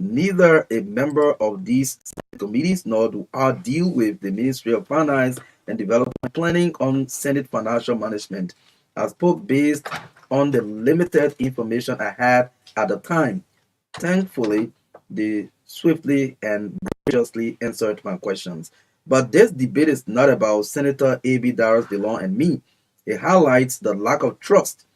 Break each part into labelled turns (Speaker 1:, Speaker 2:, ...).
Speaker 1: neither a member of these committees nor do I deal with the Ministry of Finance and Development Planning on Senate financial management. I spoke based on the limited information I had at the time. Thankfully, they swiftly and graciously answered my questions. But this debate is not about Senator A.B. Darius DeLong and me. It highlights the lack of trust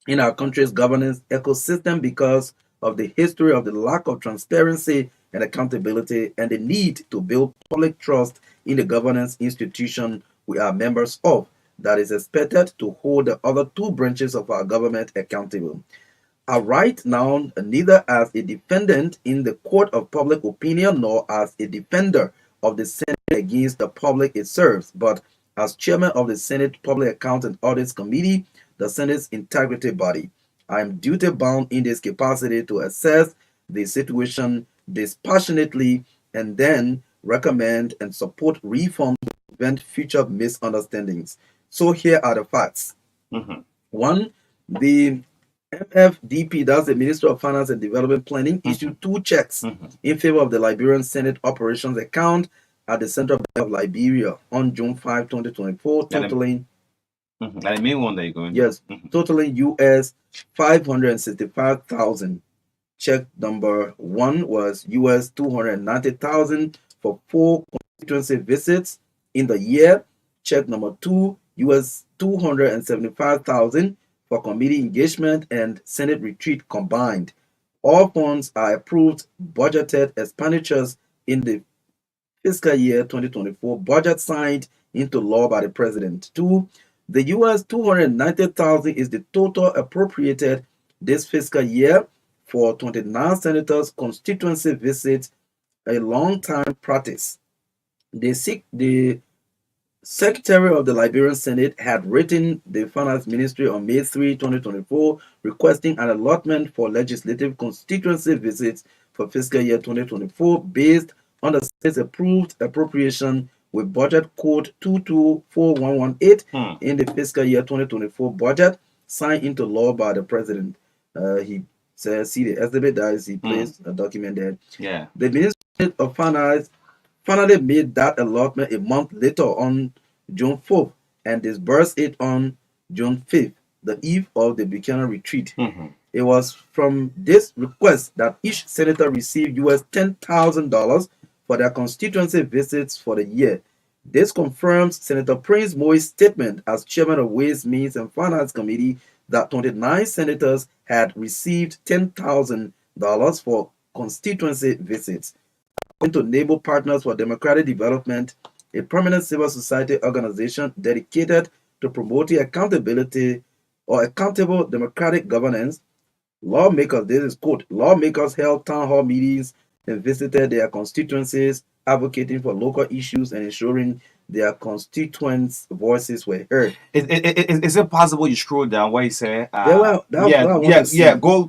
Speaker 1: in our country's governance ecosystem because of the history of the lack of transparency and accountability and the need to build public trust in the governance institution we are members of that is expected to hold the other two branches of our government accountable. I write now neither as a defendant in the court of public opinion nor as a defender of the Senate against the public it serves, but as chairman of the Senate Public Accounts and Audits Committee, the Senate's integrity body. I am duty bound in this capacity to assess the situation dispassionately and then recommend and support reform to prevent future misunderstandings. So here are the facts.
Speaker 2: Mhm.
Speaker 1: One, the MFDP, that's the Ministry of Finance and Development Planning, issued two checks in favor of the Liberian Senate operations account at the Central Bank of Liberia on June 5, 2024, totaling
Speaker 2: And the main one that you're going to.
Speaker 1: yes, totaling US 565,000. Check number one was US 290,000 for 4 constituency visits in the year. Check number two, US 275,000 for committee engagement and Senate retreat combined. All funds are approved budgeted expenditures in the fiscal year 2024 budget signed into law by the president. Two, the US 290,000 is the total appropriated this fiscal year for 29 senators' constituency visits, a long-time practice. The Secretary of the Liberian Senate had written the Finance Ministry on May 3, 2024, requesting an allotment for legislative constituency visits for fiscal year 2024 based on the Senate's approved appropriation with budget code 224118 in the fiscal year 2024 budget signed into law by the president. He says, see the exhibit that is, he placed a document there.
Speaker 2: Yeah.
Speaker 1: The Ministry of Finance finally made that allotment a month later on June 4th and disbursed it on June 5th, the eve of the Buchanan retreat. It was from this request that each senator received US $10,000 for their constituency visits for the year. This confirms Senator Prince Moi's statement as chairman of Ways, Means and Finance Committee that 29 senators had received $10,000 for constituency visits. According to Naval Partners for Democratic Development, a prominent civil society organization dedicated to promoting accountability or accountable democratic governance, lawmakers, this is quote, lawmakers held town hall meetings and visited their constituencies, advocating for local issues and ensuring their constituents' voices were heard.
Speaker 2: Is it possible you scroll down where he said,
Speaker 1: Go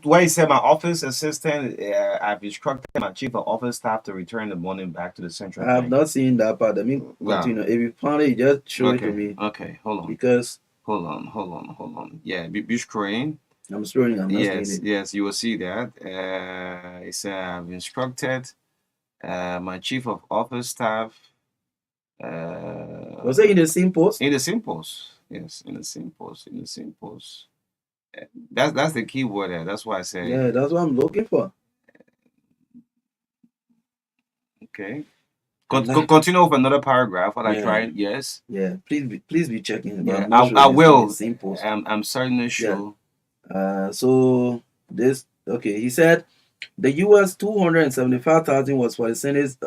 Speaker 2: where he said, my office assistant, I've instructed my chief of office staff to return the money back to the central
Speaker 1: I have
Speaker 2: bank.
Speaker 1: not seen that part. I mean, continue. If you found it, just show it to me.
Speaker 2: Okay, hold on.
Speaker 1: Because
Speaker 2: hold on. Yeah, be scrolling.
Speaker 1: I'm scrolling. I'm not seeing it.
Speaker 2: Yes, you will see that. It said, I've instructed my chief of office staff.
Speaker 1: Was it in the same post?
Speaker 2: In the same post. Yes, in the same post. In the same post. That's the key word there. That's why I say.
Speaker 1: Yeah, that's what I'm looking for.
Speaker 2: Okay. Continue with another paragraph while I try it. Yes.
Speaker 1: Yeah. Please be checking.
Speaker 2: Yeah, I will. I'm certainly sure.
Speaker 1: So this he said the US 275,000 was for the Senate's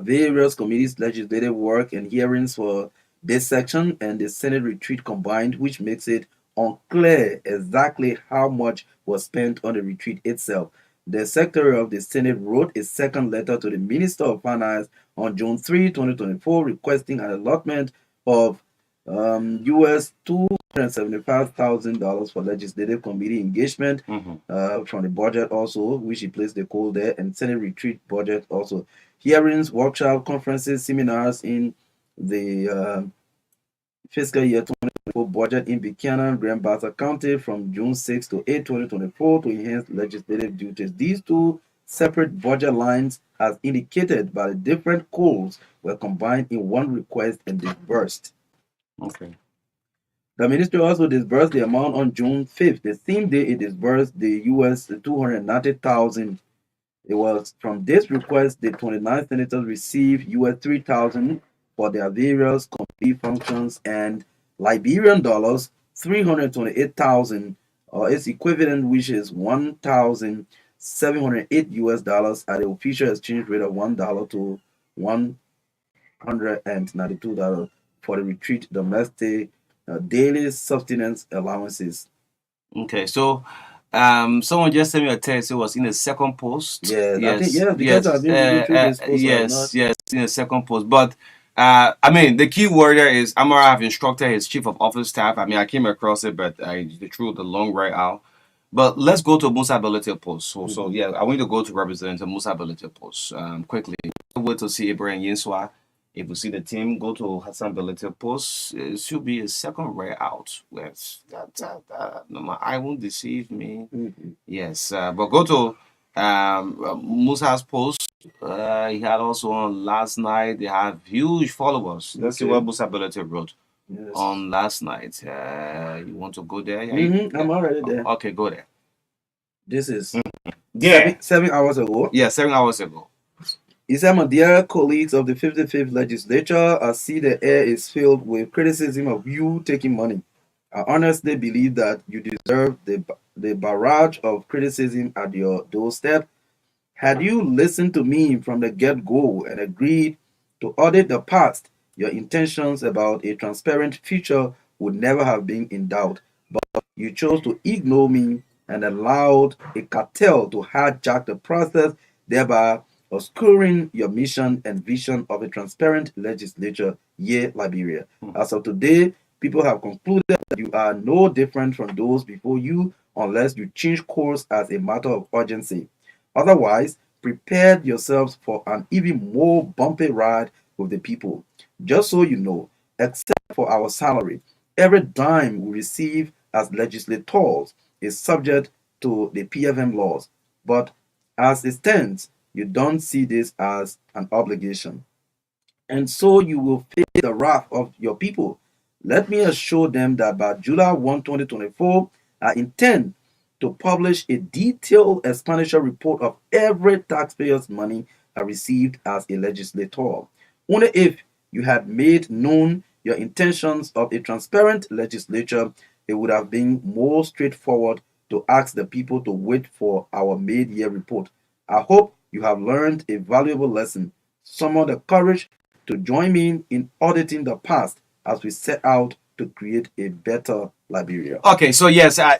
Speaker 1: various committees, legislative work and hearings for this section and the Senate retreat combined, which makes it unclear exactly how much was spent on the retreat itself. The Secretary of the Senate wrote a second letter to the Minister of Finance on June 3, 2024, requesting an allotment of US $275,000 for legislative committee engagement from the budget also, which he placed the call there, and Senate retreat budget also. Hearings, workshop, conferences, seminars in the fiscal year 2024 budget in Buchanan, Grand Bassa County from June 6 to 8, 2024 to enhance legislative duties. These two separate budget lines as indicated by the different codes were combined in one request and disbursed.
Speaker 2: Okay.
Speaker 1: The ministry also disbursed the amount on June 5th, the same day it disbursed the US 290,000. It was from this request the 29 senators received US 3,000 for their various committee functions and Liberian dollars 328,000 or its equivalent, which is 1,708 US dollars at the official exchange rate of $1 to $192 for the retreat domestic daily subsistence allowances.
Speaker 2: Okay. So, someone just sent me a text. It was in the second post.
Speaker 1: Yes, I think
Speaker 2: Yes.
Speaker 1: yes, because I've been reading through this post, I have not.
Speaker 2: Yes. In the second post, but. I mean, the key word there is Amara have instructed his chief of office staff. I mean, I came across it, but I threw the long right out. But let's go to Musa Ability Post. So yeah, I want to go to Representative Musa Ability Post quickly. Wait to see Ibrahim Yinswa. If we see the team, go to Hassan Ability Post. It should be a second right out. Yes, no, my eye won't deceive me.
Speaker 1: Mhm.
Speaker 2: Yes, but go to Musa's post. He had also on last night. They have huge followers. Let's see
Speaker 1: Okay.
Speaker 2: what Musa Ability wrote
Speaker 1: Yes.
Speaker 2: on last night. You want to go there? Yeah,
Speaker 1: I'm already there.
Speaker 2: Okay, go there.
Speaker 1: This is
Speaker 2: Yeah.
Speaker 1: 7 hours ago.
Speaker 2: Yeah, 7 hours ago.
Speaker 1: He said, my dear colleagues of the 55th legislature, I see the air is filled with criticism of you taking money. I honestly believe that you deserve the barrage of criticism at your doorstep. Had you listened to me from the get-go and agreed to audit the past, your intentions about a transparent future would never have been in doubt. But you chose to ignore me and allowed a cartel to hijack the process, thereby obscuring your mission and vision of a transparent legislature, yeah, Liberia. As of today, people have concluded that you are no different from those before you unless you change course as a matter of urgency. Otherwise, prepare yourselves for an even more bumpy ride with the people. Just so you know, except for our salary, every dime we receive as legislators is subject to the PFM laws. But as it stands, you don't see this as an obligation. And so you will face the wrath of your people. Let me assure them that by July 1, 2024, I intend to publish a detailed expenditure report of every taxpayer's money I received as a legislator. Only if you had made known your intentions of a transparent legislature, it would have been more straightforward to ask the people to wait for our mid-year report. I hope you have learned a valuable lesson. Summon the courage to join me in auditing the past as we set out to create a better Liberia.
Speaker 2: Okay, so yes, I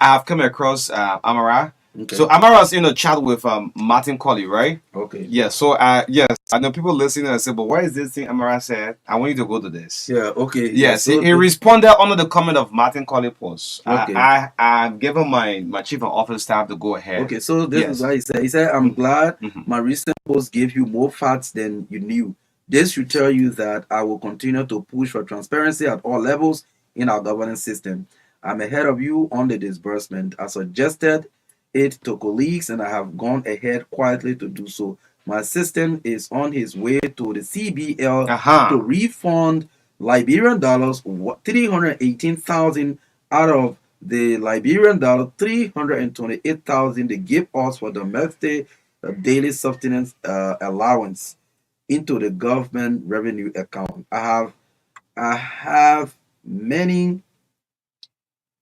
Speaker 2: have come across Amara.
Speaker 1: Okay.
Speaker 2: So Amara's in a chat with Martin Colley, right?
Speaker 1: Okay.
Speaker 2: Yes. So yes, I know people listening and say, but what is this thing Amara said? I want you to go to this.
Speaker 1: Yeah. Okay.
Speaker 2: Yes,
Speaker 1: So
Speaker 2: he responded under the comment of Martin Colley post.
Speaker 1: Okay.
Speaker 2: I've given my chief of office staff to go ahead.
Speaker 1: Okay. So this
Speaker 2: Yes.
Speaker 1: is what he said. He said, "I'm glad
Speaker 2: Mhm.
Speaker 1: my recent post gave you more facts than you knew. This should tell you that I will continue to push for transparency at all levels in our governance system. I'm ahead of you on the disbursement. I suggested it to colleagues and I have gone ahead quietly to do so. My assistant is on his way to the CBL to refund Liberian dollars 318,000 out of the Liberian dollar 328,000 they give us for domestic daily subsistence allowance into the government revenue account. I have many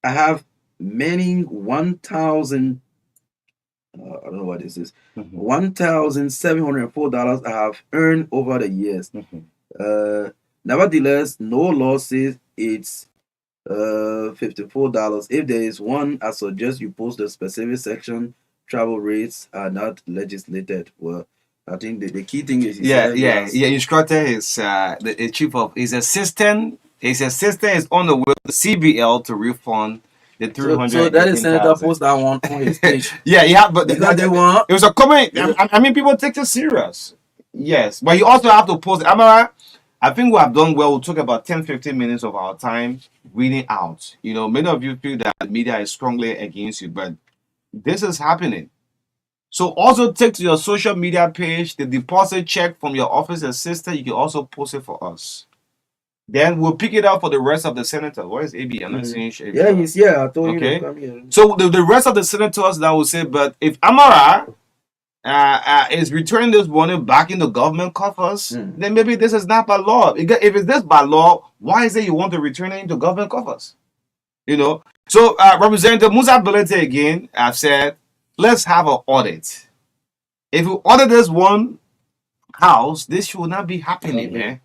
Speaker 1: 1,000 I don't know what this is. $1,704 I have earned over the years. Nevertheless, no law says it's $54. If there is one, I suggest you post the specific section. Travel rates are not legislated. Well, I think the key thing is
Speaker 2: instructor is the chief of his assistant. His assistant is on the way to CBL to refund the 300.
Speaker 1: So that is Senator post that one on his page.
Speaker 2: But
Speaker 1: because they want.
Speaker 2: It was a comment. I mean, people take it serious. Yes, but you also have to post. Amara, I think we have done well. We'll talk about 10-15 minutes of our time reading out. Many of you feel that the media is strongly against you, but this is happening. So also take to your social media page the deposit check from your office assistant. You can also post it for us. Then we'll pick it up for the rest of the senators. Where is AB? I'm not seeing AB.
Speaker 1: Yeah, he's here. I told you to
Speaker 2: Okay.
Speaker 1: come here.
Speaker 2: So the rest of the senators that will say, but if Amara is returning this money back in the government coffers, then maybe this is not by law. If it's this by law, why is it you want to return it into government coffers? You know. So Representative Musa Belete again, I've said, let's have an audit. If we audit this one house, this should not be happening, man.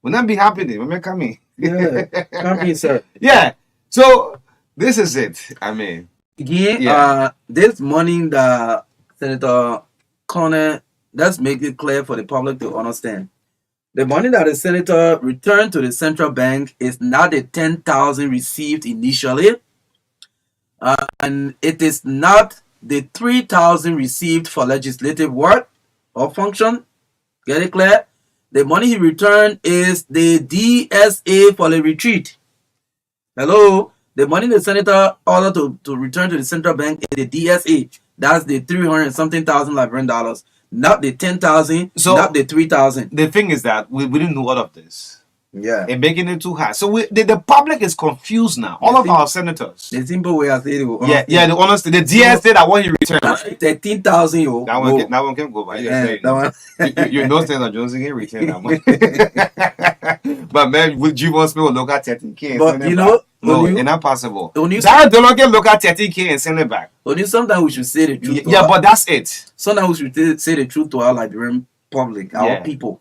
Speaker 2: Will not be happening. When coming.
Speaker 1: Yeah, come here, sir.
Speaker 2: Yeah. So this is it. I mean,
Speaker 1: Again, this morning, the Senator Connor, let's make it clear for the public to understand. The money that the senator returned to the central bank is not the 10,000 received initially, and it is not the 3,000 received for legislative work or function. Get it clear? The money he returned is the DSA for the retreat. Hello? The money the senator ordered to return to the central bank is the DSA. That's the 300 something thousand Liberian dollars, not the 10,000,
Speaker 2: So-
Speaker 1: not the 3,000.
Speaker 2: the thing is that we didn't know all of this
Speaker 1: Yeah.
Speaker 2: and making it too high. So the public is confused now. All of our senators.
Speaker 1: The simple way I say it.
Speaker 2: The honesty. The DSA that what he returned.
Speaker 1: 13,000, yo.
Speaker 2: That one, that one can go by.
Speaker 1: Yeah, that one.
Speaker 2: You know, Senator Johnson can return that money. But man, would you want to look at 13K?
Speaker 1: But you know,
Speaker 2: no,
Speaker 1: when you-
Speaker 2: it's not possible.
Speaker 1: when you-
Speaker 2: Sarah Dillon can look at 13K and send it back.
Speaker 1: Only sometimes we should say the truth. to
Speaker 2: Yeah,
Speaker 1: our-
Speaker 2: but that's it.
Speaker 1: sometimes we should say the truth to our Liberian public, our
Speaker 2: Yeah.
Speaker 1: people.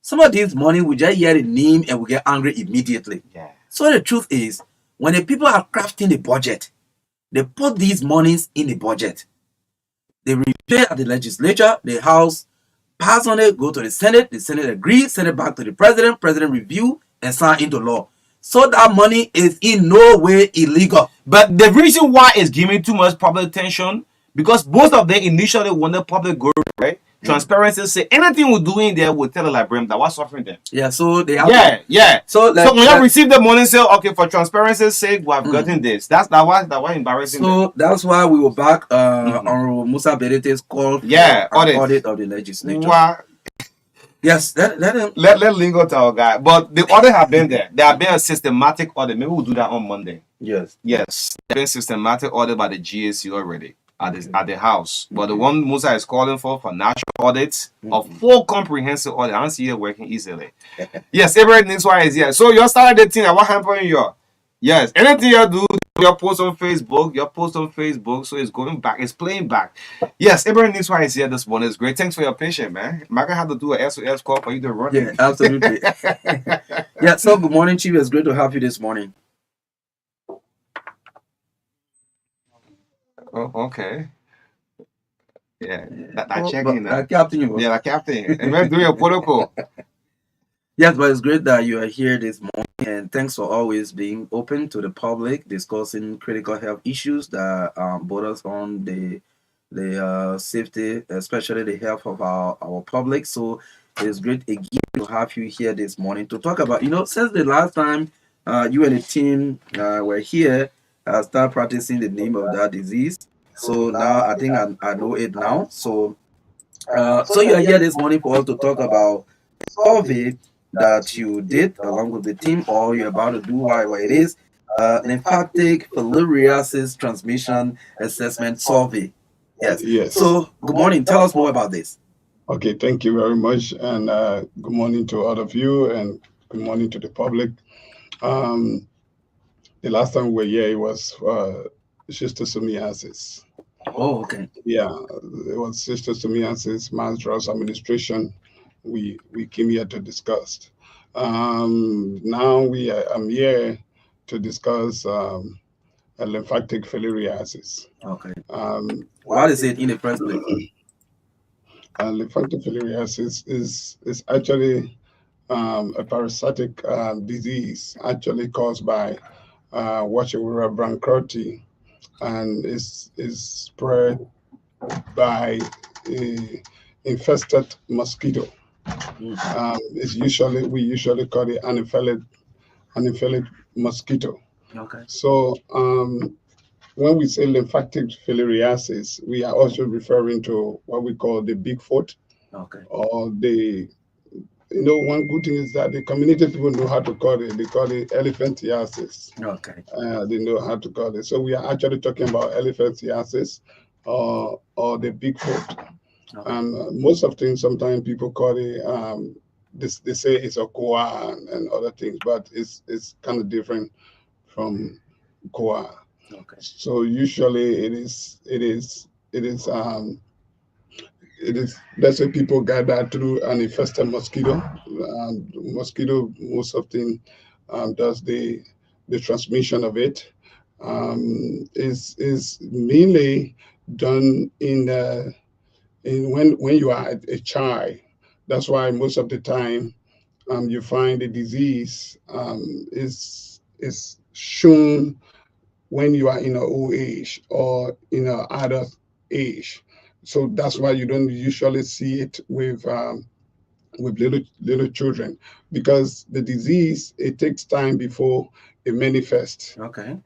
Speaker 1: Some of this money we just hear the name and we get angry immediately.
Speaker 2: Yeah.
Speaker 1: So the truth is, when the people are crafting the budget, they put these monies in the budget. They review at the legislature, the House pass on it, go to the Senate agrees, send it back to the president review and sign into law. So that money is in no way illegal.
Speaker 2: But the reason why it's giving too much public attention, because both of them initially wanted public growth, right? Transparency say anything we're doing there will tell the Liberian that what's offering them.
Speaker 1: Yeah, so they have
Speaker 2: Yeah.
Speaker 1: So,
Speaker 2: So when you receive the money, say, okay, for transparency's sake, we have gotten this. That's why embarrassing them.
Speaker 1: So that's why we were back on Musa Berete's call for
Speaker 2: Yeah,
Speaker 1: an
Speaker 2: audit.
Speaker 1: audit of the legislature.
Speaker 2: Why-
Speaker 1: Yes, let him.
Speaker 2: Let Lingo to our guy. But the audit have been there. There have been a systematic audit. Maybe we'll do that on Monday.
Speaker 1: Yes.
Speaker 2: Yes. There's been systematic audit by the GAC already at the house. But the one Musa is calling for national audits, a full comprehensive audit. I don't see it working easily. Yes, everything is why is here. So you started the thing. What happened you? Yes. Anything you do, your post on Facebook, so it's going back, it's playing back. Yes, everyone needs why is here this morning. It's great. Thanks for your patience, man. I'm gonna have to do a SOS call for you to run.
Speaker 1: Yeah, absolutely. Yeah, so good morning, Chief. It's great to have you this morning.
Speaker 2: Oh, okay. Yeah, that
Speaker 1: Oh,
Speaker 2: checking
Speaker 1: but,
Speaker 2: that.
Speaker 1: Captain, you.
Speaker 2: Yeah, like captain. And we're doing a protocol.
Speaker 1: Yes, but it's great that you are here this morning, and thanks for always being open to the public, discussing critical health issues that borders on the safety, especially the health of our public. So it's great again to have you here this morning to talk about. Since the last time you and the team were here, start practicing the name of that disease. So now I think I know it now. So you are here this morning for us to talk about survey that you did along with the team, or you're about to do, whatever it is, lymphatic filariasis transmission assessment survey. Yes.
Speaker 3: Yes.
Speaker 1: So, good morning. Tell us more about this.
Speaker 3: Okay, thank you very much. And good morning to all of you, and good morning to the public. The last time we were here, it was schistosomiasis.
Speaker 1: Oh, okay.
Speaker 3: Yeah, it was schistosomiasis, mass drugs administration. We came here to discuss. Now I'm here to discuss lymphatic filariasis.
Speaker 1: Okay.
Speaker 3: What
Speaker 1: is it in the first place?
Speaker 3: Lymphatic filariasis is actually a parasitic disease, actually caused by Washiwara branchiorti, and is spread by a infested mosquito. We usually call it anopheles mosquito.
Speaker 1: Okay.
Speaker 3: So when we say lymphatic filariasis, we are also referring to what we call the Bigfoot
Speaker 1: Okay.
Speaker 3: or the, one good thing is that the community people know how to call it. They call it elephantiasis.
Speaker 1: Okay.
Speaker 3: They know how to call it. So we are actually talking about elephantiasis or the Bigfoot.
Speaker 1: Okay.
Speaker 3: Most of things, sometimes people call it, they say it's a koa and other things, but it's kind of different from koa.
Speaker 1: Okay.
Speaker 3: So usually it is, let's say people gather through an infested mosquito. Mosquito most often does the transmission of it. Is mainly done in when you are a child. That's why most of the time you find the disease is shown when you are in an old age or in an adult age. So that's why you don't usually see it with little children, because the disease, it takes time before it manifests.
Speaker 1: Okay.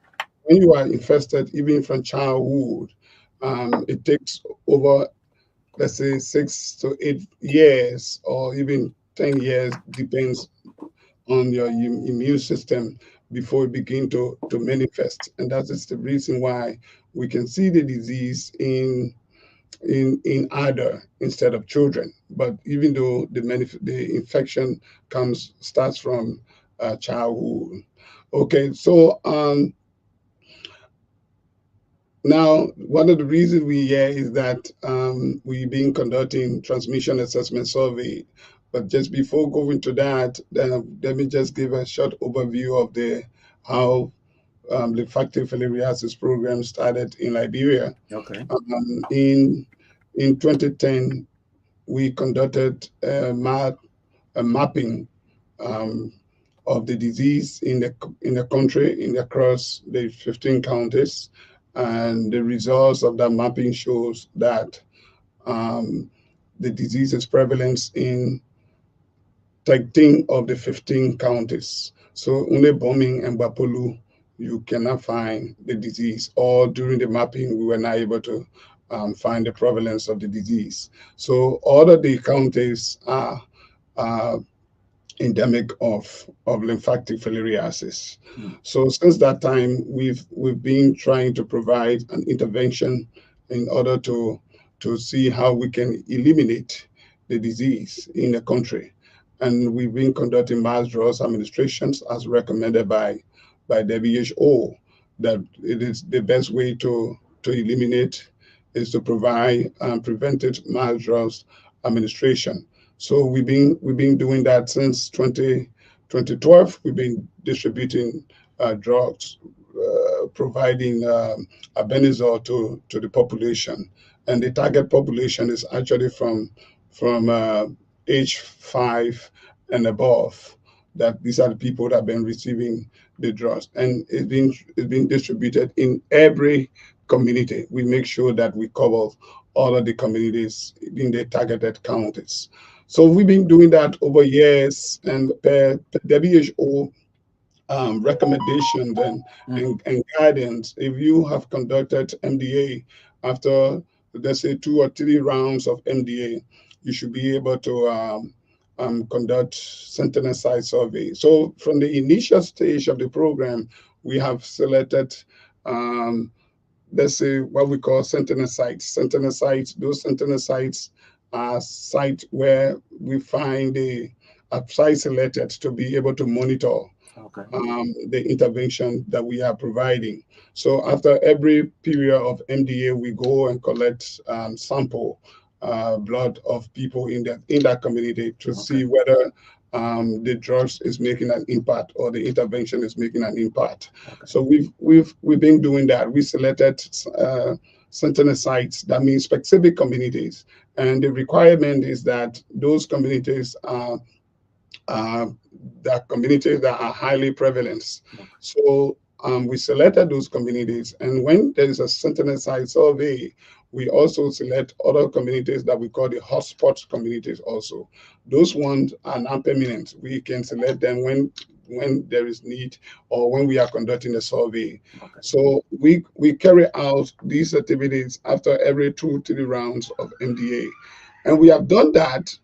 Speaker 3: When you are infested, even from childhood, it takes over, let's say, 6 to 8 years or even 10 years, depends on your immune system before it begin to manifest. And that is the reason why we can see the disease in adult instead of children. But even though the infection starts from childhood. Okay, so now one of the reasons we here is that we've been conducting transmission assessment survey. But just before going to that, let me just give a short overview of the how lymphatic filariasis program started in Liberia.
Speaker 1: Okay.
Speaker 3: In 2010, we conducted a mapping um, of the disease in the country, in across the 15 counties, and the results of that mapping shows that um, the disease is prevalent in 13 of the 15 counties. So only Bombing and Bapolu, you cannot find the disease. Or during the mapping, we were not able to find the prevalence of the disease. So all of the counties are endemic of lymphatic filariasis.
Speaker 1: Mm.
Speaker 3: So since that time, we've been trying to provide an intervention in order to see how we can eliminate the disease in the country. And we've been conducting mass draws administrations as recommended by WHO, that it is the best way to eliminate is to provide preventive mass draws administration. So we've been doing that since 2012. We've been distributing drugs, providing albendazole to the population, and the target population is actually from age 5 and above. That these are the people that have been receiving the drugs, and it's been distributed in every community. We make sure that we cover all of the communities in the targeted counties. So we've been doing that over years, and per WHO recommendations and guidance. If you have conducted MDA after, let's say, 2 or 3 rounds of MDA, you should be able to conduct sentinel site survey. So from the initial stage of the program, we have selected let's say what we call sentinel sites. Sentinel sites, those sentinel sites are sites where we find a site selected to be able to monitor
Speaker 1: Okay.
Speaker 3: the intervention that we are providing. So after every period of MDA, we go and collect sample blood of people in that community to see
Speaker 1: Okay.
Speaker 3: whether the drugs is making an impact or the intervention is making an impact.
Speaker 1: Okay.
Speaker 3: So we've been doing that. We selected sentinel sites, that means specific communities, and the requirement is that those communities are uh, the communities that are highly prevalent.
Speaker 1: Okay.
Speaker 3: So we selected those communities, and when there is a sentinel site survey, we also select other communities that we call the hotspot communities also. Those ones are not permanent. We can select them when there is need or when we are conducting a survey.
Speaker 1: Okay.
Speaker 3: So we carry out these activities after every 2-3 rounds of MDA. And we have done that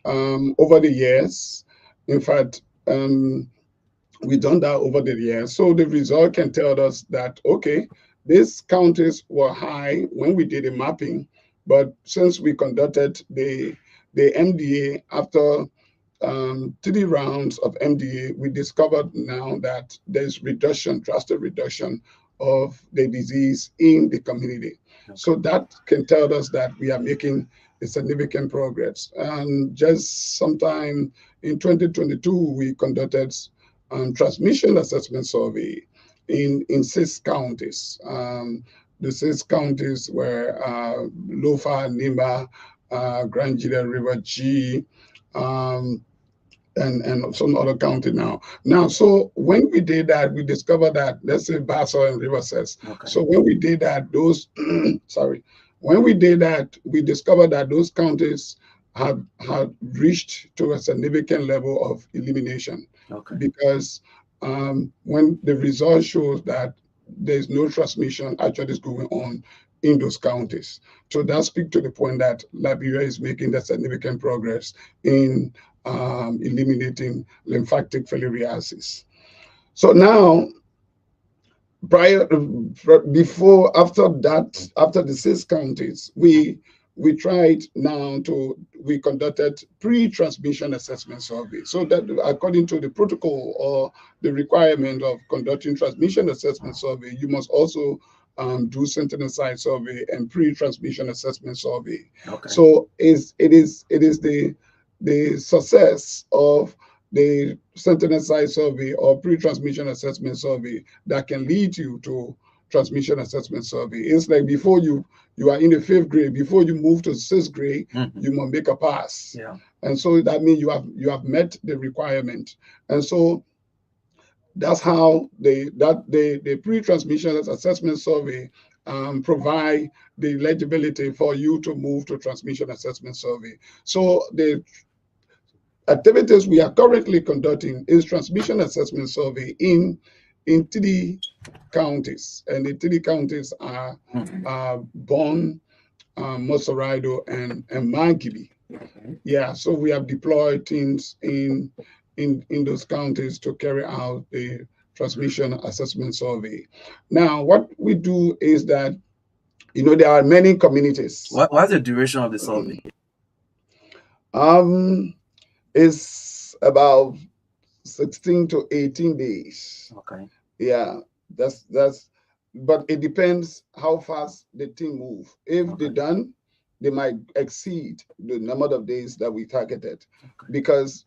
Speaker 3: over the years. In fact, we've done that over the years. So the result can tell us that, okay, these counties were high when we did the mapping, but since we conducted the MDA after 3 rounds of MDA, we discovered now that there's reduction, drastic reduction of the disease in the community.
Speaker 1: Okay.
Speaker 3: So that can tell us that we are making a significant progress. And just sometime in 2022, we conducted transmission assessment survey in 6 counties. The 6 counties were Lofa, Nima, Grand Gila River G, and some other county now. So when we did that, we discovered that, let's say Basso and Riverset.
Speaker 1: Okay.
Speaker 3: So when we did that, those when we did that, we discovered that those counties had reached to a significant level of elimination.
Speaker 1: Okay.
Speaker 3: Because when the result shows that there's no transmission actually is going on in those counties. So that speaks to the point that Liberia is making that significant progress in eliminating lymphatic filariasis. So now, after the 6 counties, we conducted pre-transmission assessment survey. So that according to the protocol or the requirement of conducting transmission assessment survey, you must also do sentinel site survey and pre-transmission assessment survey.
Speaker 1: Okay.
Speaker 3: So it is the success of the sentinel site survey or pre-transmission assessment survey that can lead you to transmission assessment survey. It's like before you are in the 5th grade, before you move to 6th grade, you must make a pass.
Speaker 1: Yeah.
Speaker 3: And so that means you have met the requirement. And so that's how the pre-transmission assessment survey provide the eligibility for you to move to transmission assessment survey. So the activities we are currently conducting is transmission assessment survey in 3 counties, and the 3 counties are Bon, Mosorado, and Mankibi.
Speaker 1: Okay.
Speaker 3: Yeah, so we have deployed teams in those counties to carry out the transmission assessment survey. Now, what we do is that, there are many communities.
Speaker 1: What's the duration of the survey?
Speaker 3: It's about 16 to 18 days.
Speaker 1: Okay.
Speaker 3: Yeah, that's but it depends how fast the team move. If they're done, they might exceed the number of days that we targeted, because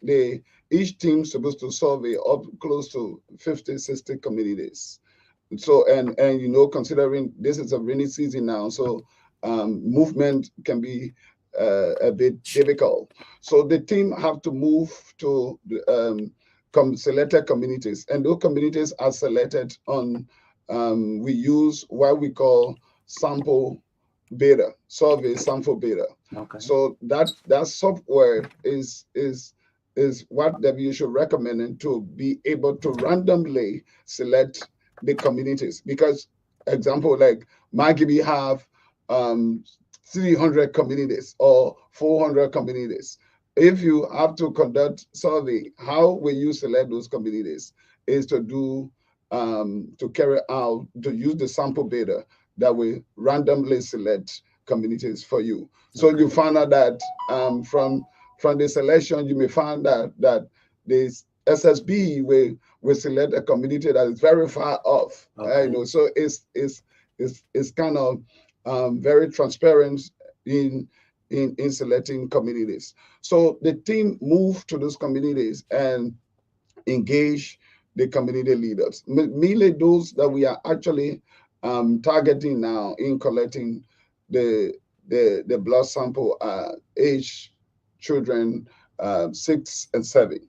Speaker 3: each team is supposed to survey up close to 50, 60 communities. So and considering this is a rainy season now, so movement can be a bit difficult. So the team have to move to selected communities, and those communities are selected on we use what we call sample beta, survey sample beta.
Speaker 1: Okay.
Speaker 3: So that software is what WHO recommended to be able to randomly select the communities, because example like Magibi have 300 communities or 400 communities. If you have to conduct survey, how will you select those communities is to do to carry out, to use the sample beta that will randomly select communities for you. So you find out that from the selection, you may find that this SSB will select a community that is very far off.
Speaker 1: Okay.
Speaker 3: So it's kind of very transparent in selecting communities. So the team moved to those communities and engage the community leaders. Mainly those that we are actually targeting now in collecting the blood sample age children 6 and 7.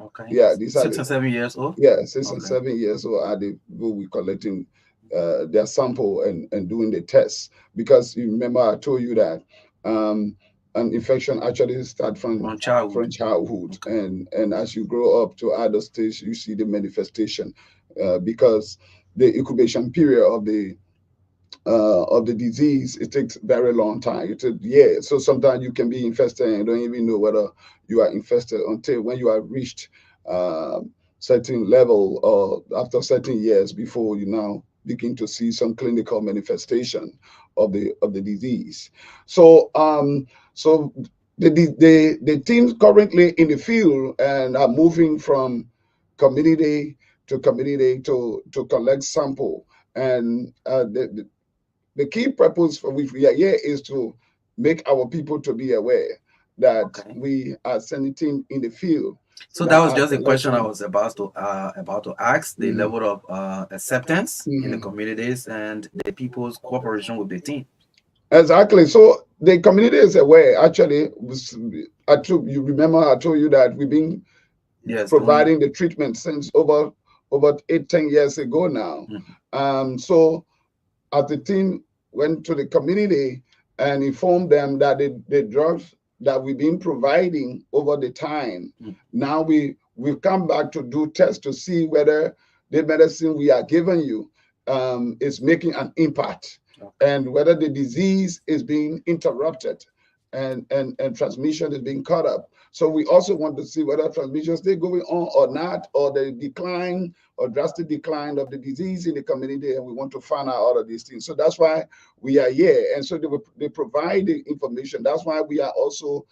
Speaker 1: Okay.
Speaker 3: Yeah, these
Speaker 1: 6 and 7 years old.
Speaker 3: Yeah, 6 and
Speaker 1: Okay.
Speaker 3: 7 years old are the people we collecting their sample and doing the tests. Because you remember I told you that an infection actually start
Speaker 1: From childhood.
Speaker 3: from childhood,
Speaker 1: Okay.
Speaker 3: and as you grow up to adult stage, you see the manifestation, because the incubation period of the disease, it takes very long time. It takes years. So sometimes you can be infested and don't even know whether you are infested until when you have reached certain level, or after certain years, before you now begin to see some clinical manifestation of the disease. So so the teams currently in the field and are moving from community to community to collect sample, and the key purpose for which we are here is to make our people to be aware that
Speaker 1: Okay.
Speaker 3: we are sending in the field
Speaker 1: So that
Speaker 3: that
Speaker 1: was
Speaker 3: are
Speaker 1: just a question I
Speaker 3: collecting.
Speaker 1: was about to ask: the
Speaker 3: Mhm,
Speaker 1: level of acceptance in the
Speaker 3: mhm.
Speaker 1: communities and the people's cooperation with the team.
Speaker 3: Exactly. So the community is aware. Actually, you remember I told you that we've been
Speaker 1: Yes, doing.
Speaker 3: providing the treatment since over 8, 10 years ago now.
Speaker 1: Mhm.
Speaker 3: So as the team went to the community and informed them that the drugs that we've been providing over the time,
Speaker 1: Mhm.
Speaker 3: now we've come back to do tests to see whether the medicine we are giving you is making an impact,
Speaker 1: Okay.
Speaker 3: and whether the disease is being interrupted, and transmission is being cut up. So we also want to see whether transmission is still going on or not, or the decline or drastic decline of the disease in the community, and we want to find out all of these things. So that's why we are here, and so they provide the information. That's why we are also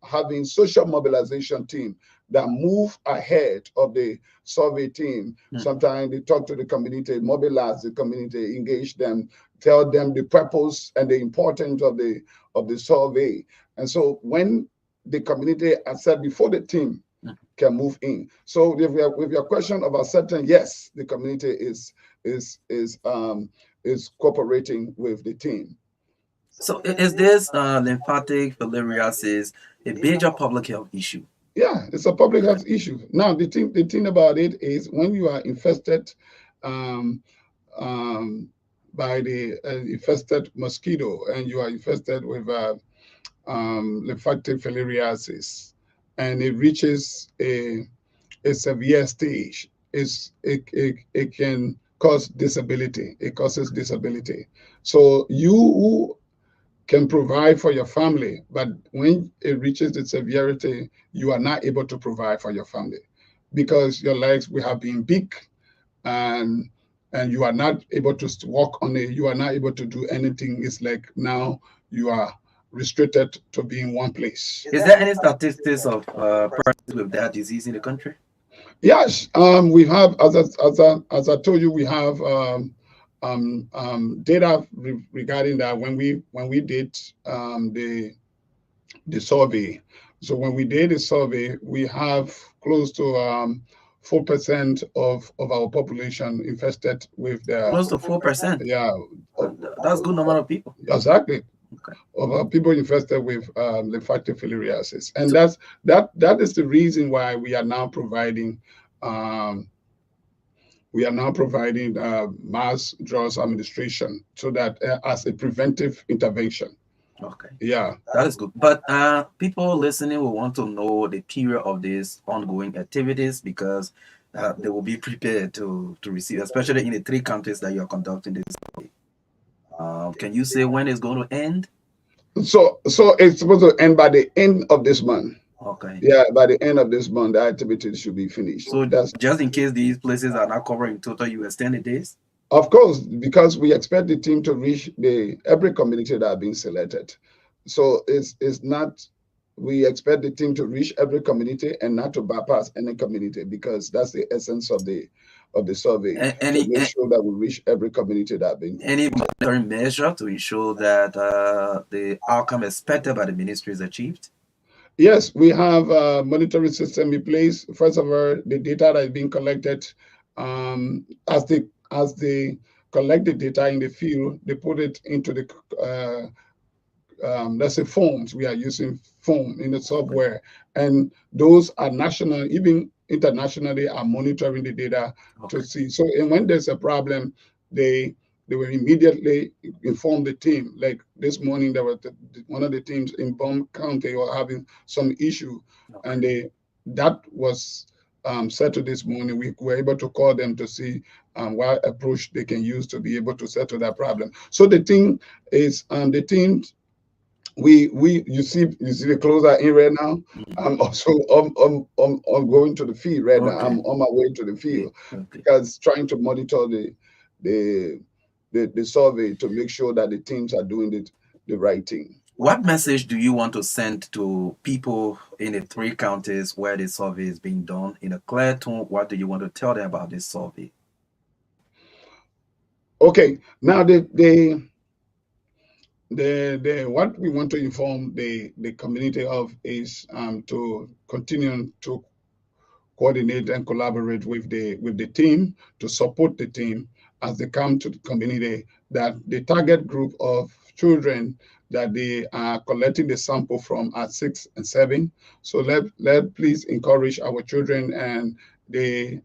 Speaker 3: having social mobilization team that move ahead of the survey team.
Speaker 1: Mhm.
Speaker 3: Sometimes they talk to the community, mobilize the community, engage them, tell them the purpose and the importance of the survey. And so when the community accept before the team
Speaker 1: Mhm.
Speaker 3: can move in. So with your question of acceptance, yes, the community is is um, is cooperating with the team.
Speaker 1: So is this lymphatic filariasis a major public health issue?
Speaker 3: Yeah, it's a public health issue. Now the thing about it is when you are infested um, um, by the infested mosquito, and you are infested with lymphatic filariasis, and it reaches a severe stage, it can cause disability. It causes disability. So you who can provide for your family, but when it reaches the severity, you are not able to provide for your family because your legs will have been big, and you are not able to walk on it. You are not able to do anything. It's like now you are restricted to be in one place.
Speaker 1: Is there any statistics of persons with that disease in the country?
Speaker 3: Yes, we have, as I told you, we have data regarding that when we did the survey. So when we did the survey, we have close to 4% of our population infested with the
Speaker 1: Close to 4%.
Speaker 3: yeah,
Speaker 1: That's a good number of people.
Speaker 3: exactly,
Speaker 1: Okay.
Speaker 3: of people infested with lymphatic filariasis, and
Speaker 1: So,
Speaker 3: that is the reason why um, we are now providing mass drugs administration, so that as a preventive intervention.
Speaker 1: okay.
Speaker 3: Yeah.
Speaker 1: That is good. But people listening will want to know the period of these ongoing activities because they will be prepared to receive, especially in the three countries that you are conducting this. Can you say when it's going to end?
Speaker 3: So it's supposed to end by the end of this month.
Speaker 1: Okay.
Speaker 3: Yeah, by the end of this month, the activities should be finished.
Speaker 1: So
Speaker 3: That's
Speaker 1: just in case these places are not covering total, you extend the days?
Speaker 3: of course because we expect the team to reach the every community that have been selected. So it's not we expect the team to reach every community and not to bypass any community, because that's the essence of the survey, to
Speaker 1: Any
Speaker 3: make sure that we reach every community that have been.
Speaker 1: any monitoring measure to ensure that the outcome expected by the ministry is achieved?
Speaker 3: Yes, we have a monitoring system in place. First of all, the data that is being collected, as they collect the data in the field, they put it into the let's say forms. We are using form in the
Speaker 1: Okay.
Speaker 3: software, and those are national, even internationally, are monitoring the data to
Speaker 1: Okay.
Speaker 3: see. So, and when there's a problem, they they will immediately inform the team. Like this morning, there was one of the teams in Bum County were having some issue, and that was settled this morning. We were able to call them to see what approach they can use to be able to settle that problem. So the thing is, the team we you see the clothes are in right now. I'm also I'm going to the field right now. I'm on my way to the field because trying to monitor the the survey to make sure that the teams are doing the right thing.
Speaker 1: What message do you want to send to people in the 3 counties where the survey is being done in a clear tone? What do you want to tell them about this survey?
Speaker 3: Okay, now the what we want to inform the community of is to continue to coordinate and collaborate with the team to support the team as they come to the community, that the target group of children that they are collecting the sample from are 6 and 7. So let please encourage our children, and the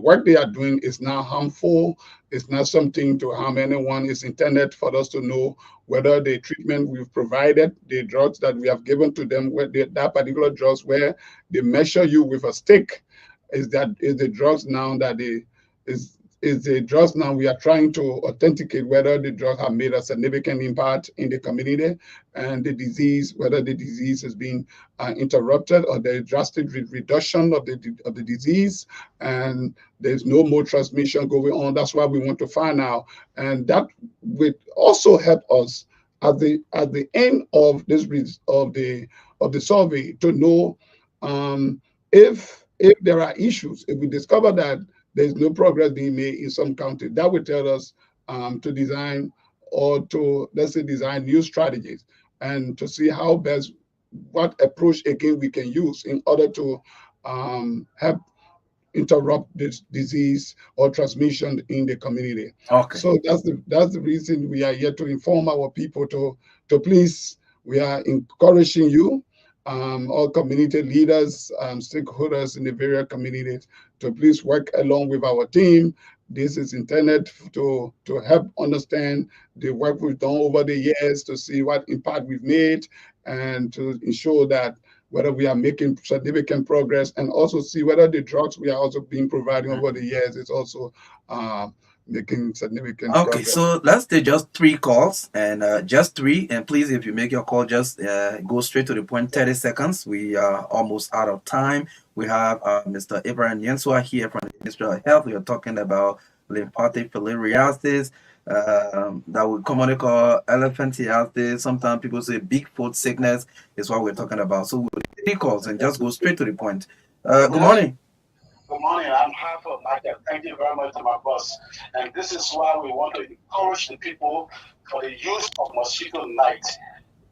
Speaker 3: work they are doing is not harmful. It's not something to harm anyone. It's intended for us to know whether the treatment we've provided, the drugs that we have given to them, that particular drugs where they measure you with a stick, is the drugs now that is the drugs now we are trying to authenticate whether the drugs have made a significant impact in the community, and the disease, whether the disease is being interrupted or there is drastic reduction of the disease, and there's no more transmission going on. That's why we want to find out, and that would also help us at the end of the survey to know if there are issues. If we discover that there's no progress being made in some counties, that would tell us to design, or to, let's say, design new strategies, and to see how best, what approach again we can use in order to help interrupt this disease or transmission in the community.
Speaker 1: Okay.
Speaker 3: So that's the reason we are here to inform our people to please, we are encouraging you, all community leaders, stakeholders in the various communities, to please work along with our team. This is intended to help understand the work we've done over the years, to see what impact we've made, and to ensure that whether we are making significant progress, and also see whether the drugs we are also being providing over the years is also making significant progress.
Speaker 1: So let's take just 3 calls, and just 3. And please, if you make your call, just go straight to the point. 30 seconds. We are almost out of time. We have Mr. Abraham Yensua here from the Ministry of Health. We are talking about lymphatic filariasis, that we commonly call elephantiasis. Sometimes people say Bigfoot sickness is what we're talking about. So we'll take 3 calls and just go straight to the point. Good morning.
Speaker 4: Good morning. I'm Hartford Michael. Thank you very much to my boss. And this is why we want to encourage the people for the use of mosquito net.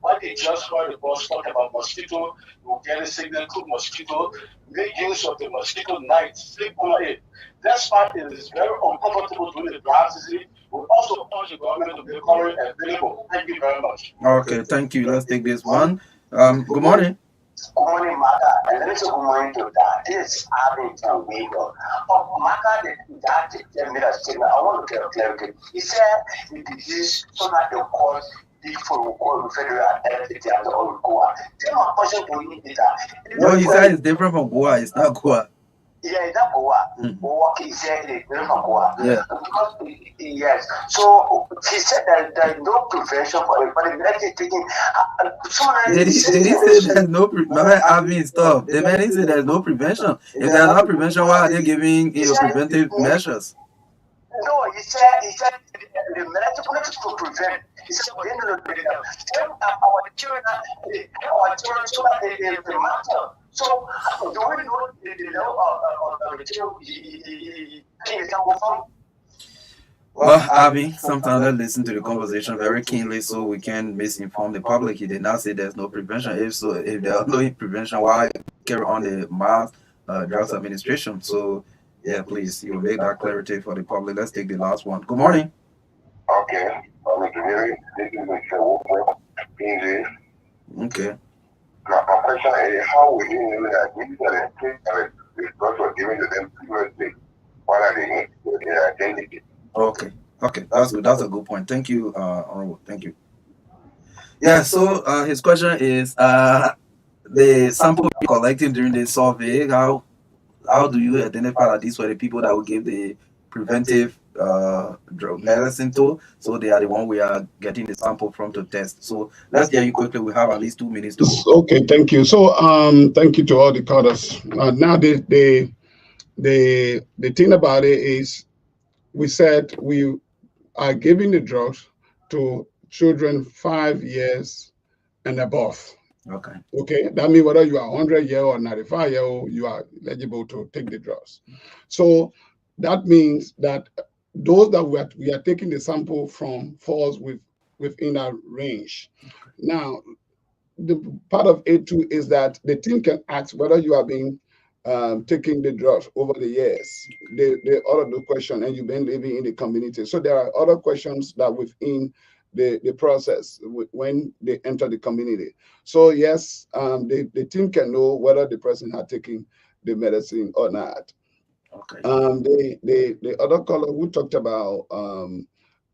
Speaker 4: What they just heard the boss talk about mosquito, you get a signal to mosquito, make use of the mosquito net, sleep on it. That's why it is very uncomfortable during the dry season. We also urge the government to make coverage available. Thank you very much.
Speaker 1: Okay, thank you. Let's take this one. Good morning.
Speaker 4: Good morning, Maka. And let me say good morning to that. This is Abington Weaver. Oh, Maka, that made a statement. I want to get a clarity. He said the disease, so that the cause before we call the federal entity and all Goa. Tell my question to you, Peter.
Speaker 1: No, he said it's different from Goa. It's not Goa.
Speaker 4: Yeah, it's not Goa. Goa, he said it's different from Goa.
Speaker 1: Yeah.
Speaker 4: Because, yes. So he said that there is no prevention for it, but the medicine is taking.
Speaker 1: They didn't say there's no stop. The man didn't say there's no prevention. If there's no prevention, why are they giving preventive measures?
Speaker 4: No, he said the medicine to prevent. He said our children so that they matter. So do we know the level of the children?
Speaker 1: Well, Abby, sometimes I listen to the conversation very keenly so we can misinform the public. He did not say there's no prevention. If there's no prevention, why carry on the mass drugs administration? So, yeah, please, you make that clarity for the public. Let's take the last one. Good morning.
Speaker 4: Okay.
Speaker 1: Okay.
Speaker 4: My question is, how will you know that these are the drugs were given to them previously? What are they identity?
Speaker 1: Okay. Okay, that's good. That's a good point. Thank you, Honorable. Thank you. Yeah. So his question is the sample you collected during the survey. How do you identify that these were the people that will give the preventive drug medicine to? So they are the one we are getting the sample from to test. So let's get you quickly. We have at least 2 minutes to go.
Speaker 3: Okay, thank you. So thank you to all the callers. Now the thing about it is we said we are giving the drugs to children 5 years and above.
Speaker 1: Okay.
Speaker 3: Okay, that means whether you are 100-year or 95-year-old, you are eligible to take the drugs. So that means that those that we are taking the sample from falls within our range. Now, the part of it too is that the team can ask whether you are being taking the drugs over the years. They all of the question, and you've been living in the community. So there are other questions that within the process when they enter the community. So yes, the team can know whether the person had taken the medicine or not.
Speaker 1: Okay.
Speaker 3: The other caller who talked about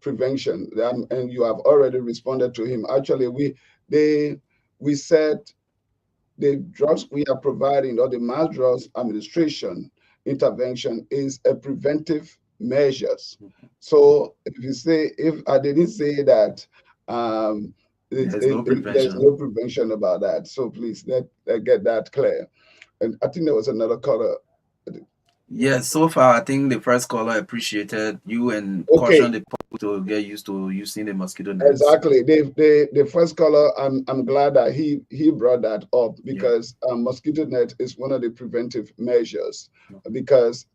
Speaker 3: prevention, and you have already responded to him. Actually, we said the drugs we are providing or the mass drugs administration intervention is a preventive measures. So if I didn't say that
Speaker 1: There's no
Speaker 3: there's
Speaker 1: prevention.
Speaker 3: no prevention about that. So please let get that clear. And I think there was another caller.
Speaker 1: Yes, so far I think the first caller appreciated you and
Speaker 3: Okay.
Speaker 1: cautioned the public to get used to using the mosquito nets.
Speaker 3: Exactly. The first caller, I'm glad that he brought that up because mosquito net is one of the preventive measures because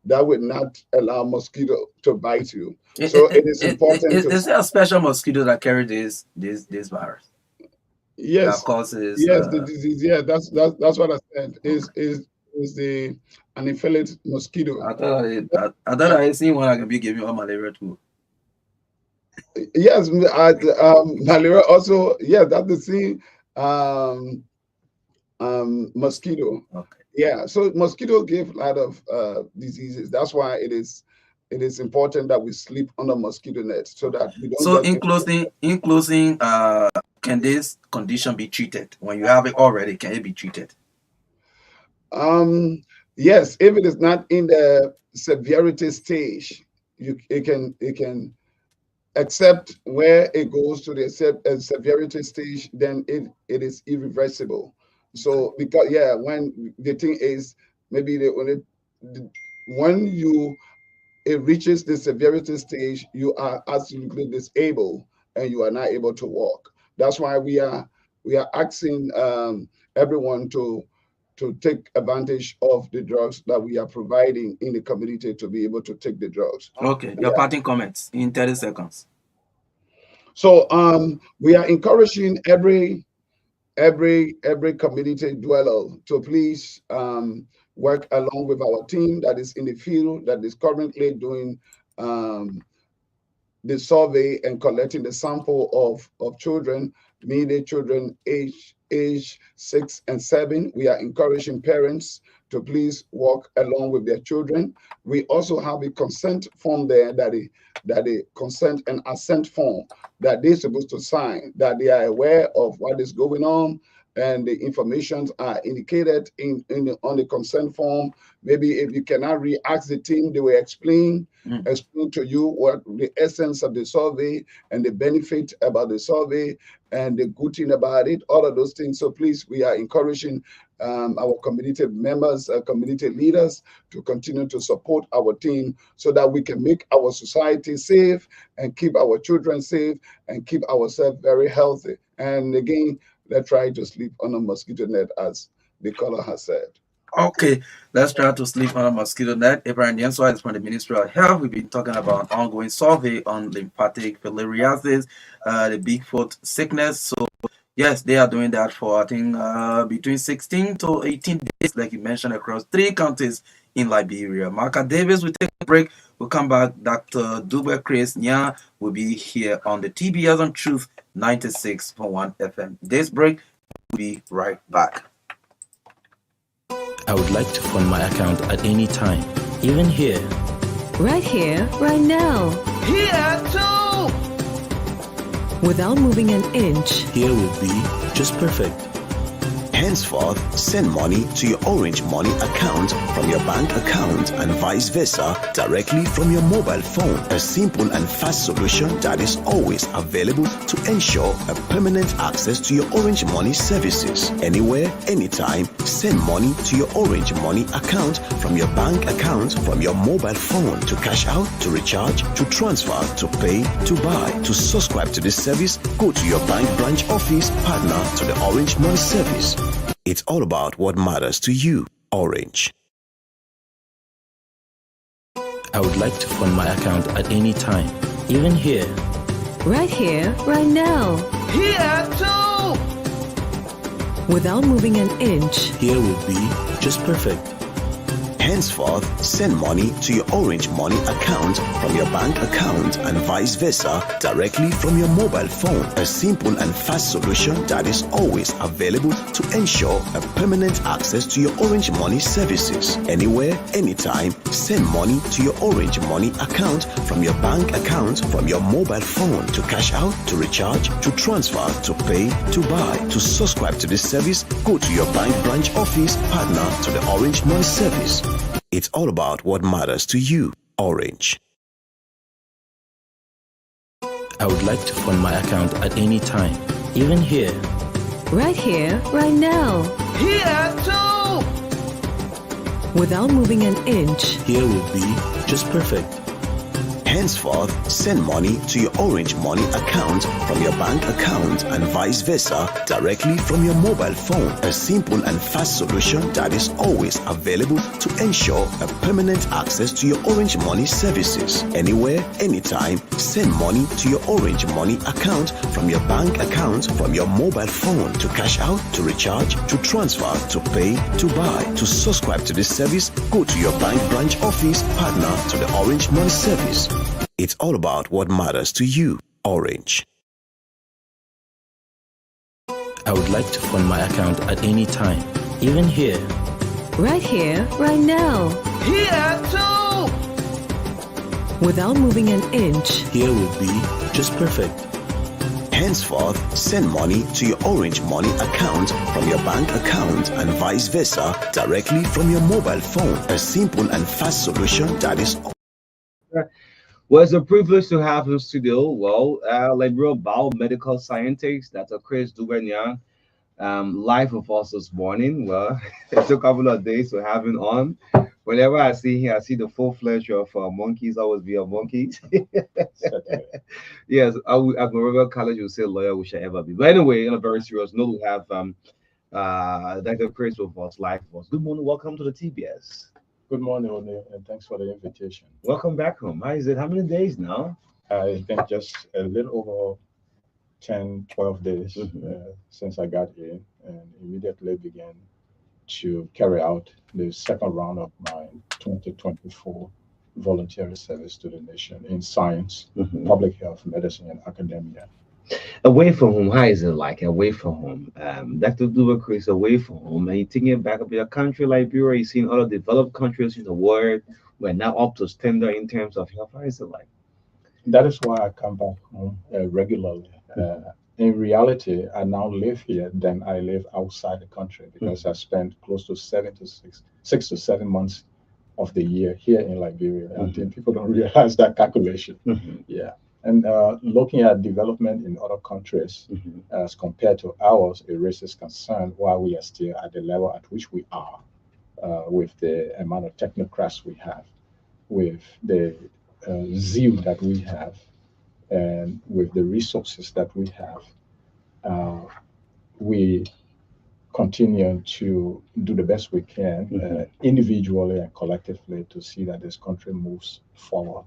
Speaker 3: that would not allow mosquito to bite you. So it is important
Speaker 1: Is there a special mosquito that carry this virus?
Speaker 3: Yes.
Speaker 1: That causes
Speaker 3: the disease. Yeah, that's what I said. Is the Anopheles mosquito.
Speaker 1: I thought I seen one that can be giving you malaria too.
Speaker 3: Yes, malaria also. Yeah, that's the same mosquito.
Speaker 1: Okay.
Speaker 3: Yeah, so mosquito give a lot of diseases. That's why it is important that we sleep under mosquito net so that we don't.
Speaker 1: So in closing, can this condition be treated when you have it already? Can it be treated?
Speaker 3: Yes, if it is not in the severity stage, it can, except where it goes to the severity stage, then it is irreversible. So because when the thing is maybe when it reaches the severity stage, you are absolutely disabled and you are not able to walk. That's why we are asking everyone to take advantage of the drugs that we are providing in the community to be able to take the drugs.
Speaker 1: Okay, your parting comments in 30 seconds.
Speaker 3: So we are encouraging every community dweller to please work along with our team that is in the field that is currently doing the survey and collecting the sample of children, meaning children age 6 and 7. We are encouraging parents to please work along with their children. We also have a consent form there that a consent and assent form that they're supposed to sign, that they are aware of what is going on and the information are indicated on the consent form. Maybe if you cannot ask the team, they will explain to you what the essence of the survey and the benefit about the survey and the good thing about it, all of those things. So please, we are encouraging our community members, community leaders to continue to support our team so that we can make our society safe and keep our children safe and keep ourselves very healthy. And again, let's try to sleep on a mosquito net, as the caller has said.
Speaker 1: Okay, let's try to sleep on a mosquito net. Abraham Yenswa is from the Ministry of Health. We've been talking about an ongoing survey on lymphatic filariasis, the Bigfoot sickness. So yes, they are doing that for I think between 16 to 18 days, like you mentioned, across 3 counties in Liberia. Marka Davis will take a break. We'll come back. Dr. Dube Chris Nya will be here on the TBS on Truth 96.1 FM. This break, we'll be right back.
Speaker 5: I would like to fund my account at any time, even here.
Speaker 6: Right here, right now.
Speaker 5: Here too!
Speaker 6: Without moving an inch,
Speaker 7: Here will be just perfect. Henceforth, send money to your Orange Money account from your bank account and vice versa directly from your mobile phone. A simple and fast solution that is always available to ensure a permanent access to your Orange Money services. Anywhere, anytime, send money to your Orange Money account from your bank account from your mobile phone to cash out, to recharge, to transfer, to pay, to buy. To subscribe to this service, go to your bank branch office partner to the Orange Money service. It's all about what matters to you. Orange. I would like to fund my account at any time, even here.
Speaker 6: right now.
Speaker 5: Here too!
Speaker 6: Without moving an inch,
Speaker 7: Here will be just perfect. Henceforth, send money to your Orange Money account from your bank account and vice versa directly from your mobile phone. A simple and fast solution that is always available to ensure a permanent access to your Orange Money services. Anywhere, anytime, send money to your Orange Money account from your bank account from your mobile phone to cash out, to recharge, to transfer, to pay, to buy. To subscribe to this service, go to your bank branch office partner to the Orange Money service. It's all about what matters to you. Orange. I would like to fund my account at any time, even here.
Speaker 6: right now.
Speaker 5: Here too!
Speaker 6: Without moving an inch,
Speaker 7: Here will be just perfect. Henceforth, send money to your Orange Money account from your bank account and vice versa directly from your mobile phone. A simple and fast solution that is always available to ensure a permanent access to your Orange Money services. Anywhere, anytime, send money to your Orange Money account from your bank account from your mobile phone to cash out, to recharge, to transfer, to pay, to buy. To subscribe to this service, go to your bank branch office partner to the Orange Money service. It's all about what matters to you. Orange. I would like to fund my account at any time, even here.
Speaker 6: right now.
Speaker 5: Here too!
Speaker 6: Without moving an inch,
Speaker 7: Here will be just perfect. Henceforth, send money to your Orange Money account from your bank account and vice versa directly from your mobile phone. A simple and fast solution that is
Speaker 2: Well, it's a privilege to have in studio. Well, liberal biomedical scientist, Dr. Chris Dubenya, live with us this morning. Well, it took a couple of days to have him on. Whenever I see him, I see the full flesh of monkeys. Always be a monkey. Yes, at Moreover College, you say lawyer we shall ever be. But anyway, on a very serious note, we have Dr. Chris with us live with us. Good morning, welcome to the TBS.
Speaker 8: Good morning, O'Neill, and thanks for the invitation.
Speaker 2: Welcome back home. How is it? How many days now?
Speaker 8: It's been just a little over 10, 12 days since I got here and immediately began to carry out the second round of my 2024 voluntary service to the nation in science, public health, medicine, and academia.
Speaker 2: Away from home, how is it like away from home? Dr. Duba Chris, away from home, and you're thinking back of your country, Liberia, you've seen other developed countries in the world. We're now up to standard in terms of health. How is it like?
Speaker 8: That is why I come back home regularly. In reality, I now live here than I live outside the country because I spent close to 6 to 7 months of the year here in Liberia. I think people don't realize that calculation. Yeah. And looking at development in other countries as compared to ours, it raises concern why we are still at the level at which we are with the amount of technocrats we have, with the zeal that we have, and with the resources that we have. We continue to do the best we can individually and collectively to see that this country moves forward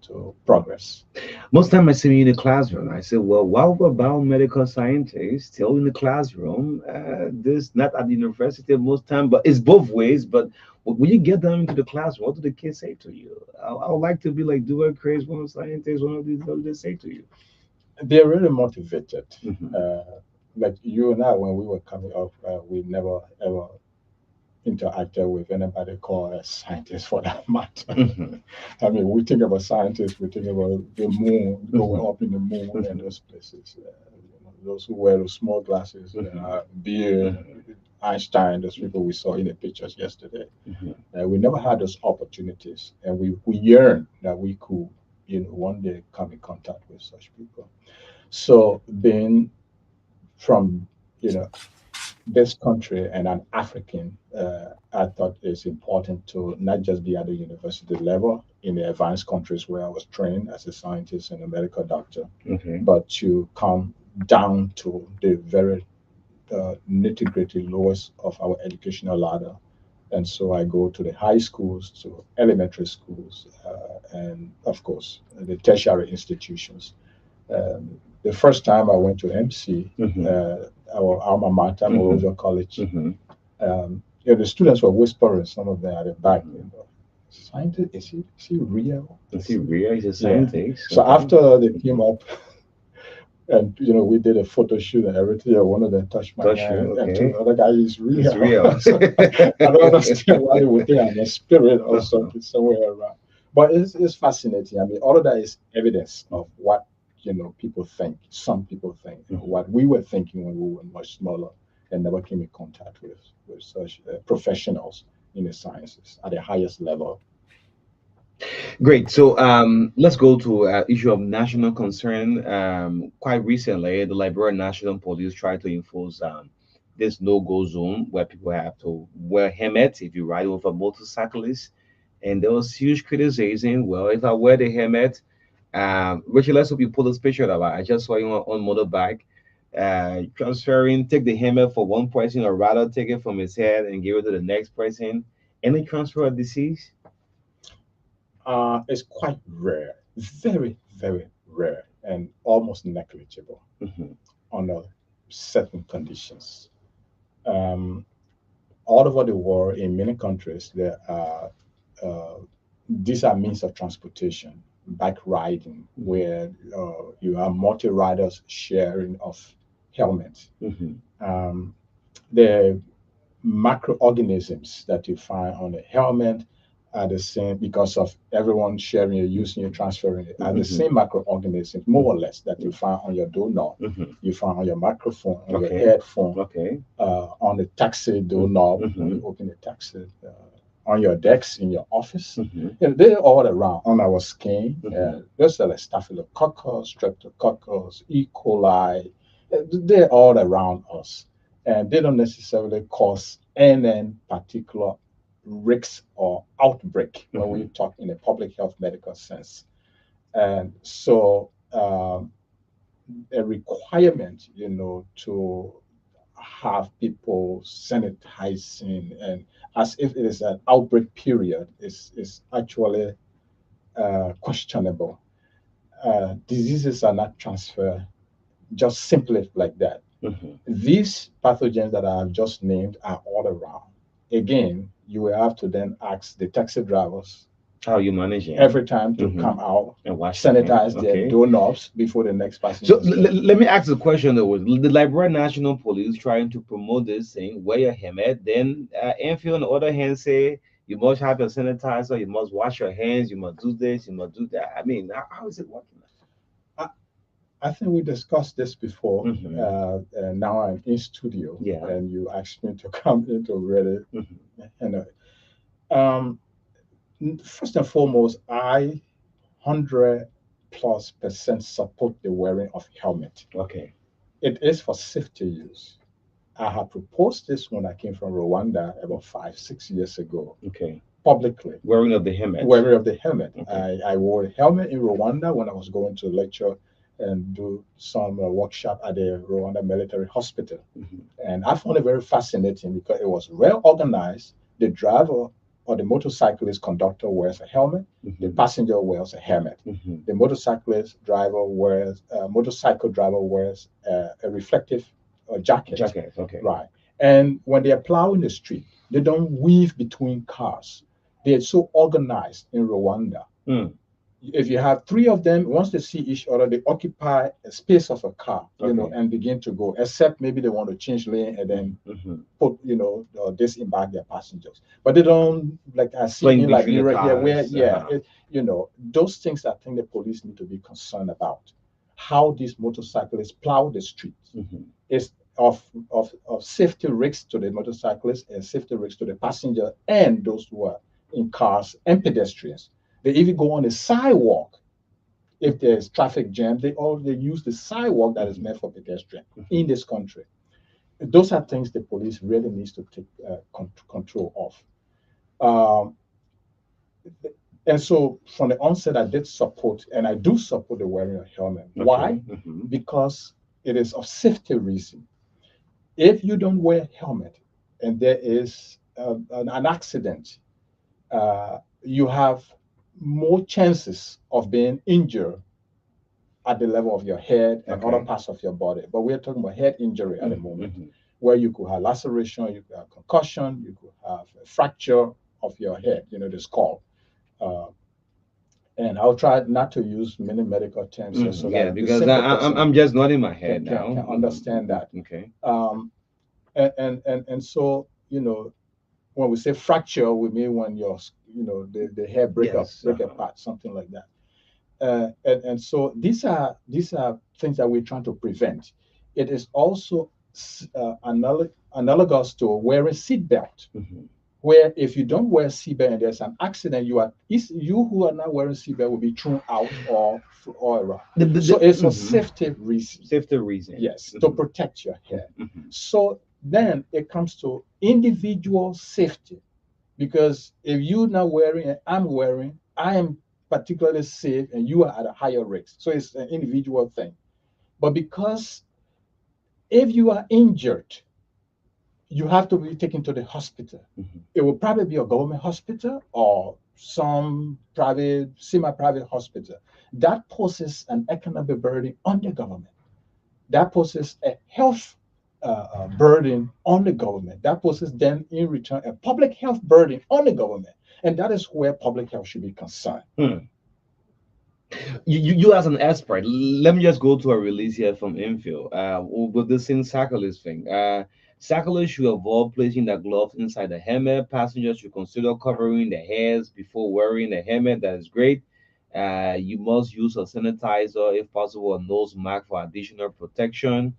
Speaker 8: to progress.
Speaker 2: Most time I see you in the classroom. I say, well, why were biomedical scientists still in the classroom? This not at the university most time, but it's both ways. But when you get them into the classroom, what do the kids say to you? I would like to be like Duba Chris, one of scientists, one of these. What do they say to you?
Speaker 8: They're really motivated. Like you and I, when we were coming up, we never ever interacted with anybody called a scientist for that matter.
Speaker 2: Mhm.
Speaker 8: I mean, we think about scientists, we think about the moon, going up in the moon and those places. Those who wear those small glasses, Beer, Einstein, those people we saw in the pictures yesterday. We never had those opportunities, and we yearn that we could, one day come in contact with such people. So being from, this country and an African, I thought it's important to not just be at the university level in the advanced countries where I was trained as a scientist and a medical doctor,
Speaker 2: Okay.
Speaker 8: but to come down to the very nitty gritty lowest of our educational ladder. And so I go to the high schools, to elementary schools, and of course, the tertiary institutions. The first time I went to MC, our alma mater, Morovia College, the students were whispering, some of them at the back, scientist, is he real?
Speaker 2: Is he real? He's a scientist.
Speaker 8: So after they came up, and we did a photo shoot and everything, and one of them touched my hand, and the other guy is real.
Speaker 2: He's real.
Speaker 8: So, I don't understand why they would think I'm a spirit or something somewhere around. But it's fascinating. I mean, all of that is evidence of what people think. Some people think what we were thinking when we were much smaller and never came in contact with such professionals in the sciences at the highest level.
Speaker 2: Great. So let's go to issue of national concern. Quite recently, the Liberia National Police tried to enforce this no-go zone where people have to wear helmet if you ride with a motorcyclist. And there was huge criticism. Well, if I wear the helmet, Richard, let's hope you pull this picture up. I just saw you on motorbike. Take the helmet for one person, or rather take it from his head and give it to the next person. Any transfer of disease?
Speaker 8: It's quite rare, very, very rare, and almost negligible under certain conditions. All over the world, in many countries, there are these are means of transportation, bike riding, where you have multi-riders sharing of helmets. The microorganisms that you find on the helmet are the same, because of everyone sharing it, using it, transferring it, are the same microorganisms, more or less, that you find on your doorknob, you find on your microphone, on your headphone, on the taxi doorknob, when you open the taxi, on your decks in your office. They're all around on our skin. There's like Staphylococcus, Streptococcus, E. coli. They're all around us, and they don't necessarily cause any particular risk or outbreak when we talk in a public health medical sense. And so a requirement, to have people sanitizing and as if it is an outbreak period is actually questionable. Diseases are not transferred just simply like that. These pathogens that I have just named are all around. Again, you will have to then ask the taxi drivers
Speaker 2: how you manage it
Speaker 8: every time to come out
Speaker 2: and wash
Speaker 8: sanitize their doorknobs before the next passenger.
Speaker 2: So let me ask the question though: the Liberia National Police trying to promote this thing, wear your helmet, then Enfield on the other hand say you must have your sanitizer, you must wash your hands, you must do this, you must do that. I mean, how is it working?
Speaker 8: I think we discussed this before. And now I'm in studio, and you asked me to come in to read it. First and foremost, I 100+% support the wearing of helmet. It is for safety use. I had proposed this when I came from Rwanda about 5-6 years ago. Publicly.
Speaker 2: Wearing of the helmet.
Speaker 8: Wearing of the helmet. I wore a helmet in Rwanda when I was going to lecture and do some workshop at the Rwanda Military Hospital. And I found it very fascinating because it was well organized. The driver or the motorcyclist conductor wears a helmet. The passenger wears a helmet. The motorcycle driver wears a reflective jacket. Right. And when they are plowing the street, they don't weave between cars. They're so organized in Rwanda if you have three of them, once they see each other, they occupy a space of a car,
Speaker 2: Okay.
Speaker 8: and begin to go, except maybe they want to change lane and then put, disembark their passengers. But they don't, like I see
Speaker 2: Playing
Speaker 8: in
Speaker 2: between the
Speaker 8: Liberia here, where,
Speaker 2: cars,
Speaker 8: those things I think the police need to be concerned about. How these motorcyclists plow the streets is of safety risks to the motorcyclists and safety risks to the passenger and those who are in cars and pedestrians. They even go on the sidewalk. If there's traffic jam, they use the sidewalk that is meant for pedestrian in this country. Those are things the police really needs to take control of. And so from the onset, I did support, and I do support the wearing of helmet.
Speaker 2: Okay.
Speaker 8: Why? Because it is of safety reason. If you don't wear a helmet and there is an accident, you have more chances of being injured at the level of your head and
Speaker 2: Okay.
Speaker 8: other parts of your body. But we're talking about head injury at the moment, where you could have laceration, you could have concussion, you could have a fracture of your head, the skull. And I'll try not to use many medical terms here so
Speaker 2: Yeah,
Speaker 8: that the
Speaker 2: because
Speaker 8: simple
Speaker 2: I'm
Speaker 8: person
Speaker 2: just nodding my head
Speaker 8: can
Speaker 2: now.
Speaker 8: understand that.
Speaker 2: Okay.
Speaker 8: And so, when we say fracture, we mean when the hair break
Speaker 2: Yes,
Speaker 8: apart, something like that. And so these are things that we're trying to prevent. It is also analogous to wearing seatbelt, where if you don't wear seatbelt and there's an accident, you who are not wearing seatbelt will be thrown out or around. So it's a safety reason.
Speaker 2: Safety reason.
Speaker 8: Yes, to protect your head. So then it comes to individual safety, because if you're not wearing and I'm wearing, I am particularly safe and you are at a higher risk. So it's an individual thing. But because if you are injured, you have to be taken to the hospital. It will probably be a government hospital or some private, semi-private hospital. That poses an economic burden on the government. That poses a health burden on the government. That poses then in return a public health burden on the government. And that is where public health should be concerned.
Speaker 2: You as an expert, let me just go to a release here from Infield with this in cyclist thing. Cyclists should avoid placing their gloves inside the helmet. Passengers should consider covering their heads before wearing the helmet. That is great. You must use a sanitizer, if possible, a nose mask for additional protection.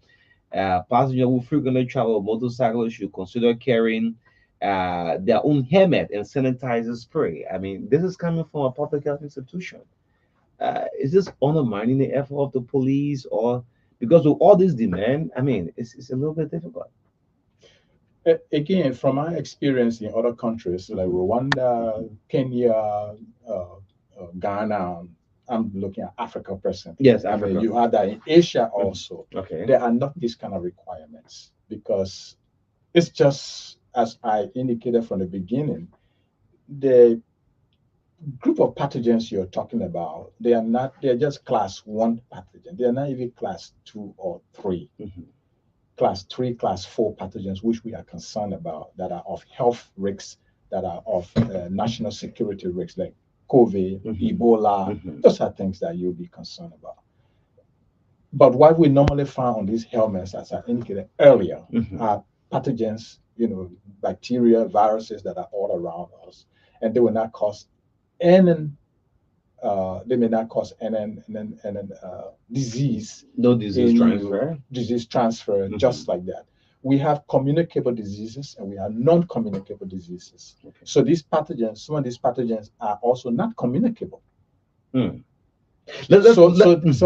Speaker 2: Passengers who frequently travel with motorcycles should consider carrying their own helmet and sanitizer spray. I mean, this is coming from a public health institution. Is this undermining the effort of the police, or because with all this demand, I mean, it's a little bit difficult.
Speaker 8: Again, from my experience in other countries like Rwanda, Kenya, Ghana, I'm looking at Africa presently.
Speaker 2: Yes,
Speaker 8: I mean,
Speaker 2: Africa.
Speaker 8: you have that in Asia also.
Speaker 2: Okay.
Speaker 8: There are not these kind of requirements because it's just as I indicated from the beginning, the group of pathogens you're talking about, they're just class 1 pathogen. They are not even class 2 or 3. Class 3, class 4 pathogens, which we are concerned about, that are of health risks, that are of national security risks, like COVID, Ebola. Those are things that you'll be concerned about. But what we normally find on these helmets, as I indicated earlier, are pathogens, bacteria, viruses that are all around us, and they will not cause any. They may not cause any disease.
Speaker 2: No disease transfer.
Speaker 8: Disease transfer, just like that. We have communicable diseases and we have non-communicable diseases. Okay. So these pathogens, some of these pathogens are also not communicable. So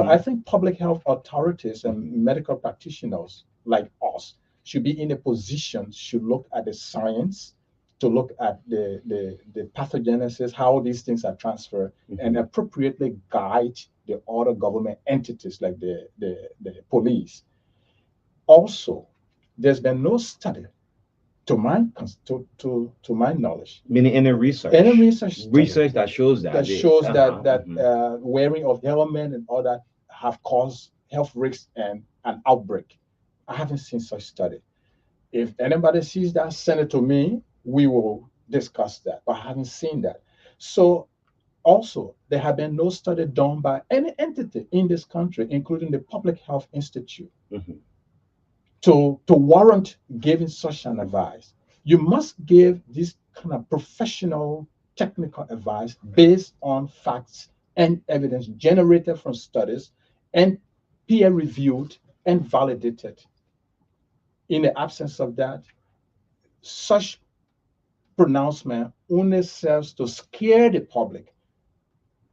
Speaker 8: I think public health authorities and medical practitioners like us should be in a position to look at the science, to look at the pathogenesis, how these things are transferred, and appropriately guide the other government entities like the police. Also, there's been no study, to my knowledge.
Speaker 2: Meaning any research?
Speaker 8: Any research
Speaker 2: that shows that.
Speaker 8: That shows that wearing of helmet and all that have caused health risks and an outbreak. I haven't seen such study. If anybody sees that, send it to me. We will discuss that, but I haven't seen that. So Also, there have been no study done by any entity in this country, including the Public Health Institute,
Speaker 2: Mhm.
Speaker 8: to warrant giving such an advice. You must give this kind of professional, technical advice based on facts and evidence generated from studies and peer reviewed and validated. In the absence of that, such pronouncement only serves to scare the public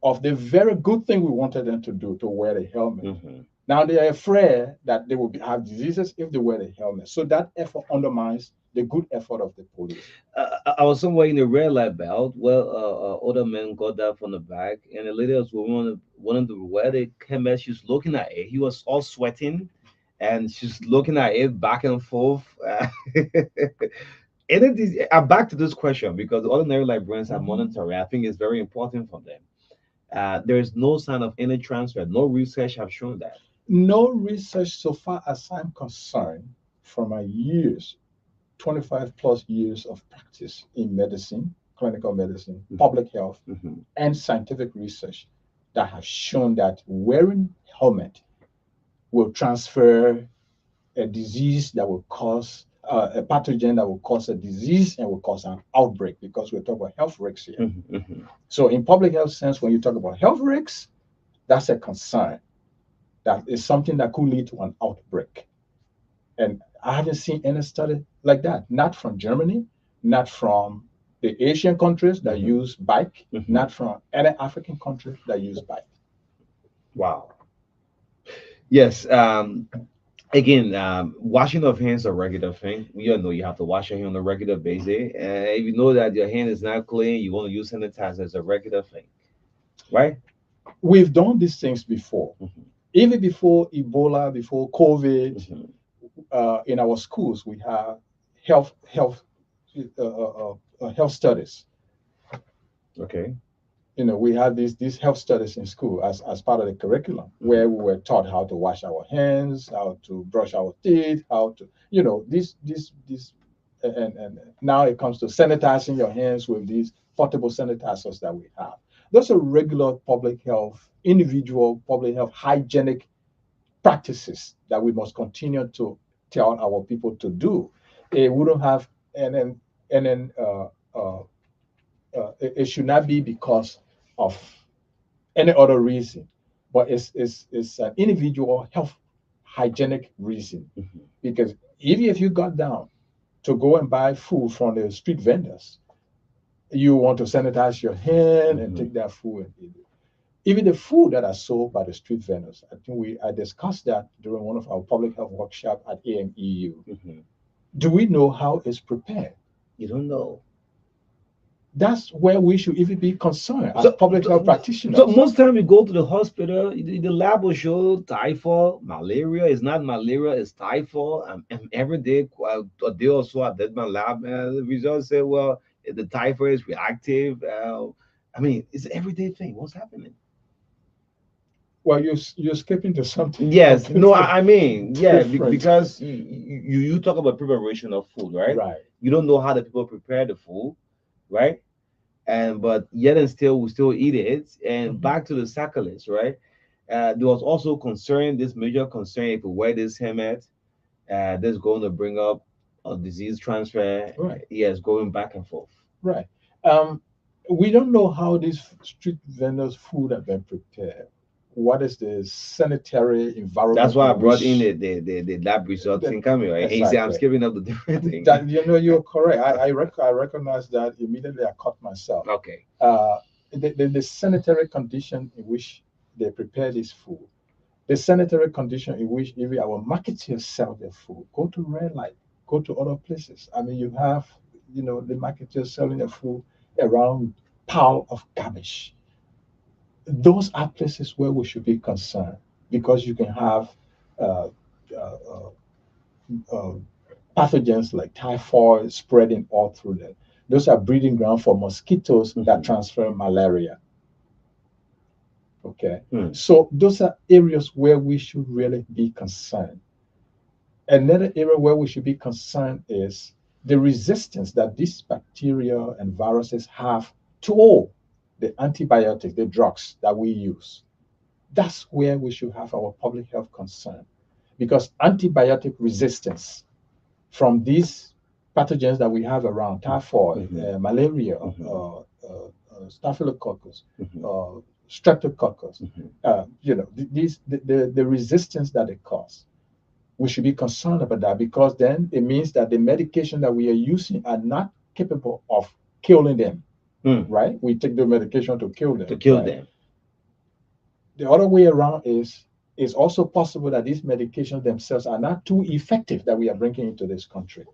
Speaker 8: of the very good thing we wanted them to do, to wear the helmet.
Speaker 2: Mhm.
Speaker 8: Now they are afraid that they will have diseases if they wear the helmet. So that effort undermines the good effort of the police.
Speaker 9: I was somewhere in the red light belt where other men got that from the back, and the lady was wanting to wear the helmet. She's looking at it. He was all sweating, and she's looking at it back and forth. And it is, I'm back to this question because the ordinary librarians are monitoring. I think it's very important for them. There is no sign of any transfer. No research have shown that.
Speaker 8: No research so far as I'm concerned from my years, 25 plus years of practice in medicine, clinical medicine, public health,
Speaker 2: Mhm.
Speaker 8: and scientific research that have shown that wearing helmet will transfer a disease that will cause a pathogen that will cause a disease and will cause an outbreak, because we're talking about health risks here.
Speaker 2: Mhm. Mhm.
Speaker 8: So in public health sense, when you talk about health risks, that's a concern. That is something that could lead to an outbreak. And I haven't seen any study like that, not from Germany, not from the Asian countries that
Speaker 2: Mhm.
Speaker 8: use bike,
Speaker 2: Mhm.
Speaker 8: not from any African country that use bike.
Speaker 9: Wow. Yes. Again, washing of hands is a regular thing. We all know you have to wash your hand on a regular basis. And if you know that your hand is not clean, you want to use sanitizer. It's a regular thing, right?
Speaker 8: We've done these things before.
Speaker 2: Mhm.
Speaker 8: Even before Ebola, before COVID,
Speaker 2: Mhm.
Speaker 8: in our schools, we have health health studies.
Speaker 9: Okay.
Speaker 8: You know, we had these health studies in school as part of the curriculum, where we were taught how to wash our hands, how to brush our teeth, how to, you know, this and now it comes to sanitizing your hands with these portable sanitizers that we have. Those are regular public health, individual public health hygienic practices that we must continue to tell our people to do. We don't have, and then it should not be because of any other reason, but it's an individual health hygienic reason.
Speaker 2: Mhm.
Speaker 8: Because even if you got down to go and buy food from the street vendors, you want to sanitize your hand and
Speaker 2: Mhm.
Speaker 8: take that food and eat it. Even the food that are sold by the street vendors, I think I discussed that during one of our public health workshop at AMEU.
Speaker 2: Mhm.
Speaker 8: Do we know how it's prepared?
Speaker 9: You don't know.
Speaker 8: That's where we should even be concerned as
Speaker 9: So-
Speaker 8: public health practitioners.
Speaker 9: So most time you go to the hospital, the lab will show typhoid, malaria. It's not malaria, it's typhoid. And every day, a day or so, I did my lab, and the results say, well, the typhoid is reactive. I mean, it's an everyday thing. What's happening?
Speaker 8: Well, you're skipping to something.
Speaker 9: Yes, no,
Speaker 8: completely
Speaker 9: I mean, yeah,
Speaker 8: different.
Speaker 9: because you talk about preparation of food, right?
Speaker 8: Right.
Speaker 9: You don't know how the people prepare the food, right? And but yet and still we still eat it. And
Speaker 8: Mhm.
Speaker 9: back to the sacklets, right? There was also concern, this major concern, if we wear this helmet, that's going to bring up a disease transfer.
Speaker 8: Right.
Speaker 9: Yes, going back and forth.
Speaker 8: Right. We don't know how these street vendors' food have been prepared. What is the sanitary environment?
Speaker 9: That's why I brought
Speaker 8: which-
Speaker 9: in the lab result
Speaker 8: The-
Speaker 9: thing coming, right? And he said, I'm
Speaker 8: exactly.
Speaker 9: skipping up the different thing.
Speaker 8: That, you know, you're correct. I recognize that immediately. I caught myself.
Speaker 9: Okay.
Speaker 8: The sanitary condition in which they prepare this food, the sanitary condition in which even our marketers sell their food. Go to Red Light, go to other places. I mean, you have, you know, the marketers selling their food around pile of garbage. Those are places where we should be concerned, because you can have uh, uh, uh, pathogens like typhoid spreading all through them. Those are breeding ground for mosquitoes that
Speaker 2: Mhm.
Speaker 8: transfer malaria. Okay.
Speaker 2: Hmm.
Speaker 8: So those are areas where we should really be concerned. Another area where we should be concerned is the resistance that these bacteria and viruses have to all the antibiotics, the drugs that we use. That's where we should have our public health concern, because antibiotic resistance from these pathogens that we have around, typhoid, malaria, staphylococcus, streptococcus, the resistance that it causes. We should be concerned about that, because then it means that the medication that we are using are not capable of killing them, right? We take the medication to kill them.
Speaker 9: them.
Speaker 8: The other way around is it's also possible that these medications themselves are not too effective that we are bringing into this country.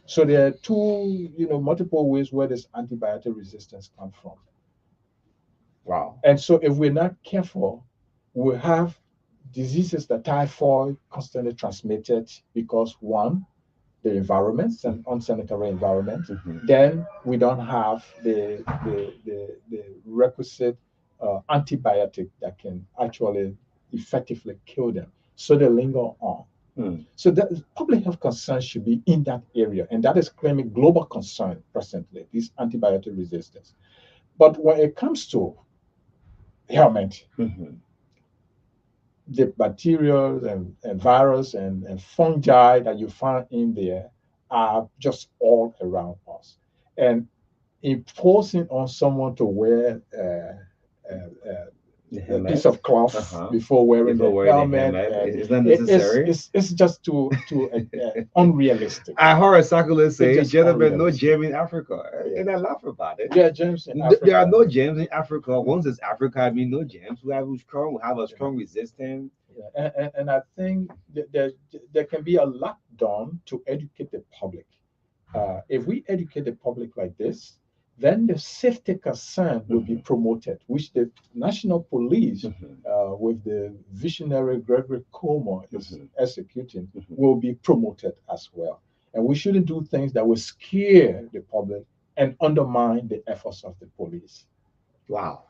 Speaker 8: So there are two, multiple ways where this antibiotic resistance comes from.
Speaker 9: Wow.
Speaker 8: And so if we're not careful, we'll have diseases that typhoid constantly transmitted because, one, the environments and unsanitary environment. Then we don't have the requisite antibiotic that can actually effectively kill them. So they linger on. So that public health concerns should be in that area, and that is claiming global concern presently, this antibiotic resistance. But when it comes to ailment, the bacteria and virus and fungi that you find in there are just all around us. And imposing on someone to wear a piece of cloth before wearing the helmet,
Speaker 9: it's not necessary.
Speaker 8: It's just too unrealistic.
Speaker 9: I heard Sakula say, gentlemen, no germ in Africa. And I laugh about it.
Speaker 8: There are germs in Africa.
Speaker 9: There are no germs in Africa. Once it's Africa, I mean no germs. We have a strong resistance.
Speaker 8: And I think that there can be a lot done to educate the public. If we educate the public like this, then the safety concern will be promoted, which the national police, with the visionary Gregory Como is executing, will be promoted as well. And we shouldn't do things that will scare the public and undermine the efforts of the police.
Speaker 9: Wow.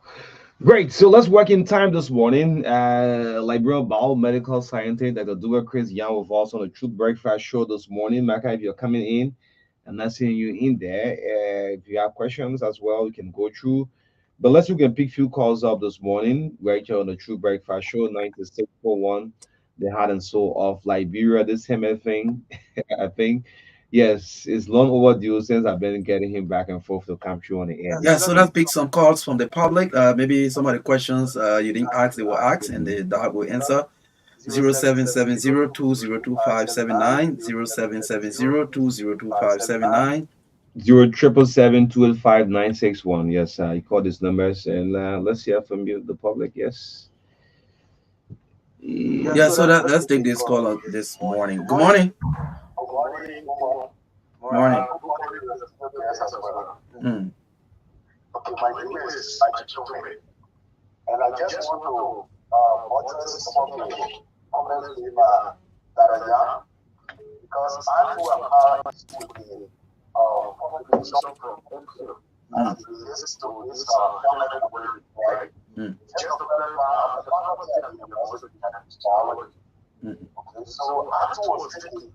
Speaker 9: Great. So let's work in time this morning. Liberal biomedical scientist Dr. Dua Chris Young with us on the Truth Breakfast Show this morning. Maka, if you're coming in, I'm not seeing you in there. If you have questions as well, you can go through. But let's look and pick a few calls up this morning right here on the True Breakfast Show, 9641, the heart and soul of Liberia. This Hemet thing, I think, yes, it's long overdue since I've been getting him back and forth to come through on the air.
Speaker 1: Yeah, so let's pick some calls from the public. Maybe some of the questions you didn't ask, they will ask, and the dog will answer. 0770-202579, 0770-202579.
Speaker 9: 0777-285-961. Yes, you call these numbers, and let's hear from you, the public. Yes.
Speaker 1: Yeah, so let's take this call this morning. Good morning. Morning.
Speaker 4: Okay, my name is Ajitome, and I just want to buttress some of the comments with Daraya, because I who am hired with the population from April and relates to this government work, right? Just to clarify, the faculty at the University of Biology. Okay, so I was thinking,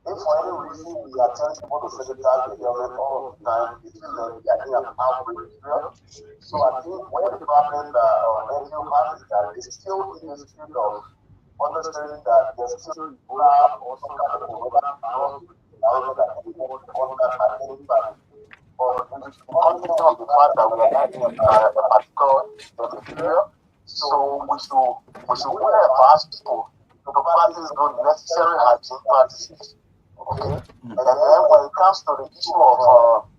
Speaker 4: if for any reason we are telling people to sanitize the government all the time, it feels like we are in an outbreak period. So I think where the problem that NGO has is that it's still in the spirit of understanding that there's still Ebola or some kind of coronavirus that can be conquered at any time. But we should be confident of the fact that we are not in a particular material. So we should wear a mask to practice those necessary hygiene practices. Okay, and then when it comes to the issue of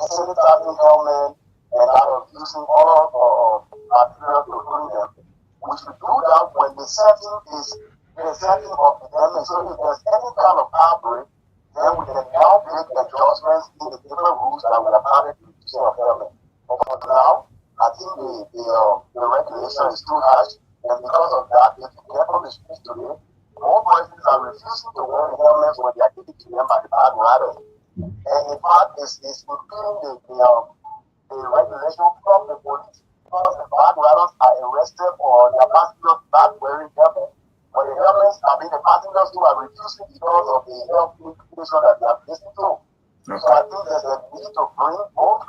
Speaker 4: sanitizing helmet and out of using all material to clean them, we should do that when the setting is the setting of the helmet. So if there's any kind of outbreak, then we can now make adjustments in the different rules that we have added to the use of helmet. But for now, I think the regulation is too harsh, and because of that, if you get on the streets today, all persons are refusing to wear helmets when they are given to them by the bad riders. And in fact, it's impeding the regulation from the police, because the bad riders are arrested for their passengers not wearing helmets. But the helmets, the passengers who are refusing because of the health implication that they are facing to. So I think there's a need to bring both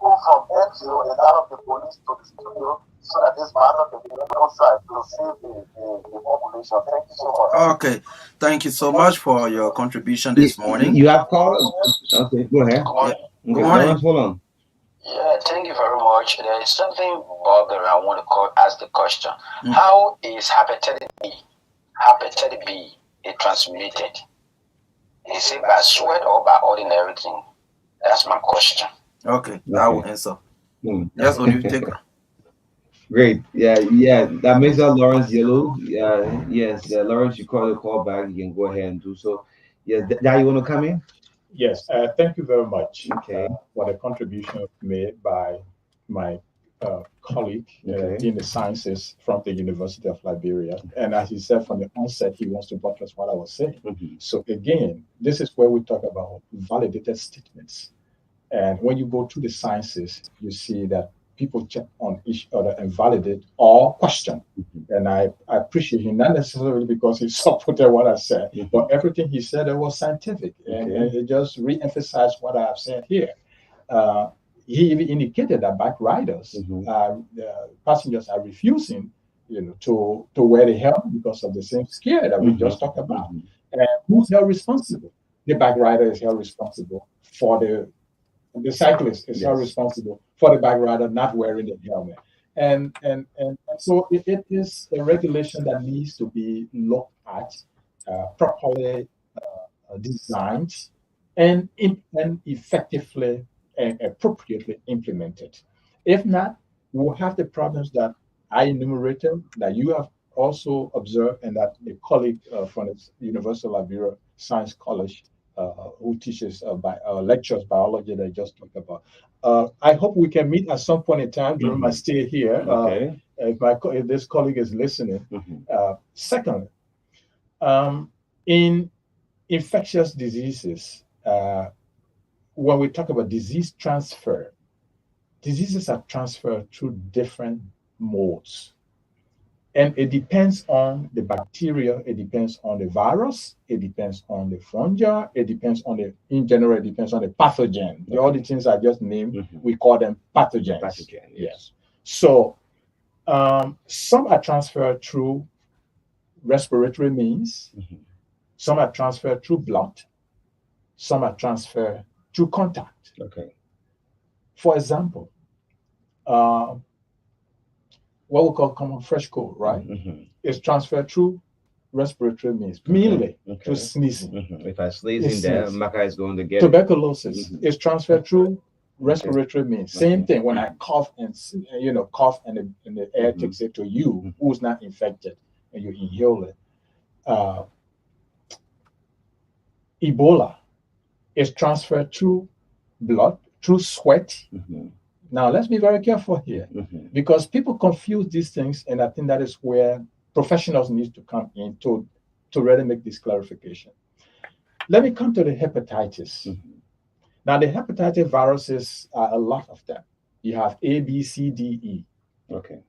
Speaker 4: people from NGO and out of the police to the studio so that this matter can be outside to save the population. Thank you so much.
Speaker 1: Okay, thank you so much for your contribution this morning.
Speaker 9: You have called? Okay, go ahead.
Speaker 4: Come on.
Speaker 9: Okay,
Speaker 1: Good morning.
Speaker 9: Lawrence, hold on.
Speaker 10: Yeah, thank you very much. There is something, Bob, that I want to ask the question.
Speaker 1: Mm.
Speaker 10: How is hepatitis B transmitted? Is it by sweat or by ordinary thing? That's my question.
Speaker 1: Okay, I will answer.
Speaker 9: Hmm.
Speaker 1: Yes, when you take.
Speaker 9: Great. Yeah. That makes out Lawrence Yellow. Yes, Lawrence, you call the call back. You can go ahead and do so. Yes, Dad, you want to come in?
Speaker 8: Yes, thank you very much
Speaker 9: Okay.
Speaker 8: for the contribution made by my colleague
Speaker 9: Okay.
Speaker 8: in the sciences from the University of Liberia. And as he said from the onset, he wants to buttress what I was saying.
Speaker 9: Mhm.
Speaker 8: So again, this is where we talk about validated statements. And when you go through the sciences, you see that people check on each other and validate or question. And I appreciate him, not necessarily because he supported what I said, but everything he said it was scientific. And it just re-emphasized what I have said here. He even indicated that bike riders, passengers are refusing, to wear the helmet because of the same scare that we just talked about. And who's held responsible? The bike rider is held responsible for the cyclist is held responsible for the bike rider not wearing the helmet. And so it is a regulation that needs to be looked at, properly designed, and effectively and appropriately implemented. If not, we'll have the problems that I enumerated, that you have also observed, and that a colleague from the University of Liberia Science College who teaches lectures biology that I just talked about. I hope we can meet at some point in time during my stay here.
Speaker 9: Okay.
Speaker 8: If this colleague is listening. Secondly, in infectious diseases, when we talk about disease transfer, diseases are transferred through different modes. And it depends on the bacteria, it depends on the virus, it depends on the fungi, it depends on in general, it depends on the pathogen. All the things I just named, we call them pathogens.
Speaker 9: Pathogen,
Speaker 8: yes. So some are transferred through respiratory means, some are transferred through blood, some are transferred through contact.
Speaker 9: Okay.
Speaker 8: For example, what we call common fresh cold, right? Is transferred through respiratory means, mainly through sneezing.
Speaker 9: If I sneeze in there, Maka is going to get
Speaker 8: tuberculosis is transferred through respiratory means. Same thing when I cough and cough and the air takes it to you who's not infected and you inhale it. Ebola is transferred through blood, through sweat. Now, let's be very careful here because people confuse these things, and I think that is where professionals need to come in to really make this clarification. Let me come to the hepatitis. Now, the hepatitis viruses are a lot of them. You have A, B, C, D, E.
Speaker 9: Okay.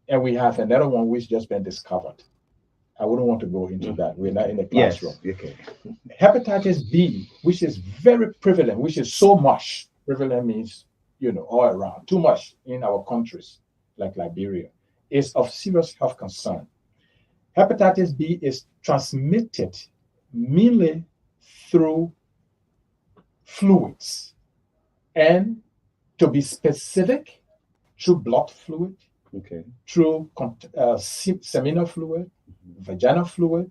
Speaker 8: And we have another one which just been discovered. I wouldn't want to go into that. We're not in the classroom.
Speaker 9: Yes. Okay.
Speaker 8: Hepatitis B, which is very prevalent, which is so much. Prevalent means all around, too much in our countries like Liberia, is of serious health concern. Hepatitis B is transmitted mainly through fluids, and to be specific, through blood fluid, through seminal fluid, vaginal fluid,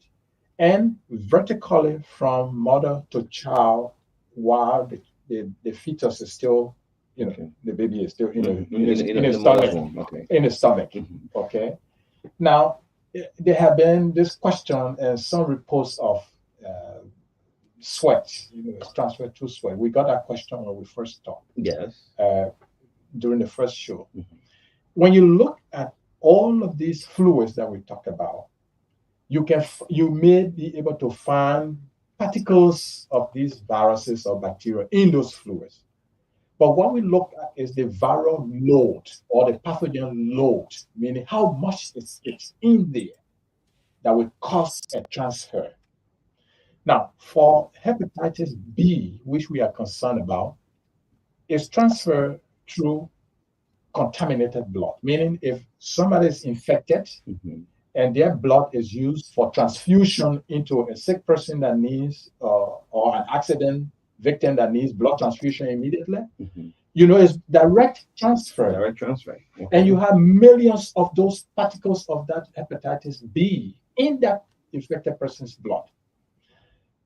Speaker 8: and vertically from mother to child while the fetus is still the baby is still in the stomach. Okay. Now, there have been this question and some reports of sweat, it's transferred through sweat. We got that question when we first talked.
Speaker 9: Yes.
Speaker 8: During the first show. When you look at all of these fluids that we talk about, you may be able to find particles of these viruses or bacteria in those fluids. But what we look at is the viral load or the pathogen load, meaning how much it's in there that will cause a transfer. Now, for hepatitis B, which we are concerned about, is transferred through contaminated blood, meaning if somebody is infected and their blood is used for transfusion into a sick person that needs, or an accident victim that needs blood transfusion immediately, it's direct transfer.
Speaker 9: Direct transfer. Okay.
Speaker 8: And you have millions of those particles of that hepatitis B in that infected person's blood.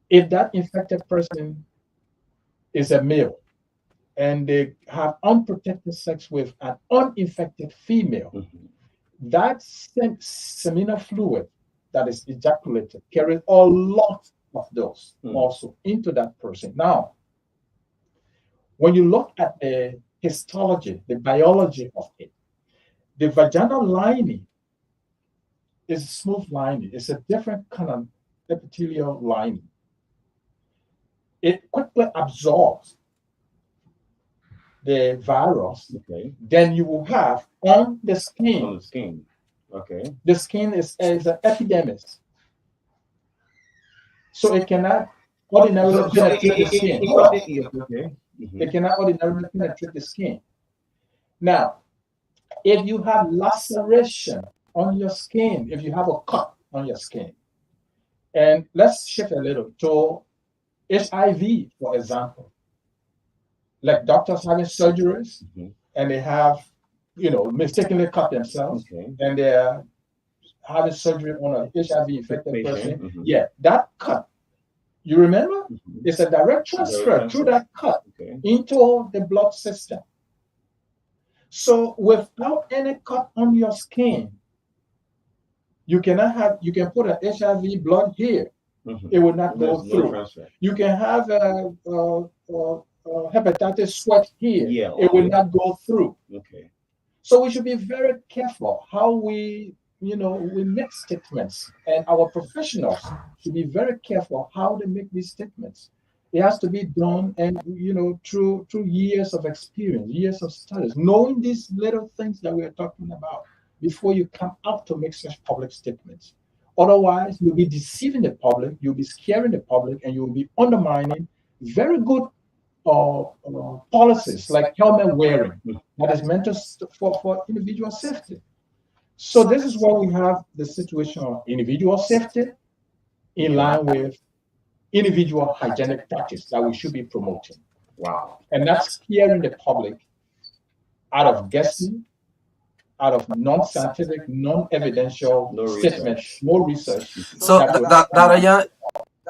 Speaker 8: If that infected person is a male and they have unprotected sex with an uninfected female, that seminal fluid that is ejaculated carries a lot of those also into that person. Now, when you look at the histology, the biology of it, the vaginal lining is a smooth lining. It's a different kind of epithelial lining. It quickly absorbs the virus.
Speaker 9: Okay.
Speaker 8: Then you will have on the skin.
Speaker 9: On the skin. Okay.
Speaker 8: The skin is an epidermis. So it cannot ordinarily penetrate the skin.
Speaker 9: Okay.
Speaker 8: It cannot ordinarily penetrate the skin. Now, if you have laceration on your skin, if you have a cut on your skin, and let's shift a little to HIV, for example, like doctors having surgeries and they have, mistakenly cut themselves and they're having surgery on an HIV infected person. Yeah, that cut, you remember? It's a direct transfer through that cut into the blood system. So without any cut on your skin, you can put an HIV blood here. It will not go through. You can have a hepatitis sweat here. It will not go through.
Speaker 9: Okay.
Speaker 8: So we should be very careful how we make statements, and our professionals should be very careful how they make these statements. It has to be done, and through years of experience, years of studies, knowing these little things that we are talking about before you come out to make such public statements. Otherwise, you'll be deceiving the public, you'll be scaring the public, and you'll be undermining very good policies like helmet wearing that is meant for individual safety. So this is where we have the situation of individual safety in line with individual hygienic practice that we should be promoting.
Speaker 9: Wow.
Speaker 8: And that's scaring the public out of guessing, out of non-scientific, non-evidential statements, no research.
Speaker 1: So,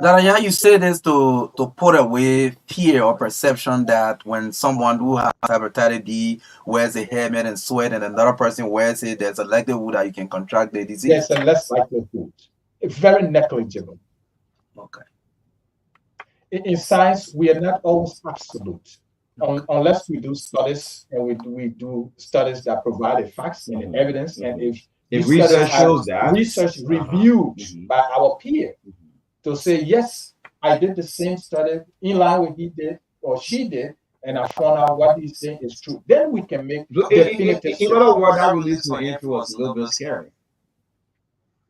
Speaker 1: Daraya, you say this to put away fear or perception that when someone who has hepatitis B wears a helmet and sweat and another person wears it, there's a likelihood that you can contract the disease?
Speaker 8: Yes, and less likelihood. It's very negligible.
Speaker 1: Okay.
Speaker 8: In science, we are not always absolute. Unless we do studies, and we do studies that provide the facts and the evidence, and if
Speaker 9: research shows that,
Speaker 8: research reviewed by our peer to say, yes, I did the same study in line with he did or she did, and I found out what he's saying is true. Then we can make definitive.
Speaker 9: In other words, that release for info was a little bit scary.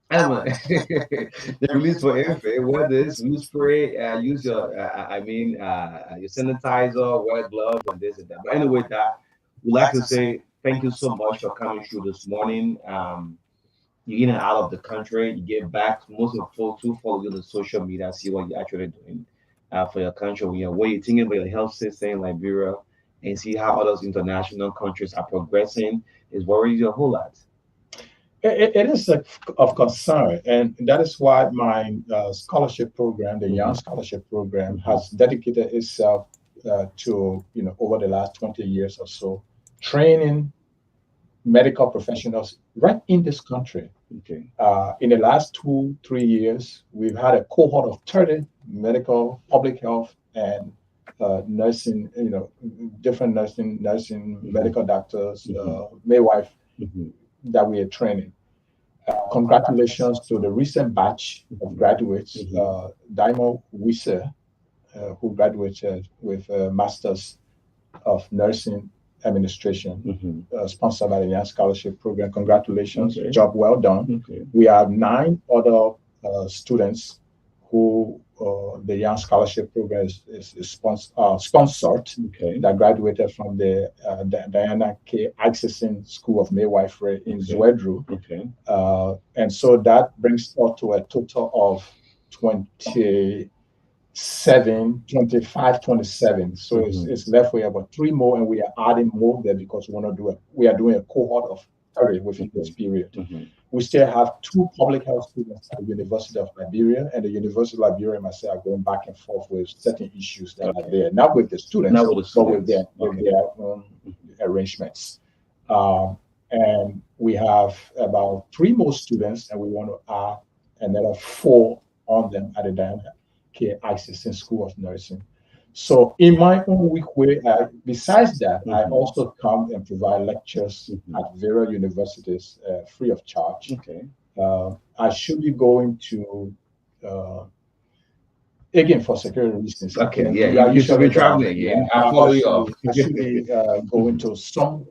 Speaker 9: The release for info, what is use spray, use your your sanitizer, wear gloves, and this and that. But anyway, we'd like to say thank you so much for coming through this morning. You're in and out of the country, you get back. Most of the folks who follow you on social media see what you're actually doing for your country, what you're thinking about your health system in Liberia, and see how other international countries are progressing. Is worries you a whole lot.
Speaker 8: It is of concern, and that is why my scholarship program, the Young Scholarship Program, has dedicated itself to, over the last 20 years or so, training medical professionals right in this country.
Speaker 9: Okay.
Speaker 8: In the last 2-3 years, we've had a cohort of 30 medical, public health, and nursing, different nursing, medical doctors, midwife, that we are training. Congratulations to the recent batch of graduates, Daimo Wisse, who graduated with a Master's of Nursing Administration, sponsored by the Young Scholarship Program. Congratulations, job well done. We have 9 other students who the Young Scholarship Program is sponsored, that graduated from the Diana K. Acheson School of Midwifery in Zwedru. And so that brings us to a total of 27. So it's left with about 3 more, and we are adding more there because we are doing a cohort of 30 within this period. We still have 2 public health students at the University of Liberia, and the University of Liberia and myself are going back and forth with certain issues that are there, not with the students, but with their own arrangements. And we have about 3 more students, and we want to add another 4 on them at the Diana K. Acheson School of Nursing. So in my own weak way, besides that, I also come and provide lectures at various universities free of charge. I should be going to, again, for security reasons.
Speaker 9: You should be traveling. I follow you off.
Speaker 8: I should be going to some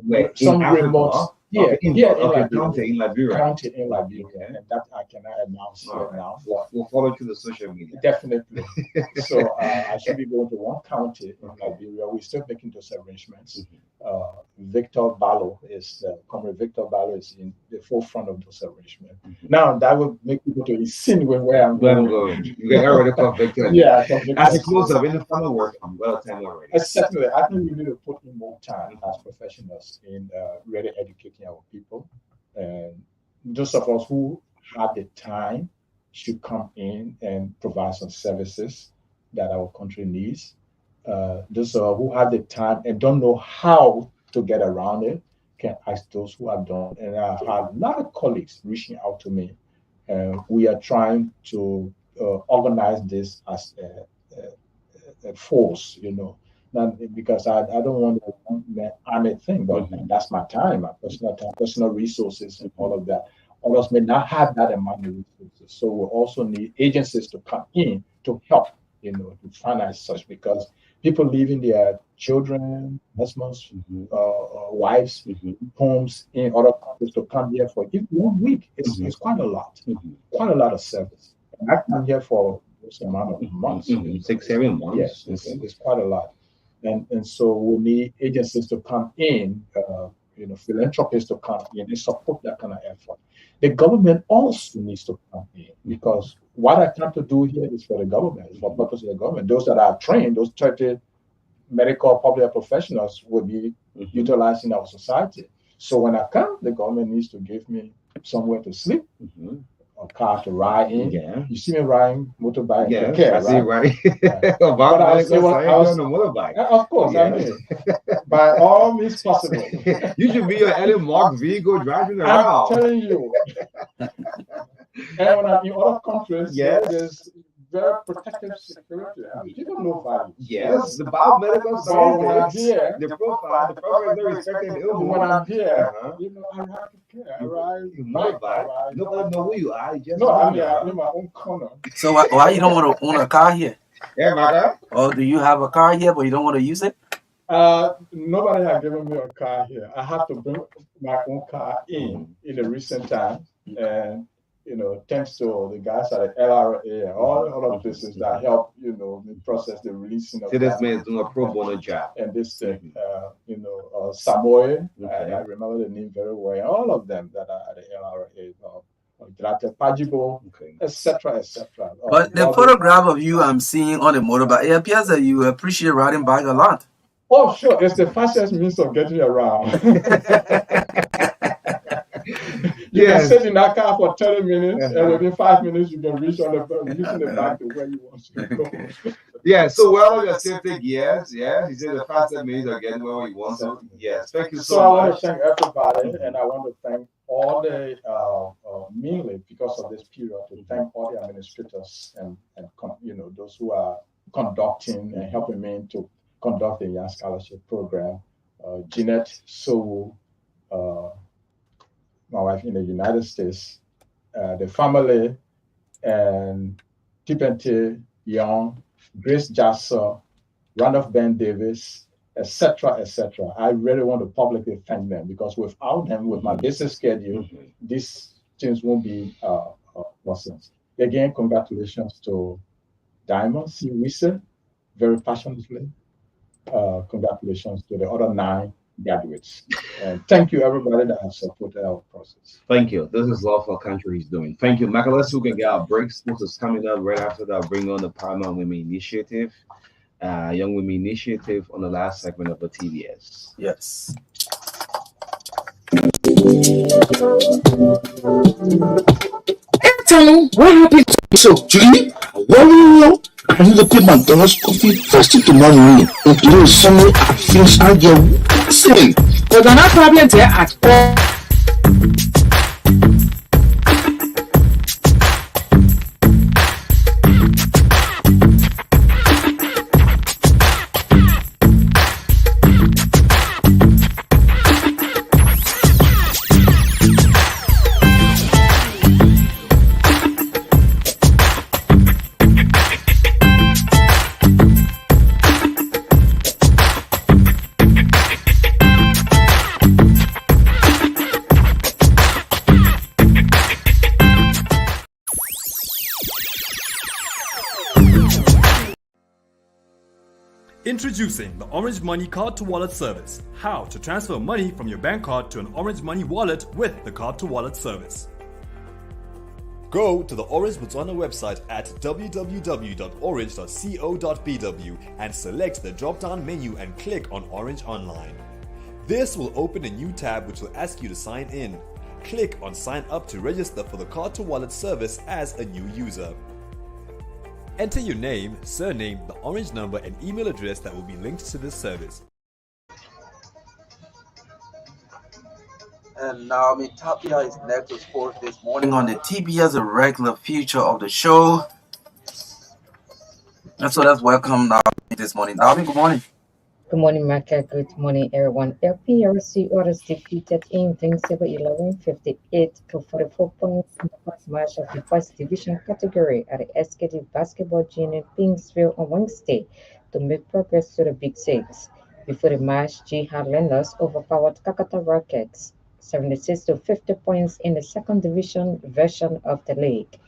Speaker 8: remote. In Liberia. County in Liberia, and that I cannot announce right now.
Speaker 9: We'll follow to the social media.
Speaker 8: Definitely. So I should be going to one county in Liberia. We're still making those arrangements. Victor Ballo is in the forefront of those arrangements. Now that would make people to listen where I'm going.
Speaker 9: You can already call Victor. As a close-up in the final work, I'm well time already.
Speaker 8: Exactly. I think we need to put in more time as professionals in really educating our people, and those of us who have the time should come in and provide some services that our country needs. Those who have the time and don't know how to get around it can ask those who have done. And I've had a lot of colleagues reaching out to me. We are trying to organize this as a force, Not because I don't want to army thing, but that's my time, my personal time, personal resources, and all of that. Others may not have that amount of resources, so we also need agencies to come in to help, to finance such, because people leaving their children, husbands, wives, homes in other countries to come here for even 1 week. It's quite a lot, quite a lot of service. And I come here for this amount of months,
Speaker 9: 6-7 months.
Speaker 8: Yes, it's quite a lot. And so we need agencies to come in, philanthropists to come in and support that kind of effort. The government also needs to come in, because what I come to do here is for the government, it's for the purpose of the government. Those that are trained, those 30 medical public professionals will be utilized in our society. So when I come, the government needs to give me somewhere to sleep, a car to ride in. You see me riding motorbike.
Speaker 9: I see right.
Speaker 8: But I was
Speaker 9: on a motorbike.
Speaker 8: Of course, I mean, by all means possible.
Speaker 9: You should be an Elon Musk vehicle driving around.
Speaker 8: I'm telling you. And when I'm in other countries, there's very protective security. People know value.
Speaker 9: Yes, the biomedical science.
Speaker 8: The profile is not respecting illness. When I'm here, I have to care.
Speaker 9: Nobody know who you are. I'm
Speaker 8: in my own corner.
Speaker 1: So why you don't want to own a car here?
Speaker 9: Yeah,
Speaker 1: or do you have a car here, but you don't want to use it?
Speaker 8: Nobody has given me a car here. I have to bring my own car in the recent times, and thanks to the guys at the LRA and all other places that help, process the releasing of
Speaker 9: this man is doing a pro bono job.
Speaker 8: And this thing, Samoy, I remember the name very well, all of them that are at the LRA, Pajibo, etc., etc.
Speaker 1: But the photograph of you I'm seeing on the motorbike, it appears that you appreciate riding bike a lot.
Speaker 8: Oh, sure. It's the fastest means of getting around. You can sit in that car for 30 minutes, and within 5 minutes, you can reach using the back to where you want to go.
Speaker 9: So well, your safety gears, he said the fastest means of getting where you want to. Yes, thank you so much.
Speaker 8: I want to thank everybody, and I want to thank all the, mainly because of this period, to thank all the administrators and those who are conducting and helping me to conduct the Young Scholarship Program. Jeanette Sowu, my wife in the United States, the family, and Tipente Young, Grace Jasser, Randolph Ben Davis, etc., etc. I really want to publicly thank them, because without them, with my business schedule, these things won't be possible. Again, congratulations to Diamond C. Wisse, very passionately. Congratulations to the other 9 graduates. And thank you, everybody that has supported our process.
Speaker 9: Thank you. This is love for country he's doing. Thank you, Michael. Let's look at our breaks. This is coming up right after that. I'll bring on the Paramount Women Initiative, Young Women Initiative on the last segment of the TBS.
Speaker 1: Yes.
Speaker 11: Tell him what happened to you. So, Julie, well, I need to pay McDonald's coffee first thing tomorrow morning. And today is Sunday, I finish I get say,
Speaker 5: There's no problem there at all.
Speaker 12: Introducing the Orange Money Card to Wallet service. How to transfer money from your bank card to an Orange Money wallet with the Card to Wallet service. Go to the Orange Botswana website at www.orange.co.bw and select the drop-down menu and click on Orange Online. This will open a new tab which will ask you to sign in. Click on Sign Up to register for the Card to Wallet service as a new user. Enter your name, surname, the Orange number and email address that will be linked to this service.
Speaker 1: And Naomi Tapia is next to sports this morning on the TBS, a regular feature of the show. And so let's welcome Naomi this morning. Naomi, good morning.
Speaker 13: Good morning, Maka. Good morning, everyone. LPRC orders defeated Invincible 1158 to 44 points in the first match of the first division category at the SKD Basketball Gym in Pingsville on Wednesday to make progress to the Big Six. Before the match, G Highlanders overpowered Kakata Rockets 76 to 50 points in the second division version of the league.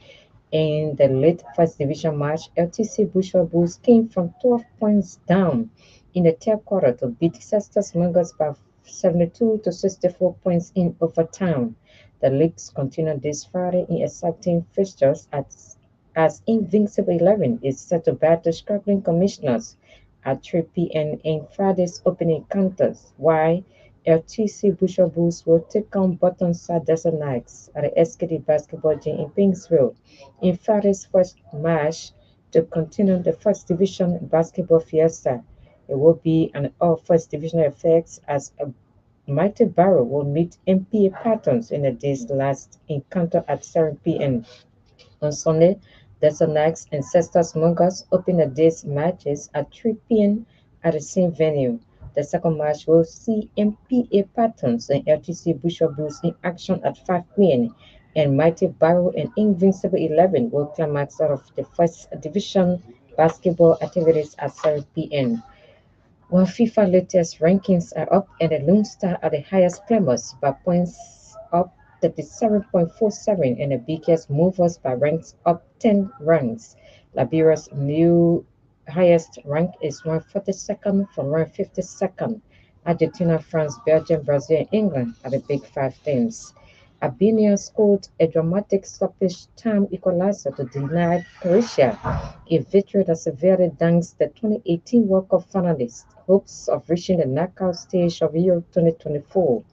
Speaker 13: In the late first division match, LTC Bushwa Bulls came from 12 points down in the third quarter to beat Cestus Mungus by 72 to 64 points in overtime. The leagues continue this Friday in exciting fixtures as Invincible 11 is set to battle struggling commissioners at 3 p.m. in Friday's opening encounters, while LTC Bushwa Bulls will take on Bottomside Desert Knights at the SKD Basketball Gym in Pingsville in Friday's first match to continue the first division basketball fiesta. It will be an all first divisional effects as a Mighty Barrow will meet MPA Patterns in the day's last encounter at 7 p.m. On Sunday, Desert Knights and Cestus Mungus open the day's matches at 3 p.m. at the same venue. The second match will see MPA Patterns and LTC Bushwa Bulls in action at 5 p.m. and Mighty Barrow and Invincible 11 will climax out of the first division basketball activities at 7 p.m. While FIFA latest rankings are up and the Lone Star are the highest climbers by points up 37.47 and the biggest movers by ranks up 10 ranks. Liberia's new highest rank is 142nd from 152nd. Argentina, France, Belgium, Brazil, and England are the big five teams. Albania scored a dramatic stoppage time equalizer to deny Croatia a victory that severely danks the 2018 World Cup finalists' hopes of reaching the knockout stage of Euro 2024.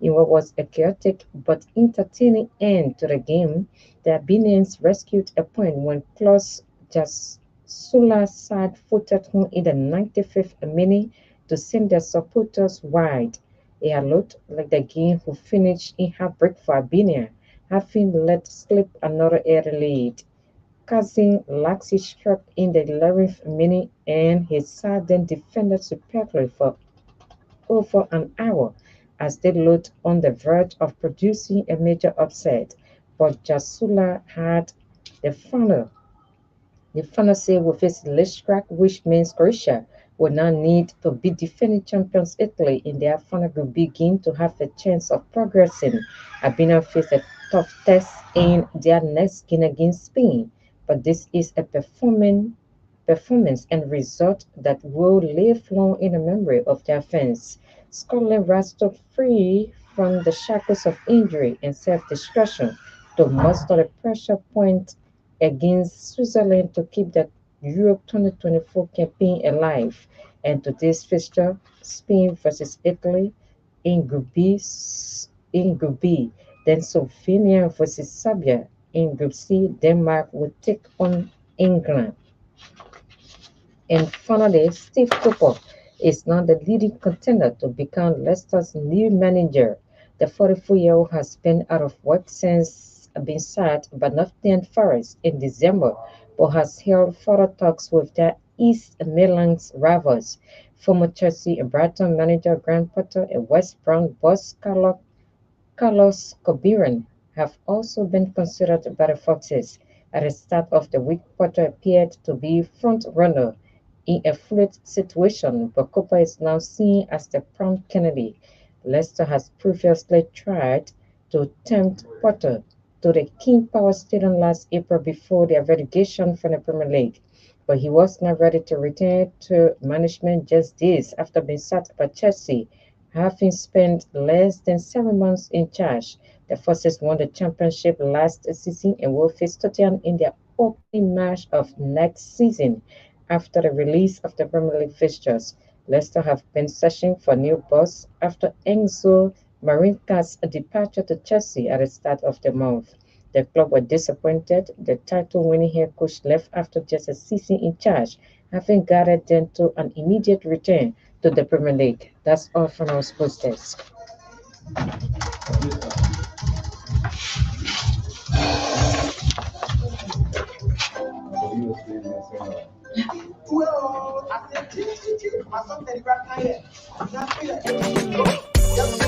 Speaker 13: In what was a chaotic but entertaining end to the game, the Albanians rescued a point when Klaus Jasula side-footed home in the 95th minute to send their supporters wide. It looked like the game who finished in heartbreak for Albania, having let slip another early lead. Kazim Laksi struck in the 11th minute and his side then defended superbly for over an hour as they looked on the verge of producing a major upset. But Jasula had the final say with his late strike, which means Croatia will now need to beat defending champions Italy in their final group B game to have a chance of progressing. Albania faced a tough test in their next game against Spain, but this is a performance and result that will live long in the memory of their fans. Scotland wrestled free from the shackles of injury and self-destruction to muster a pressure point against Switzerland to keep the Europe 2024 campaign alive. And today's fixture, Spain versus Italy in Group B. Then Slovenia versus Serbia in Group C. Denmark will take on England. And finally, Steve Cooper is now the leading contender to become Leicester's new manager. The 44-year-old has been out of work since being sacked by Nottingham Forest in December, but has held further talks with their East Midlands rivals. Former Chelsea and Brighton manager Graham Potter and West Brom boss Carlos Corberán have also been considered by the Foxes. At the start of the week, Potter appeared to be front-runner in a fluid situation, but Cooper is now seen as the prime candidate. Leicester has previously tried to tempt Potter to the King Power Stadium last April before their relegation from the Premier League, but he was not ready to return to management just days after being sacked by Chelsea, having spent less than 7 months in charge. The Foxes won the championship last season and will face Tottenham in their opening match of next season. After the release of the Premier League fixtures, Leicester have been searching for new boss after Enzo Maresca's departure to Chelsea at the start of the month. The club were disappointed. The title-winning head coach left after just a season in charge, having guided them to an immediate return to the Premier League. That's all from our sports desk.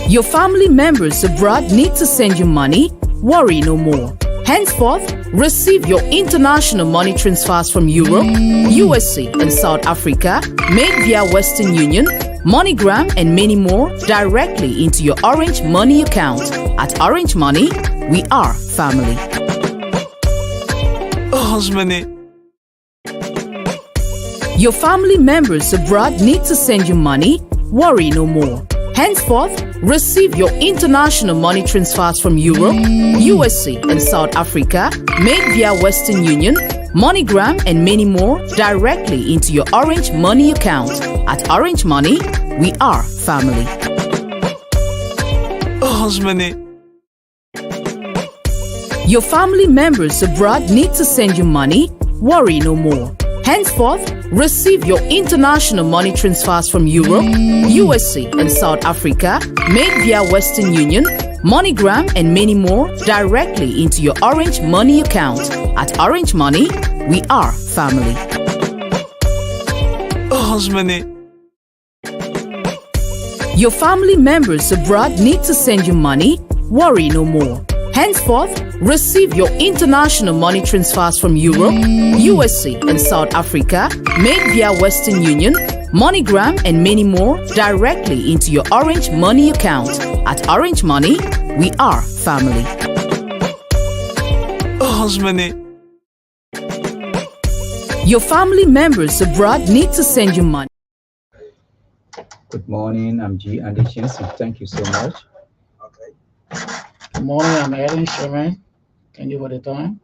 Speaker 5: Your family members abroad need to send you money? Worry no more. Henceforth, receive your international money transfers from Europe, USA, and South Africa made via Western Union, MoneyGram, and many more directly into your Orange Money account. At Orange Money, we are family. Your family members abroad need to send you money? Worry no more. Henceforth, receive your international money transfers from Europe, USA, and South Africa made via Western Union, MoneyGram, and many more directly into your Orange Money account. At Orange Money, we are family. Your family members abroad need to send you money? Worry no more. Henceforth, receive your international money transfers from Europe, USA, and South Africa made via Western Union, MoneyGram, and many more directly into your Orange Money account. At Orange Money, we are family. Your family members abroad need to send you money? Worry no more. Henceforth, receive your international money transfers from Europe, USA, and South Africa made via Western Union, MoneyGram, and many more directly into your Orange Money account. At Orange Money, we are family. Your family members abroad need to send you money.
Speaker 14: Good morning, I'm G. Andy Chinsi. Thank you so much.
Speaker 15: Good morning, I'm Erin Sherman. Thank you for the time.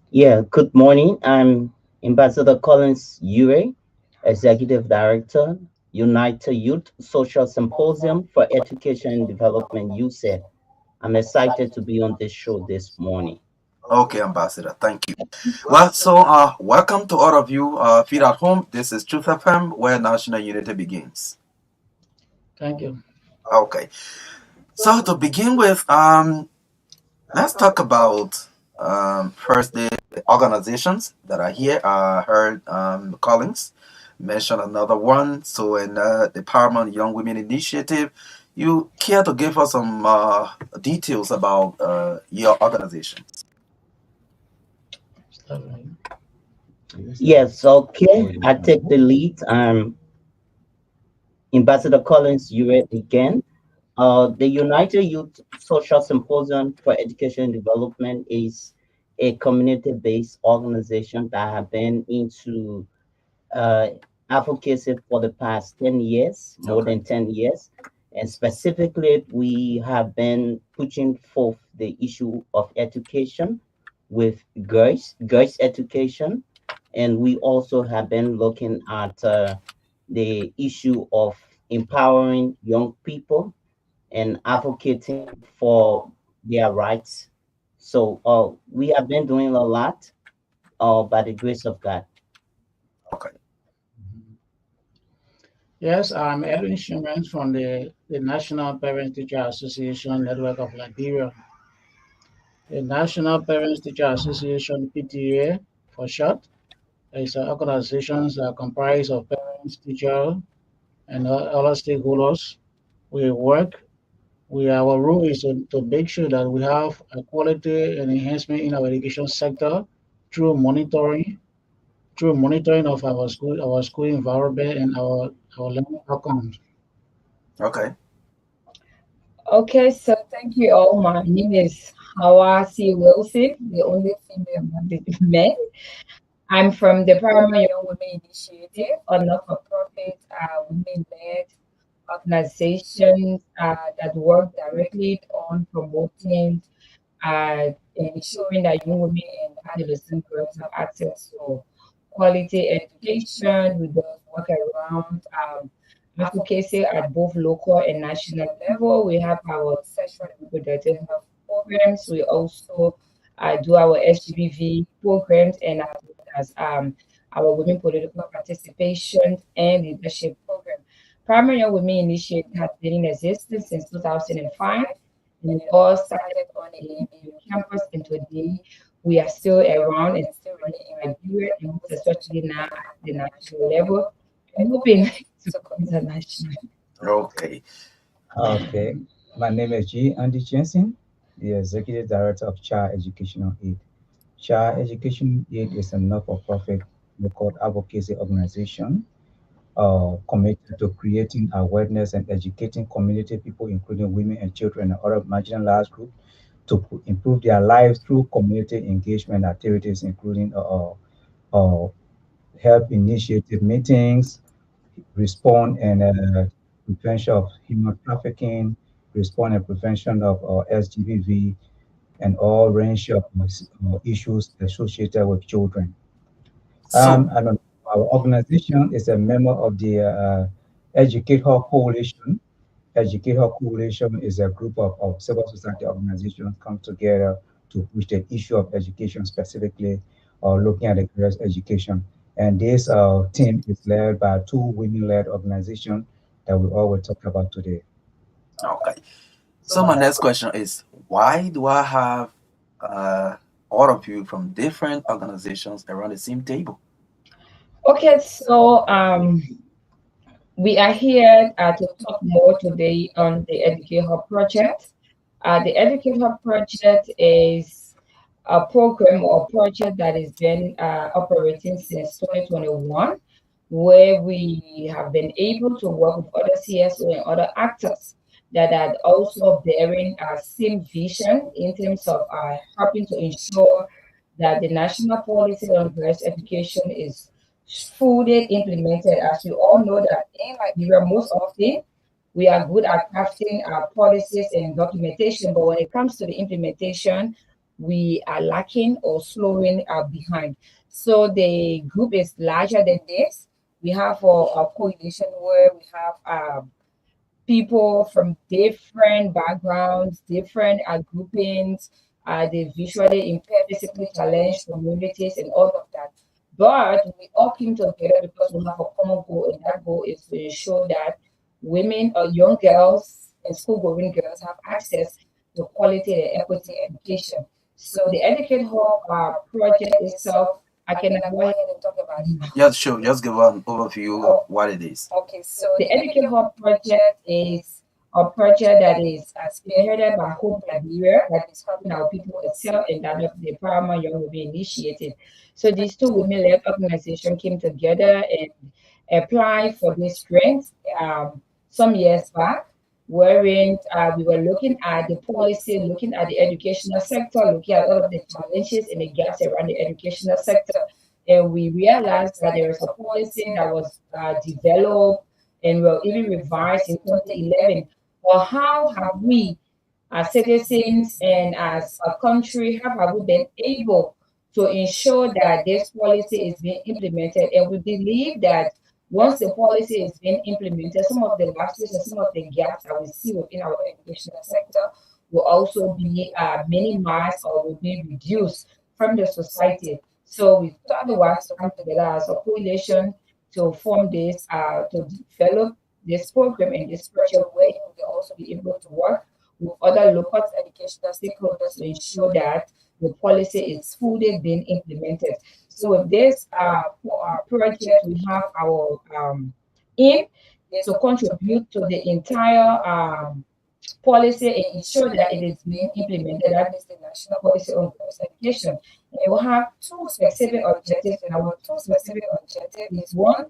Speaker 16: Yeah, good morning. I'm Ambassador Collins Ure, Executive Director, United Youth Social Symposium for Education and Development, USED. I'm excited to be on this show this morning.
Speaker 1: Okay, Ambassador, thank you. Well, so welcome to all of you. Feed at home. This is Truth FM, where national unity begins.
Speaker 15: Thank you.
Speaker 1: Okay. So to begin with, let's talk about first the organizations that are here. I heard Collins mention another one. So in the Paramount Young Women Initiative, you care to give us some details about your organizations?
Speaker 16: Yes, okay. I take the lead. Ambassador Collins Ure again. The United Youth Social Symposium for Education and Development is a community-based organization that have been into advocacy for the past 10 years, more than 10 years. And specifically, we have been pushing forth the issue of education with girls education. And we also have been looking at the issue of empowering young people and advocating for their rights. So we have been doing a lot by the grace of God.
Speaker 15: Yes, I'm Edwin Schumann from the National Parents Teacher Association Network of Liberia. The National Parents Teacher Association, PTA for short, is an organization that comprises of parents, teachers, and other stakeholders. We work. Our role is to make sure that we have a quality and enhancement in our education sector through monitoring of our school environment and our learning outcomes.
Speaker 1: Okay.
Speaker 13: Okay, so thank you all. My name is Hawa C. Wilson, the only female among the men. I'm from the Paramount Young Women Initiative, a not-for-profit women-led organization that work directly on promoting and ensuring that young women and adolescent girls have access to quality education. We do work around advocacy at both local and national level. We have our sexual and reproductive health programs. We also do our SGBV programs and as our women political participation and leadership program. Primary Young Women Initiative has been in existence since 2005, and it all started on the ABU campus. And today, we are still around and still running in Liberia, and most especially now at the national level, and hoping to go international.
Speaker 1: Okay.
Speaker 14: Okay. My name is G. Andy Jensen, the Executive Director of Child Educational Aid. Child Education Aid is a not-for-profit local advocacy organization committed to creating awareness and educating community people, including women and children and other marginalized groups, to improve their lives through community engagement activities, including help initiative meetings, respond and prevention of human trafficking, respond and prevention of SGBV, and all range of issues associated with children. Our organization is a member of the Educate Her Coalition. Educate Her Coalition is a group of civil society organizations come together to push the issue of education, specifically looking at the girls' education. And this team is led by two women-led organizations that we all will talk about today.
Speaker 1: Okay. So my next question is, why do I have all of you from different organizations around the same table?
Speaker 13: Okay, so we are here to talk more today on the Educate Hub project. The Educate Hub project is a program or project that has been operating since 2021, where we have been able to work with other CSO and other actors that are also bearing our same vision in terms of helping to ensure that the national policy on girls' education is fully implemented. As you all know that in Liberia, most often we are good at crafting our policies and documentation, but when it comes to the implementation, we are lacking or slowing behind. So the group is larger than this. We have a coalition where we have people from different backgrounds, different groupings, the visually impaired, physically challenged communities, and all of that. But we all came together because we have a common goal, and that goal is to ensure that women or young girls and school-going girls have access to quality and equity education. So the Educate Hub project itself, I can go ahead and talk about it.
Speaker 1: Yeah, sure. Just give an overview of what it is.
Speaker 13: Okay, so the Educate Hub project is a project that is spearheaded by Hope Liberia, that is helping our people itself, and that of the Paramount Young Women Initiative. So these two women-led organizations came together and applied for this grant some years back.
Speaker 17: wherein we were looking at the policy, looking at the educational sector, looking at all of the challenges and the gaps around the educational sector. And we realized that there was a policy that was developed and will even revised in 2011. Or how have we, as citizens and as a country, how have we been able to ensure that this policy is being implemented? And we believe that once the policy is being implemented, some of the lapses and some of the gaps that we see within our educational sector will also be minimized or will be reduced from the society. So we thought it was to come together as a coalition to form this, to develop this program and this project where we will also be able to work with other local educational stakeholders to ensure that the policy is fully being implemented. So with this project, we have our aim is to contribute to the entire policy and ensure that it is being implemented. That is the national policy on girls' education. And it will have two specific objectives, and our two specific objectives is one,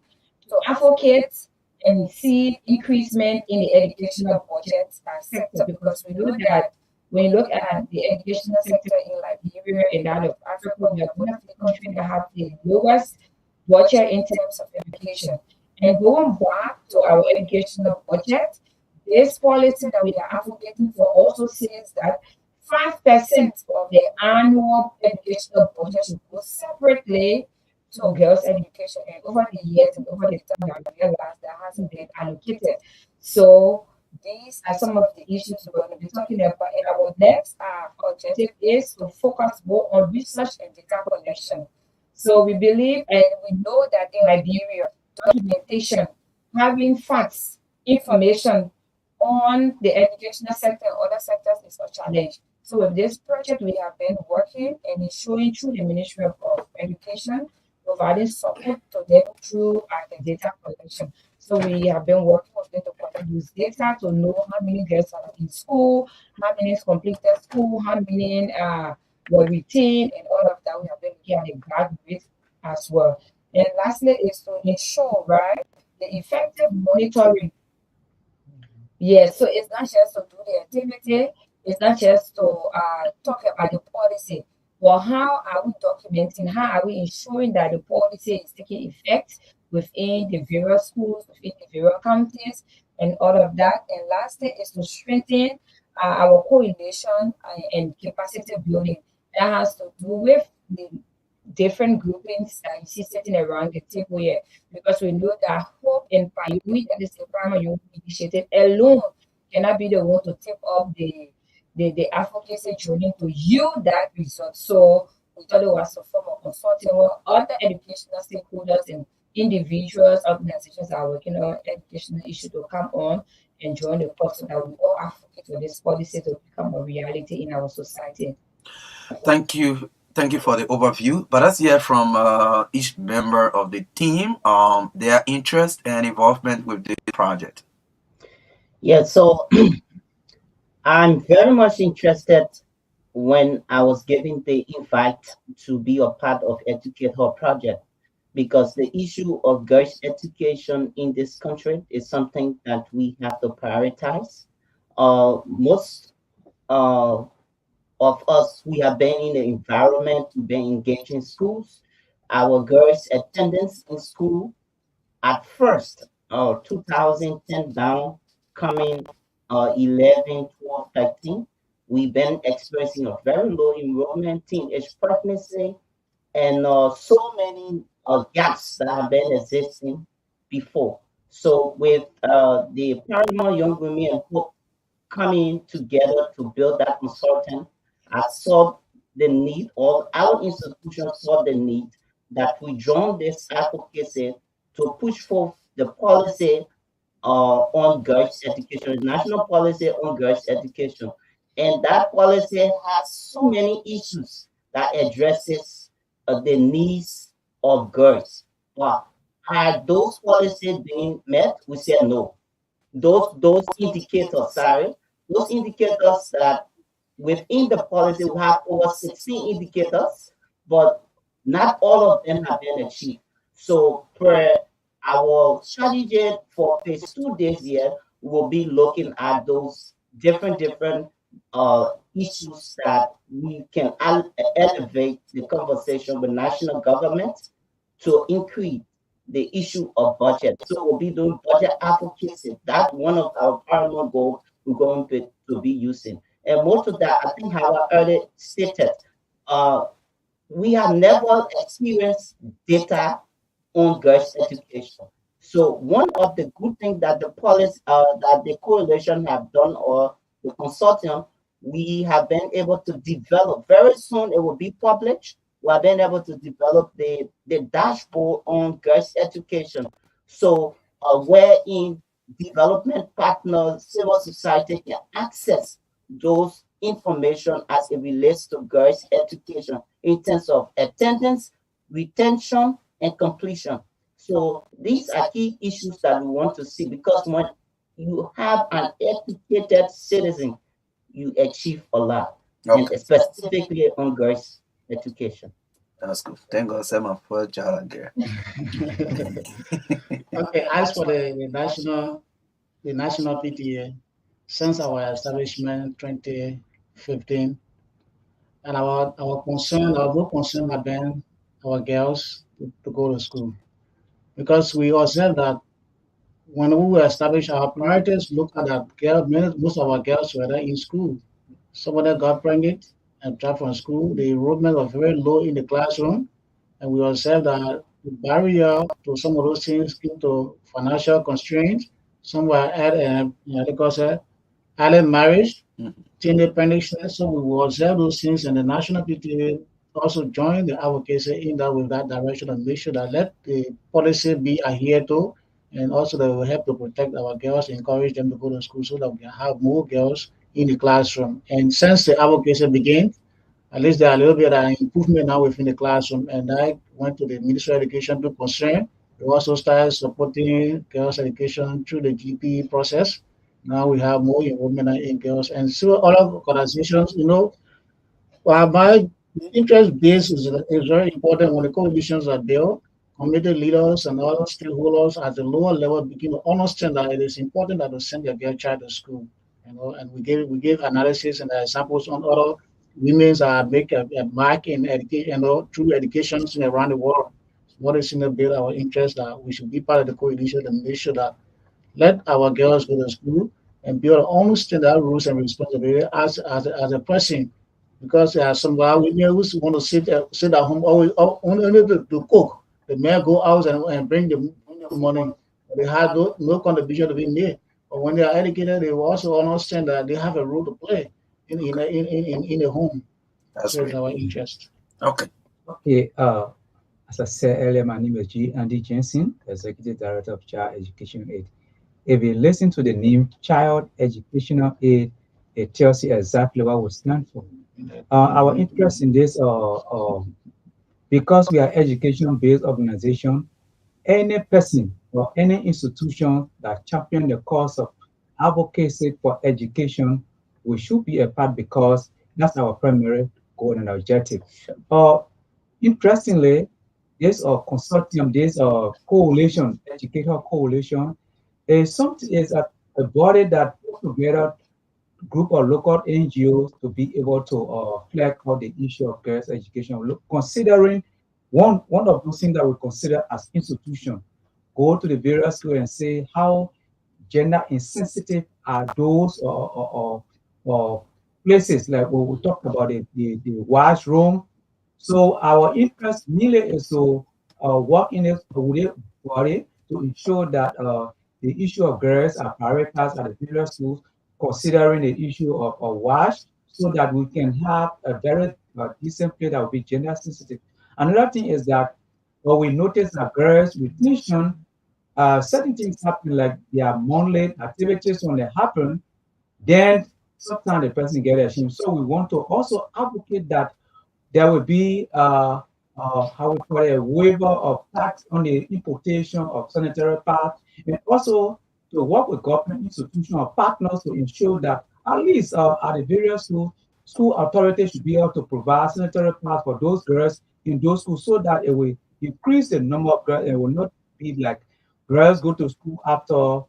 Speaker 17: to advocate and see increasement in the educational budget sector, because we know that when you look at the educational sector in Liberia and that of Africa, we are one of the countries that have the lowest budget in terms of education. And going back to our educational budget, this policy that we are advocating for also says that 5% of the annual educational budget should go separately to girls' education. And over the years and over the time, we realized that hasn't been allocated. So these are some of the issues we're going to be talking about. And our next objective is to focus more on research and data collection. So we believe and we know that in Liberia, documentation, having facts, information on the educational sector and other sectors is a challenge. So with this project, we have been working and ensuring through the Ministry of Education, providing support to them through the data collection. So we have been working with them to collect this data to know how many girls are in school, how many completed school, how many were retained, and all of that. We have been looking at the graduates as well. And lastly is to ensure, right, the effective monitoring. Yes, so it's not just to do the activity, it's not just to talk about the policy. Well, how are we documenting? How are we ensuring that the policy is taking effect within the various schools, within the various counties, and all of that? And lastly is to strengthen our coordination and capacity building. That has to do with the different groupings that you see sitting around the table here, because we know that Hope and Payumi, that is the primary young initiative alone, cannot be the one to take up the advocacy journey to yield that result. So we thought it was a form of consulting with other educational stakeholders and individuals, organizations that are working on educational issues to come on and join the process that we all advocate for this policy to become a reality in our society.
Speaker 1: Thank you. Thank you for the overview. But let's hear from each member of the team, their interest and involvement with the project.
Speaker 16: Yeah, so I'm very much interested when I was given the invite to be a part of Educate Her project, because the issue of girls' education in this country is something that we have to prioritize. Most of us, we have been in the environment, we've been engaged in schools. Our girls' attendance in school at first, 2010 down, coming 11, 12, 13, we've been experiencing a very low enrollment, teenage pregnancy, and so many gaps that have been existing before. So with the Paramount Young Women and Hope coming together to build that consultant, I saw the need, or our institution saw the need that we join this advocacy to push forth the policy on girls' education, national policy on girls' education. And that policy has so many issues that addresses the needs of girls. But had those policies been met, we said no. Those indicators, those indicators that within the policy we have over 16 indicators, but not all of them have been achieved. So per our strategy for phase 2 this year, will be looking at those different issues that we can elevate the conversation with national government to increase the issue of budget. So we'll be doing budget advocacy. That's one of our paramount goals we're going to be using. And more to that, I think how I earlier stated, we have never experienced data on girls' education. So one of the good things that the policy, that the coalition have done, or the consortium, we have been able to develop. Very soon it will be published. We have been able to develop the dashboard on girls' education. So wherein development partners, civil society can access those information as it relates to girls' education in terms of attendance, retention, and completion. So these are key issues that we want to see, because when you have an educated citizen, you achieve a lot, and specifically on girls' education.
Speaker 1: That's good. Thank God, sir, my first child there.
Speaker 15: Okay, as for the national PTA, since our establishment 2015, and our real concern have been our girls to go to school, because we observed that when we established our priorities, look at that girl, most of our girls were in school. Some of them got pregnant and dropped from school. The enrollment was very low in the classroom, and we observed that the barrier to some of those things due to financial constraints. Some were at early marriage, teen pregnancy. So we will observe those things, and the national PTA also joined the advocacy in that with that direction, and make sure that let the policy be adhered to, and also that will help to protect our girls, encourage them to go to school so that we can have more girls in the classroom. And since the advocacy began, at least there are a little bit of improvement now within the classroom. And I went to the Ministry of Education to concern. We also started supporting girls' education through the GP process. Now we have more involvement in girls. And so other organizations, my interest base is very important when the coalitions are there. Community leaders and other stakeholders at the lower level begin to understand that it is important that they send their girl child to school. And we give analysis and examples on other women that make a mark in education, through education around the world. What is in the bill, our interest that we should be part of the coalition and make sure that let our girls go to school and be able to understand our rules and responsibility as a person. Because there are some women who want to sit at home only to cook. The men go out and bring the money. They have no contribution to be made. But when they are educated, they will also understand that they have a role to play in the home. That's our interest.
Speaker 1: Okay.
Speaker 14: Okay. As I said earlier, my name is G. Andy Jensen, Executive Director of Child Education Aid. If you listen to the name Child Educational Aid, it tells you exactly what we stand for. Our interest in this, because we are education-based organization, any person or any institution that champion the cause of advocacy for education, we should be a part, because that's our primary goal and objective. Interestingly, this consortium, this coalition, educational coalition, is a body that puts together group of local NGOs to be able to flag out the issue of girls' education. Considering one of those things that we consider as institution, go to the various schools and say how gender insensitive are those or places, like what we talked about, the washroom. So our interest really is to work in this body to ensure that the issue of girls are prioritized at the various schools, considering the issue of wash, so that we can have a very decent play that will be gender sensitive. Another thing is that we notice that girls with tuition, certain things happen, like their monthly activities when they happen, then sometimes the person gets ashamed. So we want to also advocate that there will be how we call it, a waiver of tax on the importation of sanitary pads, and also to work with government institutional partners to ensure that at least at the various schools, school authorities should be able to provide sanitary pads for those girls in those schools, so that it will increase the number of girls. It will not be like girls go to school after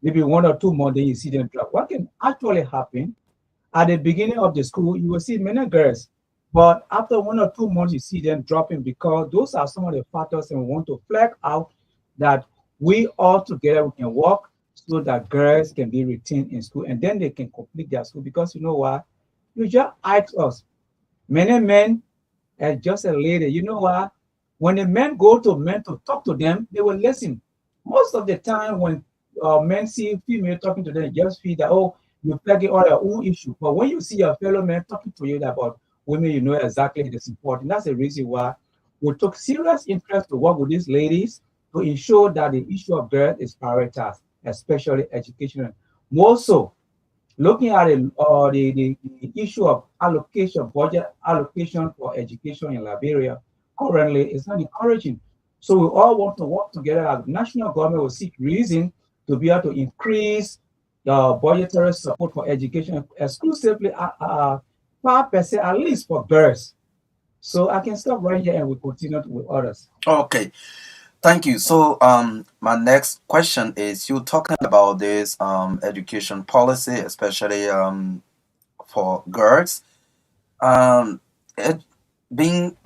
Speaker 14: maybe 1 or 2 months, then you see them drop. What can actually happen at the beginning of the school, you will see many girls, but after 1 or 2 months, you see them dropping because those are some of the factors, and we want to flag out that we all together we can work so that girls can be retained in school and then they can complete their school. Because you know what? You just ask us. Many men are just a lady. You know what? When the men go to men to talk to them, they will listen. Most of the time, when men see female talking to them, just feel that, oh, you're flagging all your own issue. But when you see your fellow men talking to you about women, you know exactly it's important. That's the reason why we took serious interest to work with these ladies to ensure that the issue of girls is prioritized, especially education. More so, looking at the issue of allocation, budget allocation for education in Liberia, currently is not encouraging. So we all want to work together as national government will seek reason to be able to increase the budgetary support for education exclusively 5% at least for girls. So I can stop right here and we continue with others.
Speaker 1: Okay. Thank you. So my next question is, you talking about this education policy, especially for girls. It being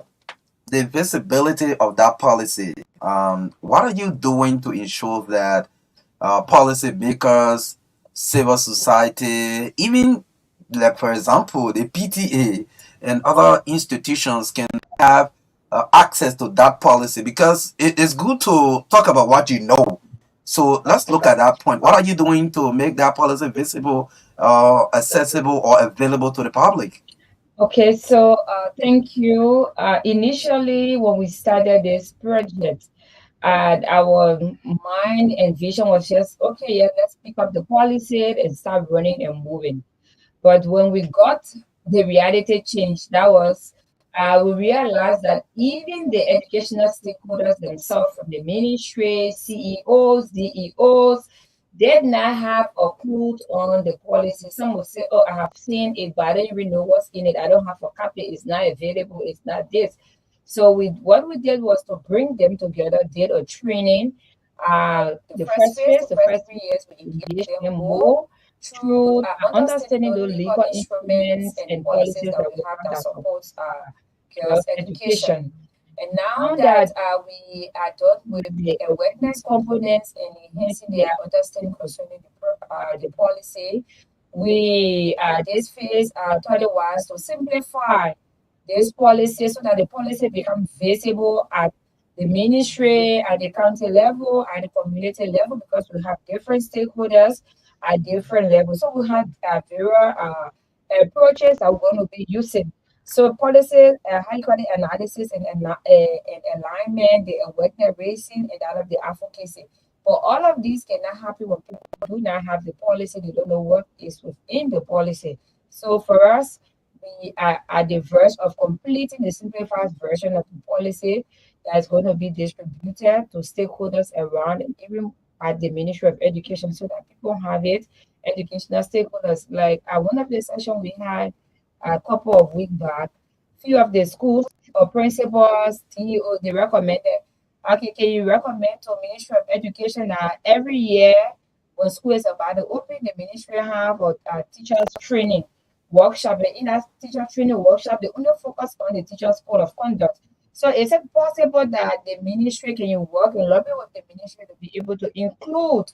Speaker 1: the visibility of that policy, what are you doing to ensure that policy makers, civil society, even like for example the PTA and other institutions can have access to that policy? Because it is good to talk about what you know. So let's look at that point. What are you doing to make that policy visible, accessible, or available to the public?
Speaker 17: Okay, so thank you. Initially, when we started this project, our mind and vision was just, okay, yeah, let's pick up the policy and start running and moving. But when we got the reality change, that was, we realized that even the educational stakeholders themselves, from the ministry, CEOs, DEOs, they did not have a clue on the policy. Some will say, oh, I have seen it, but I don't even know what's in it. I don't have a copy. It's not available. It's not this. So what we did was to bring them together, did a training. The first 3 years, we engaged them more through understanding the legal instruments and policies that we have that supports girls' education. And now that we are done with the awareness components and enhancing their understanding concerning the policy, we this phase thought it was to simplify this policy so that the policy becomes visible at the ministry, at the county level, at the community level, because we have different stakeholders at different levels. So we have various approaches that we're going to be using. So policy, high quality analysis and alignment, the awareness raising, and all of the advocacy. But all of these cannot happen when people do not have the policy. They don't know what is within the policy. So for us, we are at the verge of completing the simplified version of the policy that's going to be distributed to stakeholders around, and even at the Ministry of Education, so that people have it. Educational stakeholders, like one of the sessions we had a couple of weeks back, few of the schools or principals, TEO, they recommended, okay, can you recommend to Ministry of Education that every year when school is about to open, the ministry have a teachers training workshop, and in that teacher training workshop, they only focus on the teacher's code of conduct. So is it possible that the ministry, can you work and lobby with the ministry to be able to include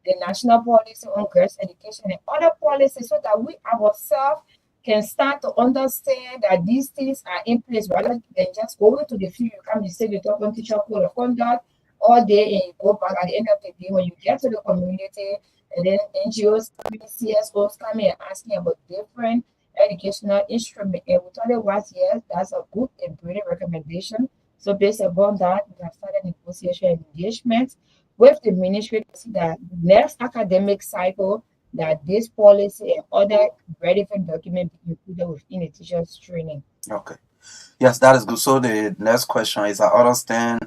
Speaker 17: the national policy on girls' education and other policies, so that we ourselves can start to understand that these things are in place, rather than just going to the field, you come, you say the top on teacher code of conduct all day, and you go back at the end of the day when you get to the community, and then NGOs, CSOs coming and asking about different educational instrument. And we thought it was, yes, that's a good and brilliant recommendation. So based upon that, we have started negotiation and engagement with the ministry to see that next academic cycle, that this policy and other relevant documents be included within the teachers' training.
Speaker 1: Okay. Yes, that is good. So the next question is, I understand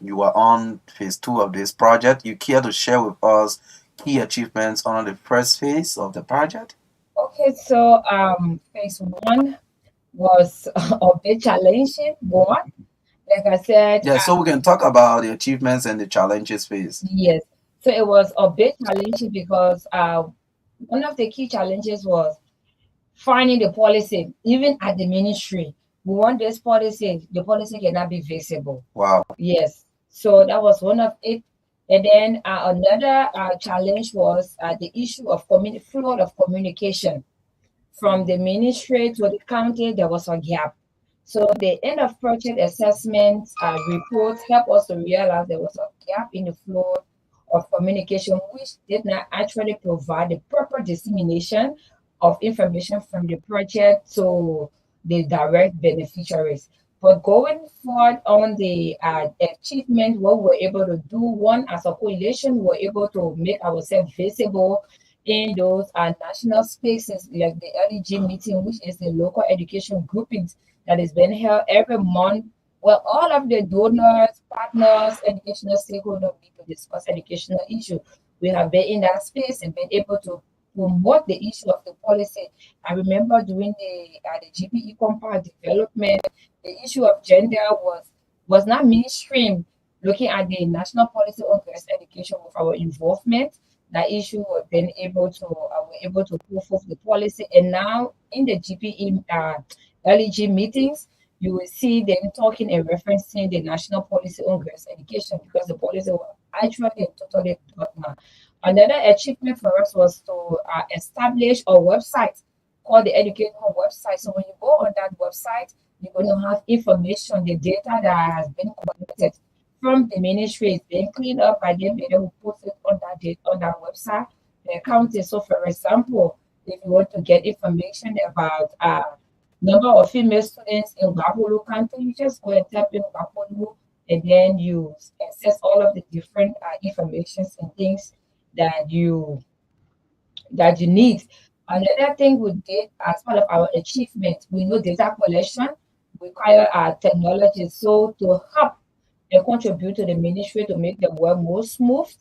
Speaker 1: you are on phase 2 of this project. You care to share with us key achievements on the first phase of the project?
Speaker 17: Okay, so phase 1 was a bit challenging, but like I said,
Speaker 1: yeah, so we can talk about the achievements and the challenges phase.
Speaker 17: Yes. So it was a bit challenging because one of the key challenges was finding the policy, even at the ministry. We want this policy, the policy cannot be visible.
Speaker 1: Wow.
Speaker 17: Yes. So that was one of it. And then another challenge was the issue of flow of communication from the ministry to the county. There was a gap. So the end of project assessment reports helped us to realize there was a gap in the flow of communication, which did not actually provide the proper dissemination of information from the project to the direct beneficiaries. But going forward on the achievement, what we were able to do, one, as a coalition, we were able to make ourselves visible in those national spaces like the LEG meeting, which is the local education groupings that is being held every month, where all of the donors, partners, educational stakeholders meet to discuss educational issues. We have been in that space and been able to promote the issue of the policy. I remember during the GPE compact development, the issue of gender was not mainstream. Looking at the national policy on girls' education with our involvement, that issue was then able to were able to pull forth the policy. And now in the GPE LEG meetings, you will see them talking and referencing the national policy on girls' education because the policy was actually totally dogma. Another achievement for us was to establish a website called the Education website. So when you go on that website, you're going to have information, the data that has been collected from the ministry is being cleaned up by them, and they will post it on that website. The county. So for example, if you want to get information about number of female students in Gbapolo County, you just go and type in Gbapolo, and then you access all of the different informations and things that you need. Another thing we did as part of our achievement, we know data collection require technology. So to help and contribute to the ministry to make the work more smooth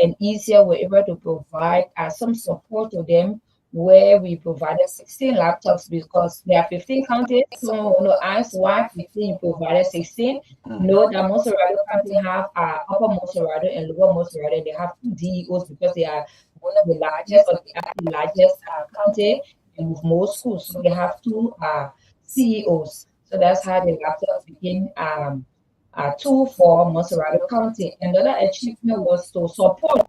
Speaker 17: and easier, we're able to provide some support to them where we provided 16 laptops because there are 15 counties. So you know, ask why 15 provided 16. Know that Monserrado County have Upper Monserrado and Lower Monserrado. They have 2 DEOs because they are one of the largest or the largest county and with most schools. So they have 2 CEOs. So that's how the laptops became 2 for Monserrado County. Another achievement was to support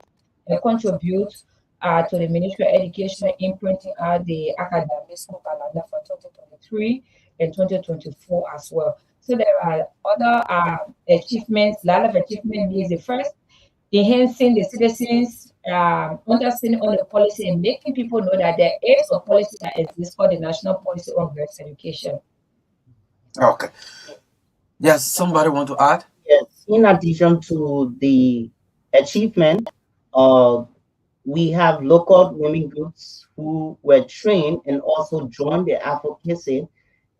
Speaker 17: and contribute to the Ministry of Education in printing out the academic school calendar for 2023 and 2024 as well. So there are other achievements, a lot of achievements. Is the first, enhancing the citizens' understanding on the policy and making people know that there is a policy that exists called the National Policy on Girls' Education.
Speaker 1: Okay. Yes, somebody want to add?
Speaker 16: Yes, in addition to the achievement, we have local women groups who were trained and also joined the advocacy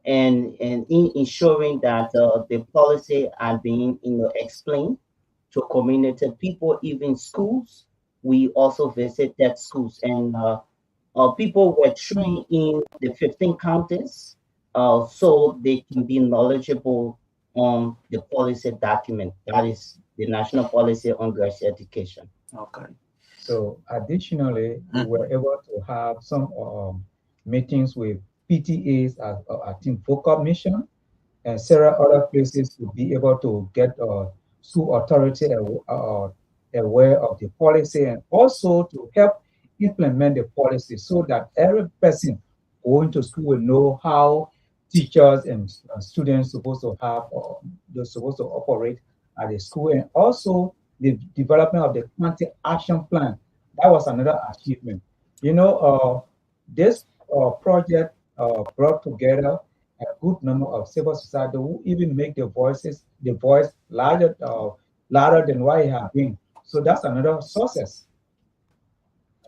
Speaker 16: and in ensuring that the policy are being explained to community people, even schools. We also visited schools and people were trained in the 15 counties so they can be knowledgeable on the policy document, that is the National Policy on Girls' Education.
Speaker 1: Okay.
Speaker 14: So additionally, we were able to have some meetings with PTAs at Team Focal Mission and several other places to be able to get school authority aware of the policy and also to help implement the policy so that every person going to school will know how teachers and students supposed to have, they're supposed to operate at the school, and also the development of the county action plan. That was another achievement. You know, this project brought together a good number of civil society who even make the voice louder than what it has been. So that's another success.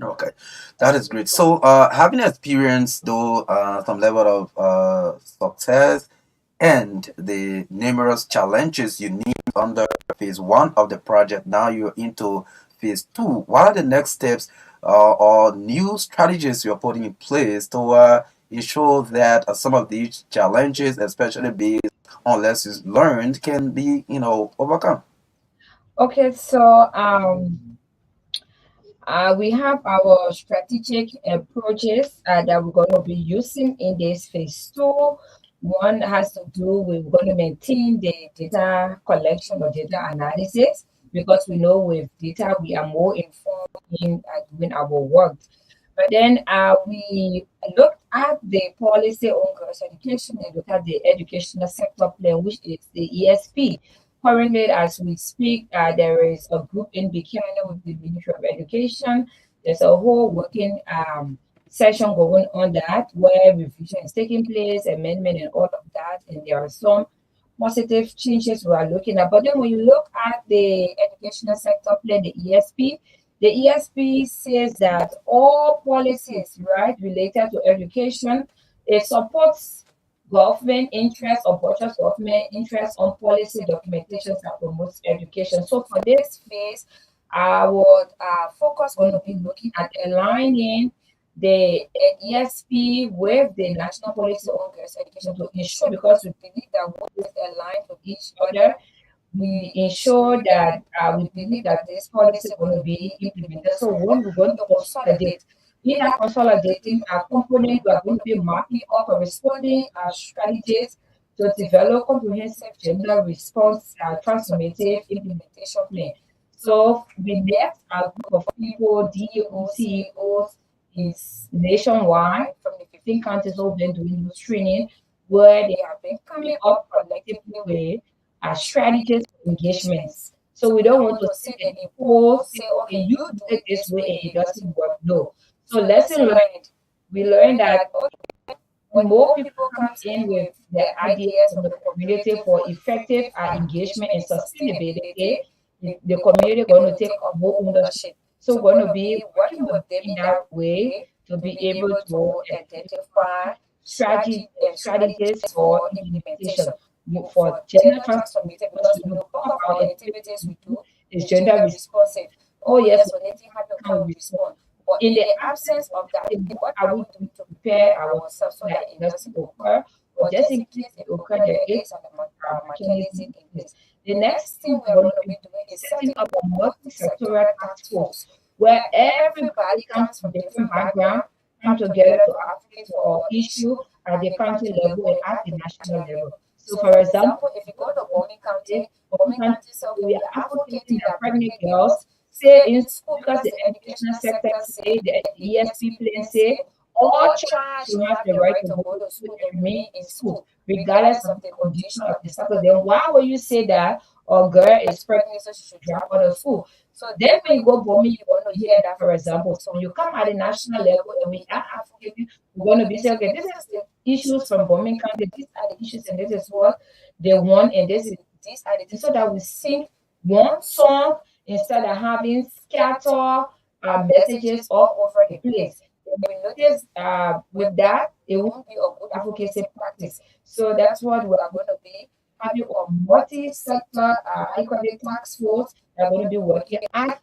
Speaker 1: Okay, that is great. So, having experienced though some level of success and the numerous challenges you need under phase 1 of the project, now you're into phase 2. What are the next steps or new strategies you're putting in place to ensure that some of these challenges, especially based on lessons learned, can be overcome?
Speaker 17: Okay, so We have our strategic approaches that we're going to be using in this phase 2. One has to do with we're going to maintain the data collection or data analysis, because we know with data we are more informed in doing our work. But then we looked at the policy on girls' education and look at the educational sector plan, which is the ESP. Currently, as we speak, there is a group in Buchanan with the Ministry of Education. There's a whole working session going on that, where revision is taking place, amendment and all of that, and there are some positive changes we are looking at. But then when you look at the educational sector plan, the ESP says that all policies, right, related to education, it supports government interest or buttress government interest on policy documentations that promotes education. So for this phase, our focus going to be looking at aligning the ESP with the national policy on girls' education to ensure, because we believe that what is aligned with each other, we ensure that we believe that this policy is going to be implemented. So when we're going to consolidate, in our consolidating our component, we are going to be mapping all corresponding strategies to develop comprehensive gender response transformative implementation plan. So we left a group of people, DEO, CEOs, is nationwide from the 15 countries who have been doing this training, where they have been coming up collectively with strategies for engagements. So we don't want to sit and impose, say, okay, you do it this way and it doesn't work. No. So lesson learned, we learned that when more people come in with their ideas from the community for effective engagement and sustainability, the community is going to take on more ownership. So we're going to be working with them in that way to be able to identify strategies for implementation for gender transformative, because we know all of our activities we do is gender responsive. Oh yes, so let's how can we respond? But in the absence of that, what are we doing to prepare ourselves so that it doesn't occur? Or just in case it occurs, there is a mechanism in place. The next thing we're going to be doing is setting up a multi-sectoral task force where everybody comes from different backgrounds, come together to advocate for issue at the country level and at the national level. So, for example, if you go to Bomi County says we are advocating that pregnant girls, say in school, because the educational sector say, the ESP plan say, all children should have the right to go to school and remain in school, regardless of the condition of the sector. Then why will you say that a girl is pregnant, so she should drop out of school? So then when you go Bomi, you're going to hear that, for example. So when you come at the national level and we are advocating, we're going to be saying, okay, this is the issues from Bomi County, these are the issues, and this is what they want, and these are the things, so that we sing one song instead of having scatter messages all over the place. We notice with that, it won't be a good advocacy practice. So that's what we are going to be having a multi-sector economic task force that are going to be working at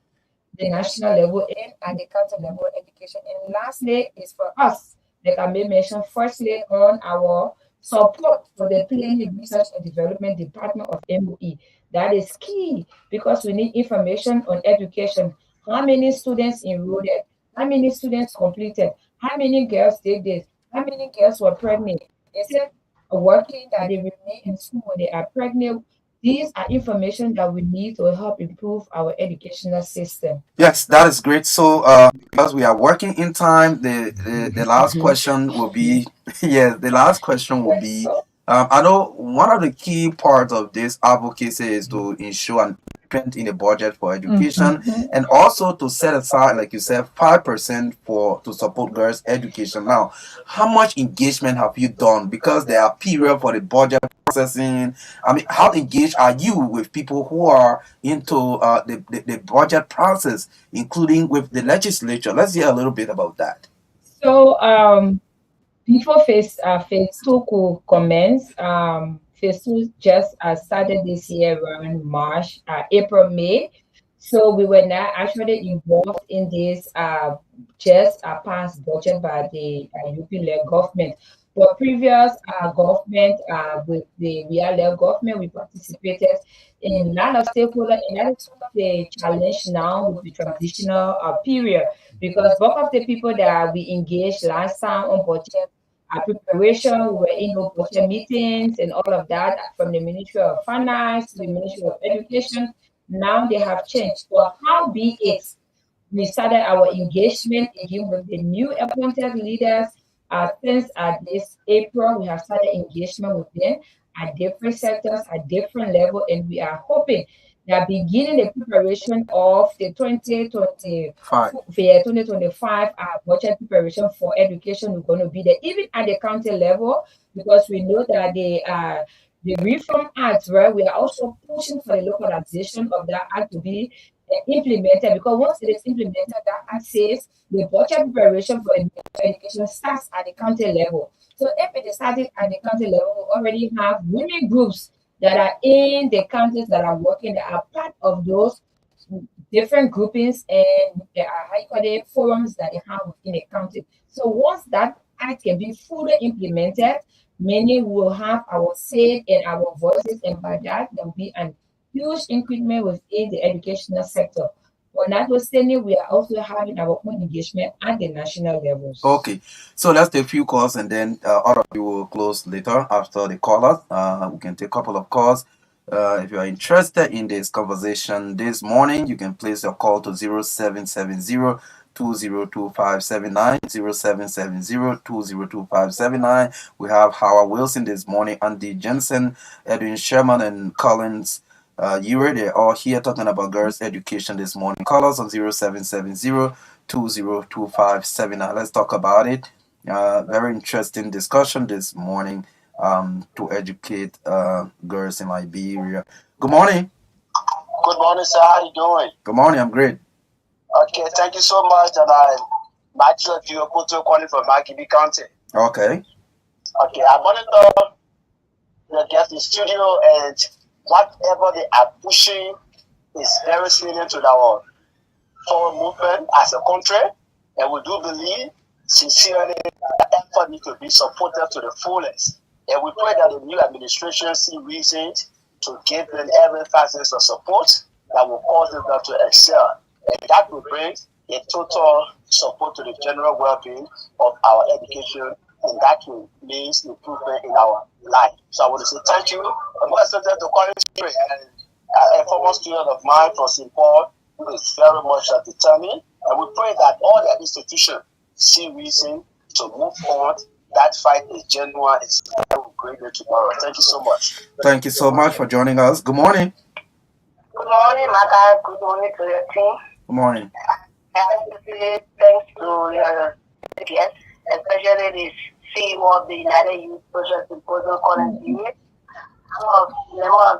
Speaker 17: the national level and at the county level education. And lastly is for us, like I may mention, firstly on our support for the Planning, Research and Development Department of MOE. That is key because we need information on education. How many students enrolled? How many students completed? How many girls did this? How many girls were pregnant? Is it working that they remain in school when they are pregnant? These are information that we need to help improve our educational system.
Speaker 1: Yes, that is great. So because we are working in time, the last question will be yes, the last question will be I know one of the key parts of this advocacy is to ensure an increment in the budget for education and also to set aside, like you said, 5% to support girls' education. Now, how much engagement have you done? Because there are periods for the budget processing. I mean, how engaged are you with people who are into the budget process, including with the legislature? Let's hear a little bit about that.
Speaker 17: So, before phase 2 could commence, phase 2 just started this year around March, April, May. So we were not actually involved in this just past budget by the European government. For previous government, with the real government, we participated in a lot of stakeholder, and that is the challenge now with the transitional period, because both of the people that we engaged last time on budget preparation, we were in budget meetings and all of that from the Ministry of Finance to the Ministry of Education. Now they have changed. So how be it? We started our engagement again with the new appointed leaders. Since this April, we have started engagement with them at different sectors, at different level, and we are hoping that beginning the preparation of the 2025 budget preparation for education, we're going to be there, even at the county level, because we know that the Reform Act, right, we are also pushing for the localization of that act to be implemented, because once it is implemented, that act says the budget preparation for education starts at the county level. So if it is started at the county level, we already have women groups that are in the counties that are working, that are part of those different groupings, and there are forums that they have within the county. So once that act can be fully implemented, many will have our say and our voices, and by that there will be an huge increment within the educational sector. But notwithstanding, we are also having our own engagement at the national levels.
Speaker 1: Okay, so let's take a few calls, and then all of you will close later after the callers. We can take a couple of calls. If you are interested in this conversation this morning, you can place your call to 0770 202579, 0770-202579. We have Howard Wilson this morning, Andy Jensen, Edwin Sherman, and Collins Ure. They're all here talking about girls' education this morning. Call us on 0770-202579. Let's talk about it. Very interesting discussion this morning to educate girls in Liberia. Good morning.
Speaker 10: Good morning, sir. How you doing?
Speaker 1: Good morning. I'm great.
Speaker 10: Okay, thank you so much. And I'm Matthew Diokoto calling from Makibi County.
Speaker 1: Okay.
Speaker 10: Okay, I monitor the guest in studio, and whatever they are pushing is very salient to our forward movement as a country. And we do believe sincerely that effort needs to be supported to the fullest. And we pray that the new administration see reasons to give them every facet of support that will cause them to excel. And that will bring a total support to the general well-being of our education, and that will mean improvement in our life. So I want to say thank you. I'm going to send them to College and a former student of mine from St. Paul, who is very much determined. And we pray that all the institutions see reason to move forward. That fight is genuine. It's a great day tomorrow. Thank you so much.
Speaker 1: Thank you so much for joining us. Good morning.
Speaker 18: Good morning, Maka. Good morning to your team.
Speaker 1: Good morning.
Speaker 18: I have to say thanks to your guests, especially the CEO of the United Youth Social Symposium, Collins Ure. Some of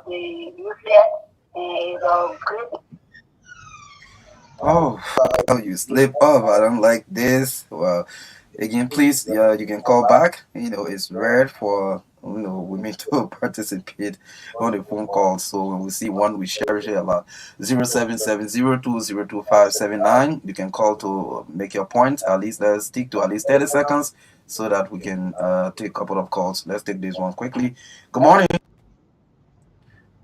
Speaker 18: the youth here is great.
Speaker 1: Oh, you slip up. I don't like this. Well, again, please, you can call back. It's rare for women to participate on the phone call. So when we see one, we cherish it a lot. 0770-202579. You can call to make your point. At least let's stick to at least 30 seconds so that we can take a couple of calls. Let's take this one quickly. Good morning.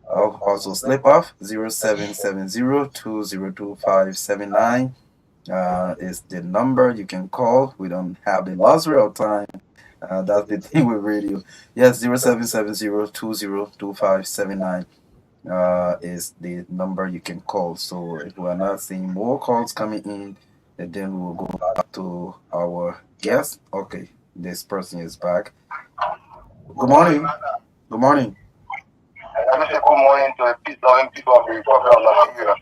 Speaker 1: I'll also slip off. 0770-202579 is the number you can call. We don't have the luxury of time. That's the thing with radio. Yes, 0770-202579 is the number you can call. So if we are not seeing more calls coming in, then we will go back to our guest. Okay, this person is back. Good morning. Good morning.
Speaker 19: I want to say good morning to the peace-loving people of the Republic of Nigeria.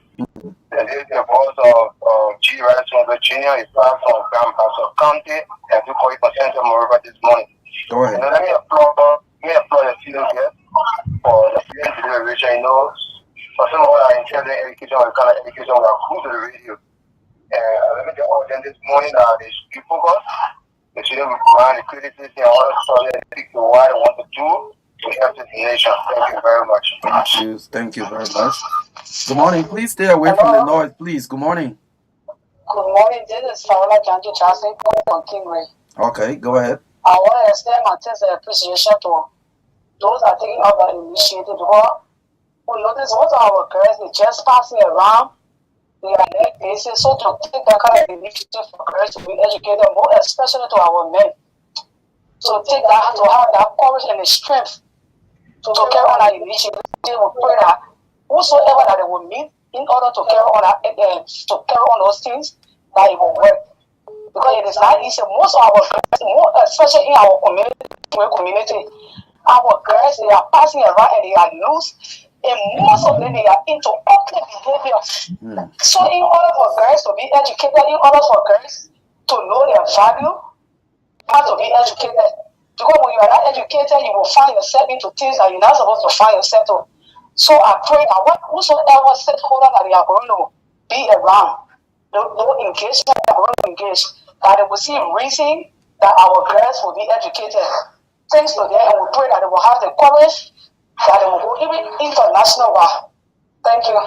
Speaker 19: This is the voice of G. Rice from Virginia. It's back from Gambasso County, and 240% of Morava this morning.
Speaker 1: Go ahead.
Speaker 19: Let me applaud the student guest for the student deliberation. For some of our intelligent education, or kind of education, we are glued to the radio. Let me tell you this morning that they should be focused. They shouldn't mind the criticism and all that stuff. They speak to what they want to do to help this nation. Thank you very much.
Speaker 1: Thank you very much. Good morning. Please stay away from the noise, please. Good morning.
Speaker 18: Good morning. This is Paola Janji Johnson from Kingway.
Speaker 1: Okay, go ahead.
Speaker 18: I want to extend my thanks and appreciation to those that are taking up that initiative because we notice most of our girls, they just passing around. They are like basis. So to take that kind of initiative for girls to be educated, more especially to our men. So take that, to have that courage and the strength to carry on that initiative. We pray that whosoever that they will meet in order to carry on those things, that it will work. Because it is not easy. Most of our girls, especially in our community, our girls, they are passing around and they are loose. And most of them, they are into ugly behaviors. So in order for girls to be educated, in order for girls to know their value, have to be educated. Because when you are not educated, you will find yourself into things that you're not supposed to find yourself to. So I pray that whosoever stakeholder that they are going to be around, no engagement, they are going to engage, that they will see reason that our girls will be educated. Thanks to them, and we pray that they will have the courage that they will go even international. Thank you.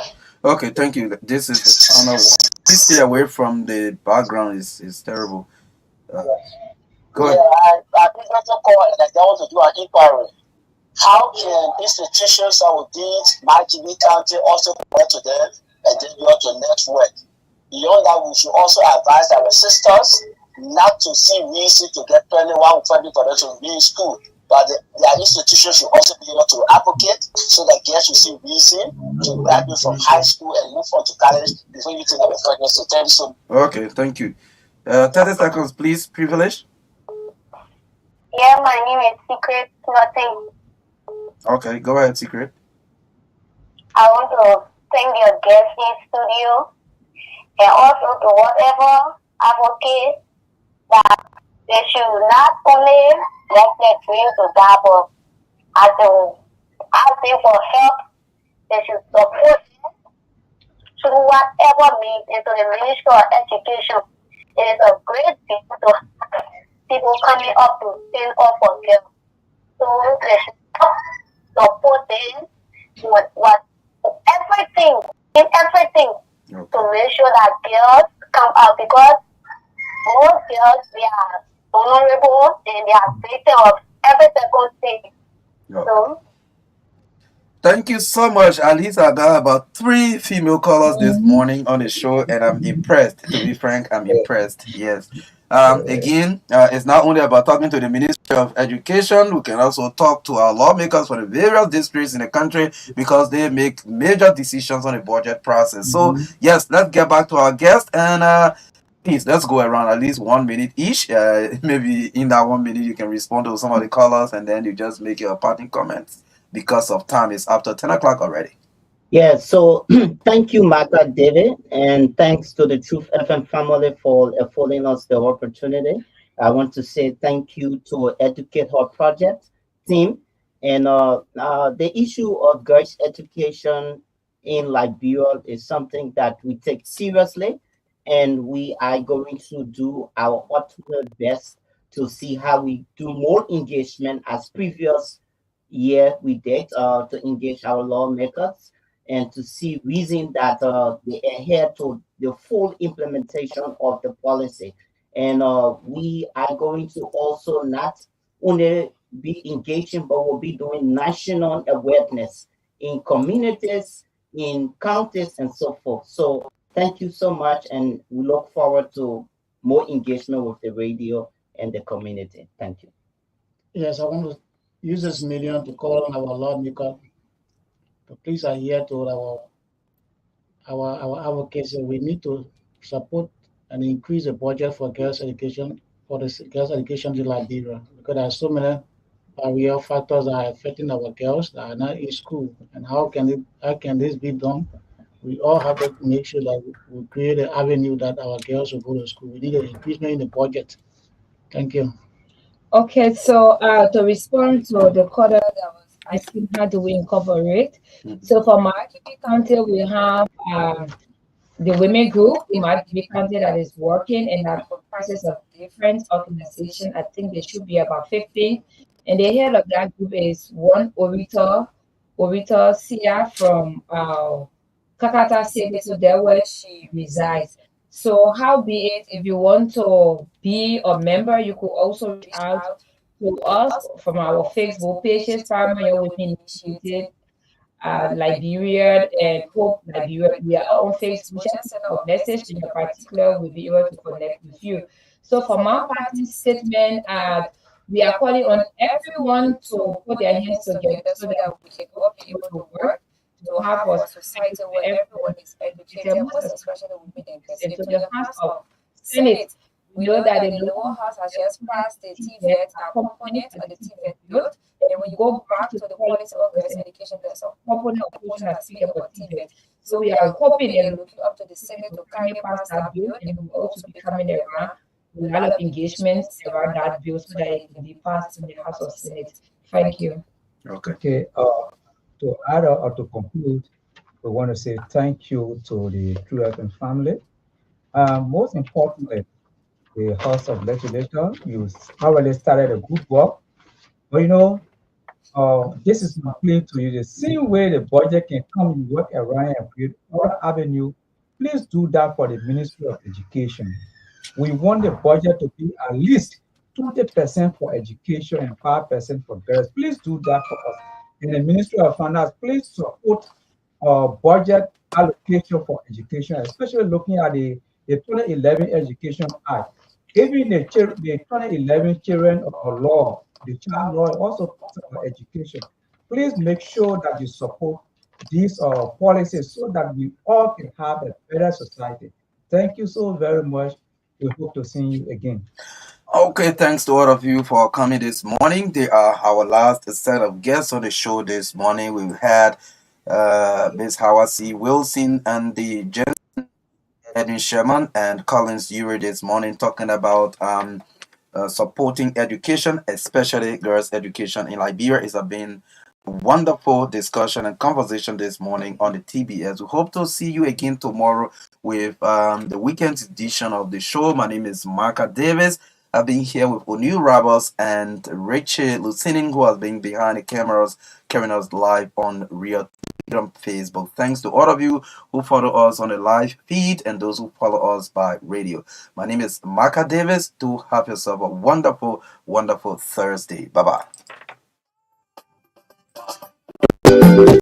Speaker 1: Okay, thank you. This is the final one. Please stay away from the background. It's terrible. Go ahead.
Speaker 10: I think that's a call and I want to do an inquiry. How can institutions that within my GB county also connect to them and then you have to network? Beyond that, we should also advise our sisters not to see reason to get pregnant while funding for them to be in school. But their institutions should also be able to advocate so that girls should see reason to graduate from high school and move on to college before you think of a pregnancy. Thank you so much.
Speaker 1: Okay, thank you. 30 seconds, please. Privilege.
Speaker 18: Yeah, my name is Secret Nothing.
Speaker 1: Okay, go ahead, Secret.
Speaker 18: I want to thank your guests in studio and also to whatever advocate that they should not only let their dreams to die, but as they ask them for help, they should support them through whatever means into the Ministry of Education. It is a great thing to have people coming up to stand up for them. So they should support them with everything to make sure that girls come out, because most girls, they are vulnerable and they are victims of every single thing. So,
Speaker 1: thank you so much. At least I got about 3 female callers this morning on the show, and I'm impressed. To be frank, I'm impressed. Yes. Again, it's not only about talking to the Ministry of Education. We can also talk to our lawmakers for the various districts in the country because they make major decisions on the budget process. So, yes, let's get back to our guest and please, let's go around at least 1 minute each. Maybe in that 1 minute, you can respond to some of the callers and then you just make your parting comments because of time. It's after 10 o'clock already.
Speaker 16: Yeah, so thank you, Martha David, and thanks to the Truth FM family for affording us the opportunity. I want to say thank you to Educate Her Project team. And the issue of girls' education in Liberia is something that we take seriously, and we are going to do our utmost best to see how we do more engagement as previous year we did to engage our lawmakers and to see reason that they adhere to the full implementation of the policy. And we are going to also not only be engaging, but we'll be doing national awareness in communities, in counties, and so forth. So thank you so much, and we look forward to more engagement with the radio and the community. Thank you.
Speaker 15: Yes, I want to use this medium to call on our lawmaker to please adhere to our advocacy. We need to support and increase the budget for girls' education, for the girls' education in Liberia, because there are so many barrier factors that are affecting our girls that are not in school. And how can this be done? We all have to make sure that we create an avenue that our girls will go to school. We need an increasement in the budget. Thank you.
Speaker 17: Okay, so to respond to the caller that was asking how do we incorporate. So for Marquette County, we have the women group in Marquette County that is working, and that comprises of different organizations. I think there should be about 50. And the head of that group is one Orita Sia from Kakata City, so there where she resides. So how be it, if you want to be a member, you could also reach out to us from our Facebook pages. Primarily, we've initiated Liberia and Hope Liberia. We are on Facebook. Just send a message in particular, we'll be able to connect with you. So for my party statement, we are calling on everyone to put their hands together so that we can all be able to work to have a society where everyone is educated, most especially women. And so the House of Senate, we know that the lower house has just passed the TVET component of the TVET bill. And when you go back to the policy of girls' education, there's a component of portion that speaks about TVET. So we are hoping and looking up to the Senate to carry past that bill, and we will also be coming around with a lot of engagements around that bill so that it can be passed in the House of Senate. Thank you.
Speaker 14: Okay. To add or to conclude, we want to say thank you to the True FM family. Most importantly, the House of Legislature, you already started a good work. But you know, this is my plea to you. The same way the budget can come, you work around and create other avenue. Please do that for the Ministry of Education. We want the budget to be at least 20% for education and 5% for girls. Please do that for us. In the Ministry of Finance, please support budget allocation for education, especially looking at the 2011 Education Act. Even the 2011 Children of Law, the child law also talks about education. Please make sure that you support these policies so that we all can have a better society. Thank you so very much. We hope to see you again.
Speaker 1: Okay, thanks to all of you for coming this morning. They are our last set of guests on the show this morning. We've had Ms. Howard C. Wilson and the gentleman Edwin Sherman and Collins Ure this morning talking about supporting education, especially girls' education in Liberia. It's been a wonderful discussion and conversation this morning on the TBS. We hope to see you again tomorrow with the weekend edition of the show. My name is Marka Davis. I've been here with O'Neill Roberts and Rachel Lucinin, who has been behind the cameras, carrying us live on Real on Facebook. Thanks to all of you who follow us on the live feed and those who follow us by radio. My name is Marka Davis. Do have yourself a wonderful, wonderful Thursday. Bye-bye.